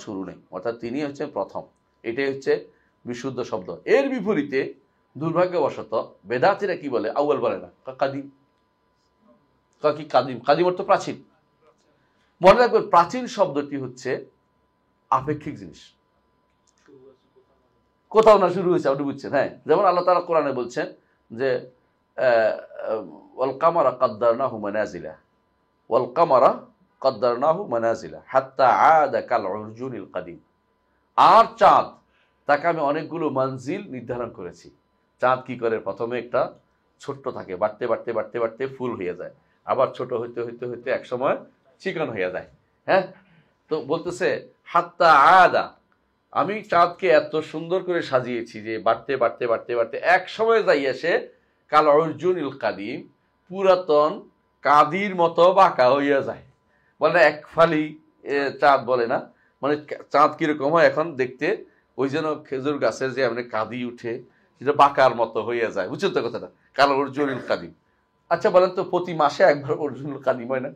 শুরু নেই, অর্থাৎ তিনি হচ্ছে প্রথম। এটাই হচ্ছে বিশুদ্ধ শব্দ। এর বিপরীতে দুর্ভাগ্যবশত বেদাতিরা কি বলে? আউয়াল বলে না, কাদিম। কি কাদিম? কাদিম অর্থ প্রাচীন। মনে রাখবেন প্রাচীন শব্দটি হচ্ছে আপেক্ষিক জিনিস, কোথাও না শুরু হয়েছে, আপনি বুঝছেন? হ্যাঁ, যেমন আল্লাহ তাআলা কোরআনে বলছেন যে ওয়াল কামারা কাদ্দারনাহু মানাজিলা, ওয়াল কামারা কাদ্দারনাহু মানাজিলা হাত্তা আদা কাল উরজুনিল কাদিম। আর চাঁদ, তাকে আমি অনেকগুলো মঞ্জিল নির্ধারণ করেছি। চাঁদ কি করে? প্রথমে একটা ছোট্ট থাকে, বাড়তে বাড়তে বাড়তে বাড়তে ফুল হয়ে যায়, আবার ছোট হইতে হইতে হইতে এক সময় চিকন হয়ে যায়। হ্যাঁ, তো বলতেছে হাত্তা আদা, আমি চাঁদকে এত সুন্দর করে সাজিয়েছি যে বাড়তে বাড়তে বাড়তে বাড়তে এক সময় যাই এসে কাল অর্জুনিল কাদিম, পুরাতন কাদির মতো বাঁকা হইয়া যায়। বলে এক ফালি চাঁদ বলে না, মানে চাঁদ কিরকম হয় এখন দেখতে, ওই যেন খেজুর গাছের যে এমনি কাদি উঠে সেটা বাঁকার মতো হইয়া যায়। বুঝছেন তো কথাটা? কাল অর্জুনিল কাদিম। আচ্ছা বলেন তো, প্রতি মাসে একবার অর্জুনিল কাদিম হয় না?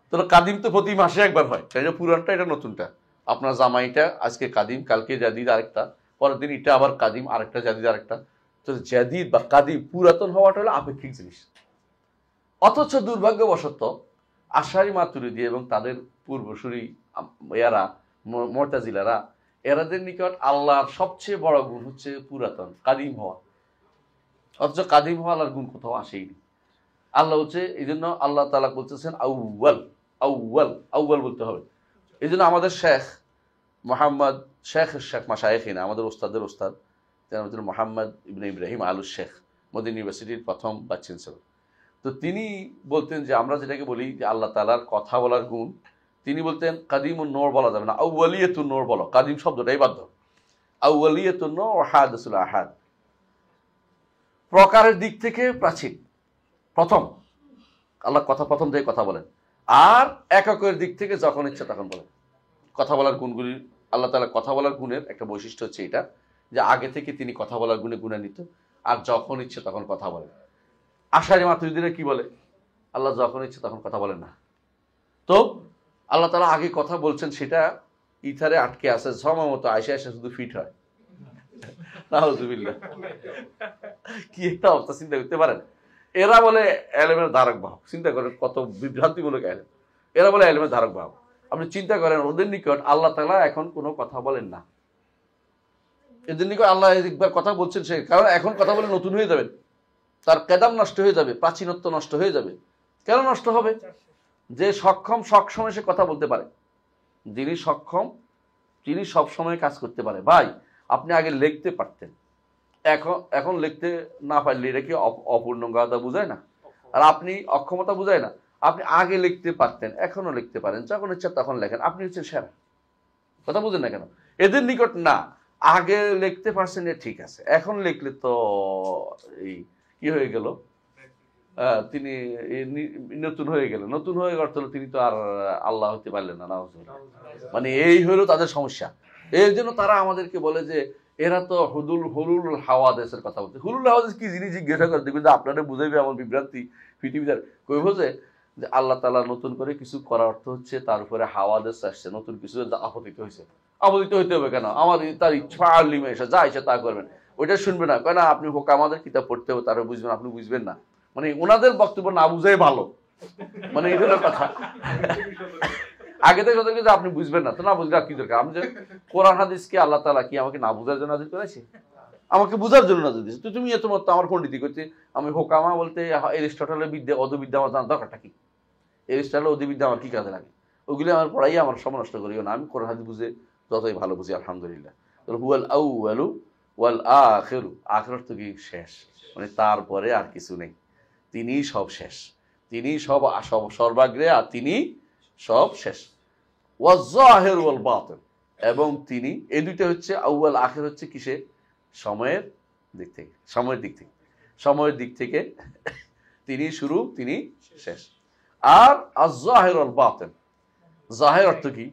তো কাদিম তো প্রতি মাসে একবার হয়, তাই না? পুরানটা, এটা নতুনটা। আপনার জামাইটা আজকে কাদিম, কালকে জাদিদ আরেকটা, পরের দিন এটা আবার কাদিম, আরেকটা জাদিদ আরেকটা। তো জাদিদ বা কাদিম, পুরাতন হওয়াটা হলো আপেক্ষিক জিনিস। অথচ দুর্ভাগ্যবশত আশারি মাতুরিদি এবং তাদের পূর্বসূরি এরা মুতাজিলারা, এরাদের নিকট আল্লাহর সবচেয়ে বড় গুণ হচ্ছে পুরাতন, কাদিম হওয়া। অথচ কাদিম হওয়া আল্লাহর গুণ কোথাও আসেইনি। আল্লাহ হচ্ছে, এই জন্য আল্লাহ তাআলা বলতেছেন আউয়াল, আউয়াল, আউয়াল বলতে হবে। এই জন্য আমাদের শেখ মোহাম্মদ, শেখ মাশায়েখিনা, আমাদের ওস্তাদের ওস্তাদ মোহাম্মদ ইবনে ইব্রাহিম আলু শেখ, মদিনা ইউনিভার্সিটির প্রথম ভাইস চ্যান্সেলর। তো তিনি বলতেন যে আমরা যেটাকে বলি যে আল্লাহ তাআলার কথা বলার গুণ, তিনি বলতেন কাদিমুন নূর বলা যাবে না, আউয়ালিয়াতুন নূর বলো। কাদিম শব্দটাই বাধ্য। আউয়ালিয়াতুন নূর ওয়া হাদিসুল আহাদ, প্রকারের দিক থেকে প্রাচীন, প্রথম। আল্লাহ কথা প্রথম থেকে কথা বলেন। আর এককের দিক থেকে যখন ইচ্ছা তখন বলেন। কথা বলার গুণগুলি, আল্লাহ তাআলা কথা বলার গুণের একটা বৈশিষ্ট্য হচ্ছে এটা, যে আগে থেকে তিনি কথা বলার গুণে গুণান্বিত, আর যখন ইচ্ছে তখন কথা বলেন। আশারি মাতুরিদিরা কি বলে? আল্লাহ যখন ইচ্ছে তখন কথা বলেন না। তো আল্লাহ তাআলা আগে কথা বলছেন, সেটা ইথারে আটকে আছে, সময় মতো আয়সা এসে শুধু ফিট হয়। নাউজুবিল্লাহ, কি একটা অবস্থা চিন্তা করতে পারেন? এরা বলে এলেমের ধারক বাহক। চিন্তা করেন কত বিভ্রান্তিমূলক এলেম। এরা বলে এলেমের ধারক বাহক। আপনি চিন্তা করেন, ওদের নিকট আল্লাহ তাআলা এখন কোনো কথা বলেন না। এদের নিকট আল্লাহ একবার কথা বলছেন, সে কারণ এখন কথা বলে নতুন হয়ে যাবেন, তার কেদাম নষ্ট হয়ে যাবে, প্রাচীনত্ব নষ্ট হয়ে যাবে। কেন নষ্ট হবে? যে সক্ষম সবসময় সে কথা বলতে পারে, যিনি সক্ষম তিনি সবসময় কাজ করতে পারে। ভাই, আপনি আগে লিখতে পারতেন, এখন লিখতে না পারলে এটা কি অপূর্ণতা বুঝায় না? আর আপনি অক্ষমতা বুঝায় না? আপনি আগে লিখতে পারতেন, এখনো লিখতে পারেন, যখন ইচ্ছা তখন লেখেন, আপনি হচ্ছেন সেরা। কথা বুঝেন না কেন? এদের নিকট না, আগে লিখতে পারছেন ঠিক আছে, এখন লিখলে তো এই কি হয়ে গেল, তিনি নতুন হয়ে গেলেন। নতুন হয়ে গেল তিনি তো আর আল্লাহ হতে পারলেন না। মানে এই হলো তাদের সমস্যা। এর জন্য তারা আমাদেরকে বলে যে এরা তো হুলুল হাওয়াদেসের কথা বলছে। হুলুল হাওয়াদেস কি জিনিস জিজ্ঞাসা করে দেখবেন, আপনারা বুঝাইবে আমার বিভ্রান্তি পৃথিবীতে কইব যে আল্লাহ তাআলা নতুন করে কিছু করার অর্থ হচ্ছে তার উপরে হাওয়াদেস আসছে, নতুন কিছু আপতিত হয়েছে। আপতিত হইতে হবে কেন? আমার তার ইচ্ছা আলিমে এসে যা ইচ্ছা তা করবেন, ওইটা শুনবে না। কেন? আপনি হোক আমাদের কিতাব পড়তে হবে, তারা বুঝবেন, আপনি বুঝবেন না। মানে ওনাদের বক্তব্য না বুঝাই ভালো, মানে এই ধরনের কথা। আগে থেকে সতর্ক যে আপনি বুঝবেন না, তো না বুঝলে কি দরকার? আমি যে কোরআন হাদিসকে আল্লাহ তাআলা কি আমাকে না বুঝার জন্য নাযিল করেছে? আমাকে বুঝার জন্য নাযিল করেছে। তো তুমি এত মত আমার পণ্ডিতি করতে, আমি হোকামা বলতে এরিস্টটলের বিদ্যা অদবিদ্যা আমার জানার দরকারটা কি? এরিস্টটলের অদবিদ্যা আমার কি কাজে লাগে? ওগুলি আমার পড়াই আমার সময় নষ্ট করিও না। আমি কোরআন হাদিস বুঝে যতই ভালো বুঝি আলহামদুলিল্লাহ। হুয়াল আউয়ালু ওয়াল আখিরু, আখিরাত তো কি শেষ, মানে তারপরে আর কিছু নেই। তিনিই সব শেষ, তিনি সব সর্বাগ্রে, আর তিনি সব শেষ। ওয়াজ-যাহির ওয়াল বাতিন, এবং তিনি, এই দুইটা হচ্ছে আউয়াল আখির হচ্ছে কিসে? সময়ের দিক থেকে। সময়ের দিক থেকে, সময়ের দিক থেকে তিনি শুরু, তিনি শেষ। আর আজ-যাহির ওয়াল বাতিন, যাহির অর্থ কি?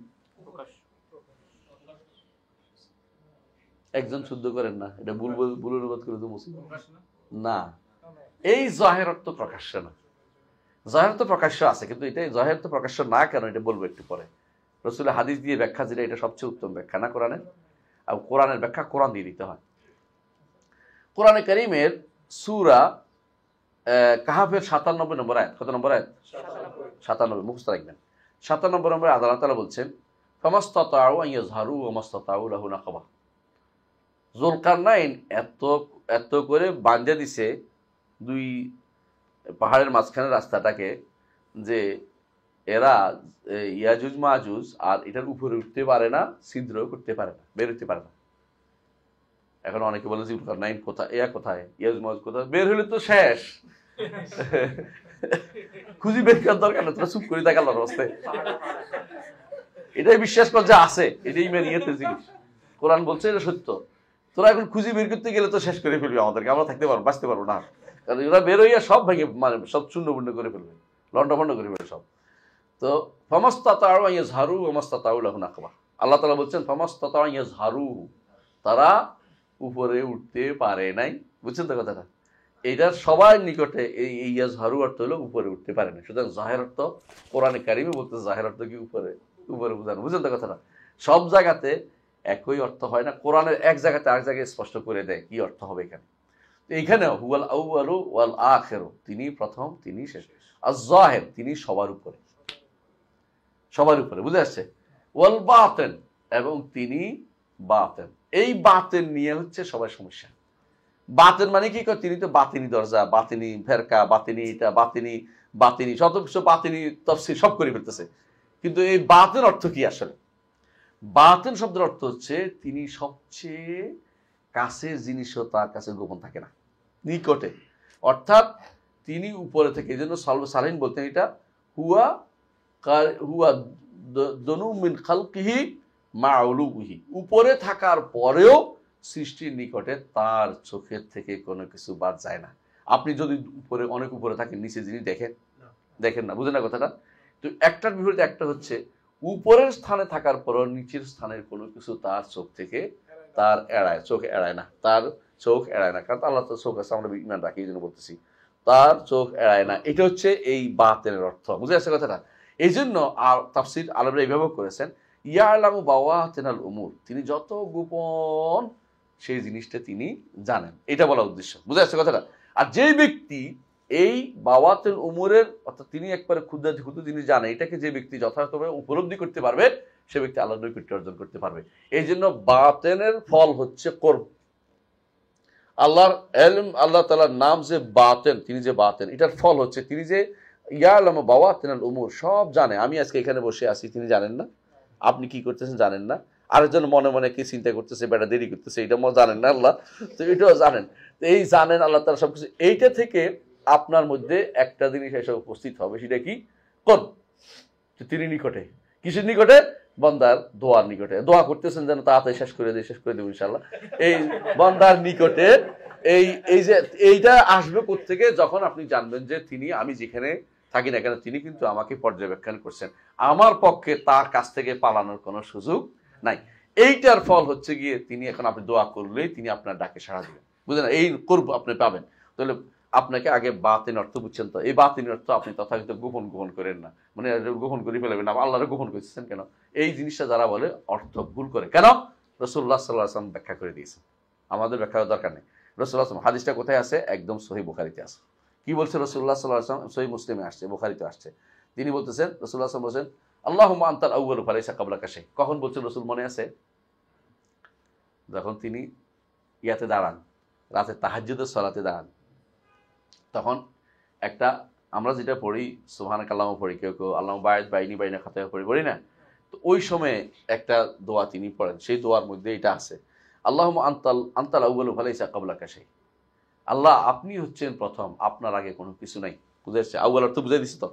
একজন শুদ্ধ করেন না, এটা ভুল অনুবাদ করে তো মুসিবত না। এই যাহির অর্থ প্রকাশ্য না। যাহির তো প্রকাশ্য আছে, কিন্তু এটা যাহির তো প্রকাশ্য না কেন, এটা বলবো একটু পরে। রাসূলের হাদিস দিয়ে ব্যাখ্যা যেটা, এটা সবচেয়ে উত্তম ব্যাখ্যা না কোরআনে? আর কোরআনের ব্যাখ্যা কোরআন দিয়ে দিতে হয়। কোরআনে কারীমের সূরা কাহাফের 97 নম্বর আয়াত, কত নম্বর আয়াত? 97, মুখস্থ রাখবেন। 97 নম্বর আল্লাহ তাআলা বলছেন ফামাসতাতাউ আন ইয়াজহারু ওয়া মাসতাতাউ লাহু নাকবা। যুলকারনাইন এত করে বাঁধে দিছে দুই পাহাড়ের মাঝখানে রাস্তাটাকে, যে এরা ইয়াজুজ মাজুজ আর এটার উপরে উঠতে পারে না, ছিদ্র করতে পারে না, বের হতে পারে না। এখন অনেকে বলে যুলকারনাইন কোথায়, কোথায়, ইয়াজুজ মাজুজ কোথায়, বের হলে তো শেষ। খুঁজি বের করার দরকার না, তোরা চুপ করে থাকা আল্লাহর রাস্তায়। এটাই বিশ্বাস কর যে আছে, এটাই মেনিয়েতে জিনিস। কোরআন বলছে এটা সত্য। তোরা এখন খুঁজি বের করতে গেলে তো শেষ করে ফেলবে আমাদেরকে, আমরা থাকতে পারবো, বাঁচতে পারবো না। কারণ ওরা বের হইয়া সব ভেঙে, মানে সব শূন্যপূর্ণ করে ফেলবে, লন্ডভন্ড করে ফেলবে সব। তো ফামাসতাতাউ আন ইয়াজহারু ওয়া মাসতাতাউ লাহু নাকবা। আল্লাহ তাআলা বলছেন ফামাসতাতাউ আন ইয়াজহারু, তারা উপরে উঠতে পারে নাই। বুঝছেন তো কথাটা? এইটার সবার নিকটে এই ইয়াজহারু অর্থ হলো উপরে উঠতে পারে না। সুতরাং জাহের অর্থ কোরআনে কারিমে বলতে, জাহের অর্থ কি উপরে বোঝানো। বুঝছেন তো কথাটা? সব জায়গাতে একই অর্থ হয় না, কোরআনের এক জায়গাতে আরেক জায়গায় স্পষ্ট করে দেয় কি অর্থ হবে এখানে। এইখানে হুয়াল আউয়ালু ওয়াল আখিরু, তিনি প্রথম, তিনি শেষ। আর জাহের, তিনি সবার উপরে, সবার উপরে। বুঝে আসছে? ওয়াল বাতিন, এবং তিনি বাতিন। এই বাতিন নিয়ে হচ্ছে সবার সমস্যা। বাতিন মানে কি? তিনি তো বাতিনি দরজা, বাতিনি ফেরকা, বাতিনি এটা, বাতিনি বাতিনি শত কিছু, বাতিনি তাফসীর সব করে ফেলতেছে। কিন্তু এই বাতিন অর্থ কি আসলে? বাতিন শব্দের অর্থ হচ্ছে তিনি সবচেয়ে কাছের জিনিসও তার কাছে গোপন থাকে না, নিকটে। অর্থাৎ তিনি উপরে থেকে, এই জন্য সালেহিন বলতেন এটা হুয়া দনু মিন খালকিহি মা উলুহি, উপরে থাকার পরেও সৃষ্টির নিকটে তার চোখের থেকে কোনো কিছু বাদ যায় না। আপনি যদি উপরে, অনেক উপরে থাকেন, নিচে জিনিস দেখেন না। বুঝেন না কথাটা? তো একটার বিপরীতে একটা হচ্ছে উপরের স্থানে থাকার পরও নিচের স্থানের কোনো কিছু তার চোখ থেকে তার চোখ এড়ায় না, তার চোখ এড়ায় না। কারণ আল্লাহ তো চোখ আছে, আমরা ইমান রাখি, এই জন্য বলতেছি তার চোখ এড়ায় না। এটা হচ্ছে এই বাতিনের অর্থ। বুঝে আসছে কথাটা? এই জন্য তাফসীর আলেমরা এইভাবে করেছেন, ইয়ালামু বাওয়াতিনাল উমুর, তিনি যত গোপন সেই জিনিসটা তিনি জানেন, এটা বলা উদ্দেশ্য। বুঝে আসছে কথাটা? আর যেই ব্যক্তি এই বাওয়াতিল উমুরের, অর্থাৎ তিনি একবারে ক্ষুদ্র জিনিস জানে, এটাকে যে ব্যক্তি যথাযথভাবে উপলব্ধি করতে পারবে, সে ব্যক্তি আল্লাহর নৈকট্য অর্জন করতে পারবে। এই জন্য বাতিনের ফল হচ্ছে কুরব। আল্লাহর ইলম, আল্লাহ তাআলার নাম যে বাতিন, তিনি যে বাতিন, এটার ফল হচ্ছে তিনি যে ইয়ালামু বাওয়াতিনাল উমুর, সব জানে। আমি আজকে এখানে বসে আছি, তিনি জানেন না। আপনি কি করতেছেন জানেন না। আরেকজন মনে মনে কি চিন্তা করতেছে, বেটা দেরি করতেছে, এটা জানেন না আল্লাহ, তো এটাও জানেন। তো এই জানেন আল্লাহ তাআলা সবকিছু। এইটা থেকে আপনার মধ্যে একটা জিনিস এসে উপস্থিত হবে, সেটা কি? কুরব। তিনি নিকটে। কিসের নিকটে? বান্দার দোয়ার নিকটে। দোয়া করতেছেন যেন তাড়াতাড়ি শেষ করে দেব ইনশাআল্লাহ। এই বান্দার নিকটে এই যে এইটা আসবে কোত্থেকে? যখন আপনি জানবেন যে তিনি, আমি যেখানে থাকি না কেন, তিনি কিন্তু আমাকে পর্যবেক্ষণ করছেন, আমার পক্ষে তার কাছ থেকে পালানোর কোনো সুযোগ নাই। এইটার ফল হচ্ছে গিয়ে তিনি, এখন আপনি দোয়া করলেই তিনি আপনার ডাকে সাড়া দিবেন। বুঝলেন? এই কুরব আপনি পাবেন। তাহলে আপনাকে আগে বাতিন অর্থ বুঝছেন তো, এই বাতিন অর্থ আপনি তথাকথিত গোপন করেন না, মানে গোপন করে ফেলবেন না। আল্লাহরে গোপন করতেছেন কেন? এই জিনিসটা যারা বলে অর্থ ভুল করে। কেন? রাসূলুল্লাহ সাল্লাল্লাহু আলাইহি ওয়াসাল্লাম ব্যাখ্যা করে দিয়েছেন, আমাদের ব্যাখ্যার দরকার নেই। রাসূলুল্লাহ সাল্লাল্লাহু আলাইহি ওয়াসাল্লাম, হাদিসটা কোথায় আছে? একদম সহিহ বুখারীতে আছে। কি বলছে রাসূলুল্লাহ সাল্লাল্লাহু আলাইহি ওয়াসাল্লাম? সহিহ মুসলিমে আসছে, বুখারীতে আসছে। তিনি বলতেছেন, রাসূলুল্লাহ সাল্লাল্লাহু আলাইহি ওয়াসাল্লাম বলেছেন আল্লাহুম্মা আনতাল আউয়ালু ফালাইসা ক্বাবলাকা শাই। কখন বলছেন রাসূল, মনে আছে? যখন তিনি ইয়াতে দাঁড়ান, রাতে তাহাজ্জুদের সালাতে দাঁড়ান, তখন একটা, আমরা যেটা পড়ি সুবহানাকাল্লাহু পড়ি, কেউ আল্লাহুম্মা বা'id বাইনি বাইনা খাতায়া পড়ি না? তো ওই সময়ে একটা দোয়া তিনি পড়েন, সেই দোয়ার মধ্যে এটা আছে, আল্লাহুম্মা আনতাল আউয়ালু ফালাইসা ক্বাবলাকা শাই। আল্লাহ, আপনি হচ্ছেন প্রথম, আপনার আগে কোনো কিছু নাই। বুঝে আসছে? আউয়াল অর্থ বুঝাই দিছি তো।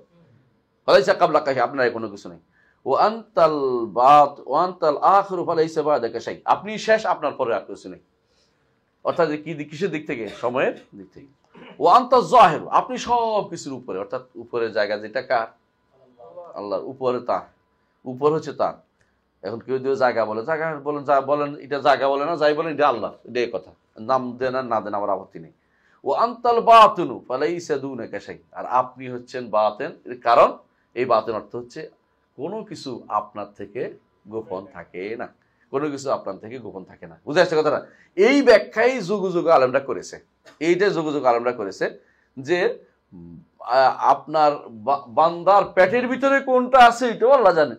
ফালাইসা ক্বাবলাকা শাই, আপনার আগে কোনো কিছু নাই। ও আনতাল আখিরু ফালাইসা বা'দাকা শাই, আপনি শেষ, আপনার পরে আর কিছু নেই। অর্থাৎ কি, কিসের দিক থেকে? সময়ের দিক থেকে। ও আনতাজ জাহির, আপনি সব কিছুর উপরে, অর্থাৎ উপরের জায়গা যেটা কার? আল্লাহর। উপরে তার, উপর হচ্ছে তার। এখন কেউ কেউ জায়গা বলে, জায়গা বলেন, যা বলেন এটা জায়গা বলে না, যাই বলেন এটা আল্লাহ, এটাই কথা। নাম দেন আর না দেন আমার আপত্তি নেই। ও আনতাল বাতিনু ফালাইসা দুনাকা শাই, আর আপনি হচ্ছেন বাতিন। কারণ এই বাতিন অর্থ হচ্ছে কোনো কিছু আপনার থেকে গোপন থাকে না, কোনো কিছু আপনার থেকে গোপন থাকে না। বুঝে আসছে কথাটা? এই ব্যাখ্যাই যুগ যুগ আলেমরা করেছে, এইটাই যুগ যুগ আলেমরা করেছে যে আপনার বান্দার পেটের ভিতরে কোনটা আছে এটাও আল্লাহ জানে,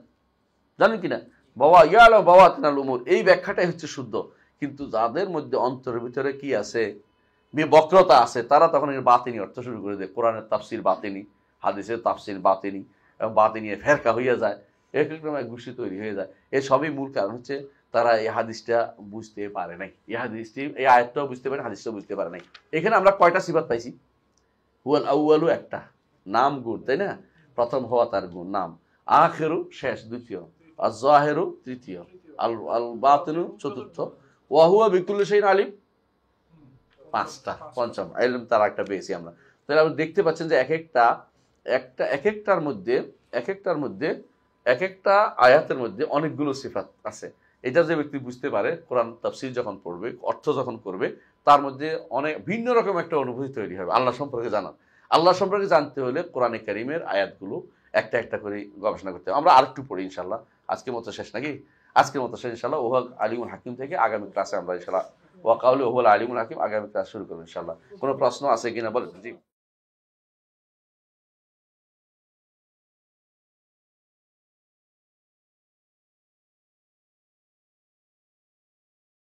জানেন কিনা? বাবা ইয়াল বাবা তিনাল উমর, এই ব্যাখ্যাটাই হচ্ছে শুদ্ধ। কিন্তু যাদের মধ্যে অন্তরের ভিতরে কি আছে, বক্রতা আছে, তারা তখন এর বাতিনি অর্থ শুরু করে দেয়। কোরআনের তাফসির বাতিনি, হাদিসের তাফসির বাতিনি, এবং বাতিনি ফেরকা হইয়া যায়, এরকম এক গোষ্ঠী তৈরি হয়ে যায়। এর সবই মূল কারণ হচ্ছে তারা এই হাদিসটা বুঝতে পারে নাই, এই হাদিসটি এই আয়াতটাও বুঝতে পারে, হাদিসটাও বুঝতে পারে নাই। এখানে আমরা কয়টা সিফাত পাইছি? হুয়াল আউয়ালু একটা, নাম গুণ, তাই না? প্রথম হওয়া তার গুণ নাম, আখিরু শেষ দ্বিতীয়, আর জাহিরু তৃতীয়, আল আল বাতিনু চতুর্থ, ওয়া হুয়া বিকুল্লি শাইইন আলিম পাঁচটা, পঞ্চম ইলম তার একটা পেয়েছি আমরা। তাহলে আপনি দেখতে পাচ্ছেন যে এক একটার মধ্যে এক একটা আয়াতের মধ্যে অনেকগুলো সিফাত আছে। এটা যে ব্যক্তি বুঝতে পারে, কোরআন তাফসীর যখন পড়বে, অর্থ যখন করবে, তার মধ্যে অনেক ভিন্ন রকম একটা অনুভূতি তৈরি হবে আল্লাহ সম্পর্কে জানার। আল্লাহ সম্পর্কে জানতে হলে কোরআনে কারীমের আয়াতগুলো একটা একটা করে গবেষণা করতে হবে। আমরা আরেকটু পড়ি ইনশাআল্লাহ। আজকের মতো শেষ নাকি? আজকের মতো শেষ ইনশাআল্লাহ। ওয়াল আলিমুল হাকিম থেকে আগামী ক্লাসে আমরা ইনশাআল্লাহ ওয়াকাউলি ওয়াল আলিমুল হাকিম আগামী ক্লাস শুরু করব ইনশাআল্লাহ। কোনো প্রশ্ন আছে কিনা বলেন? জি।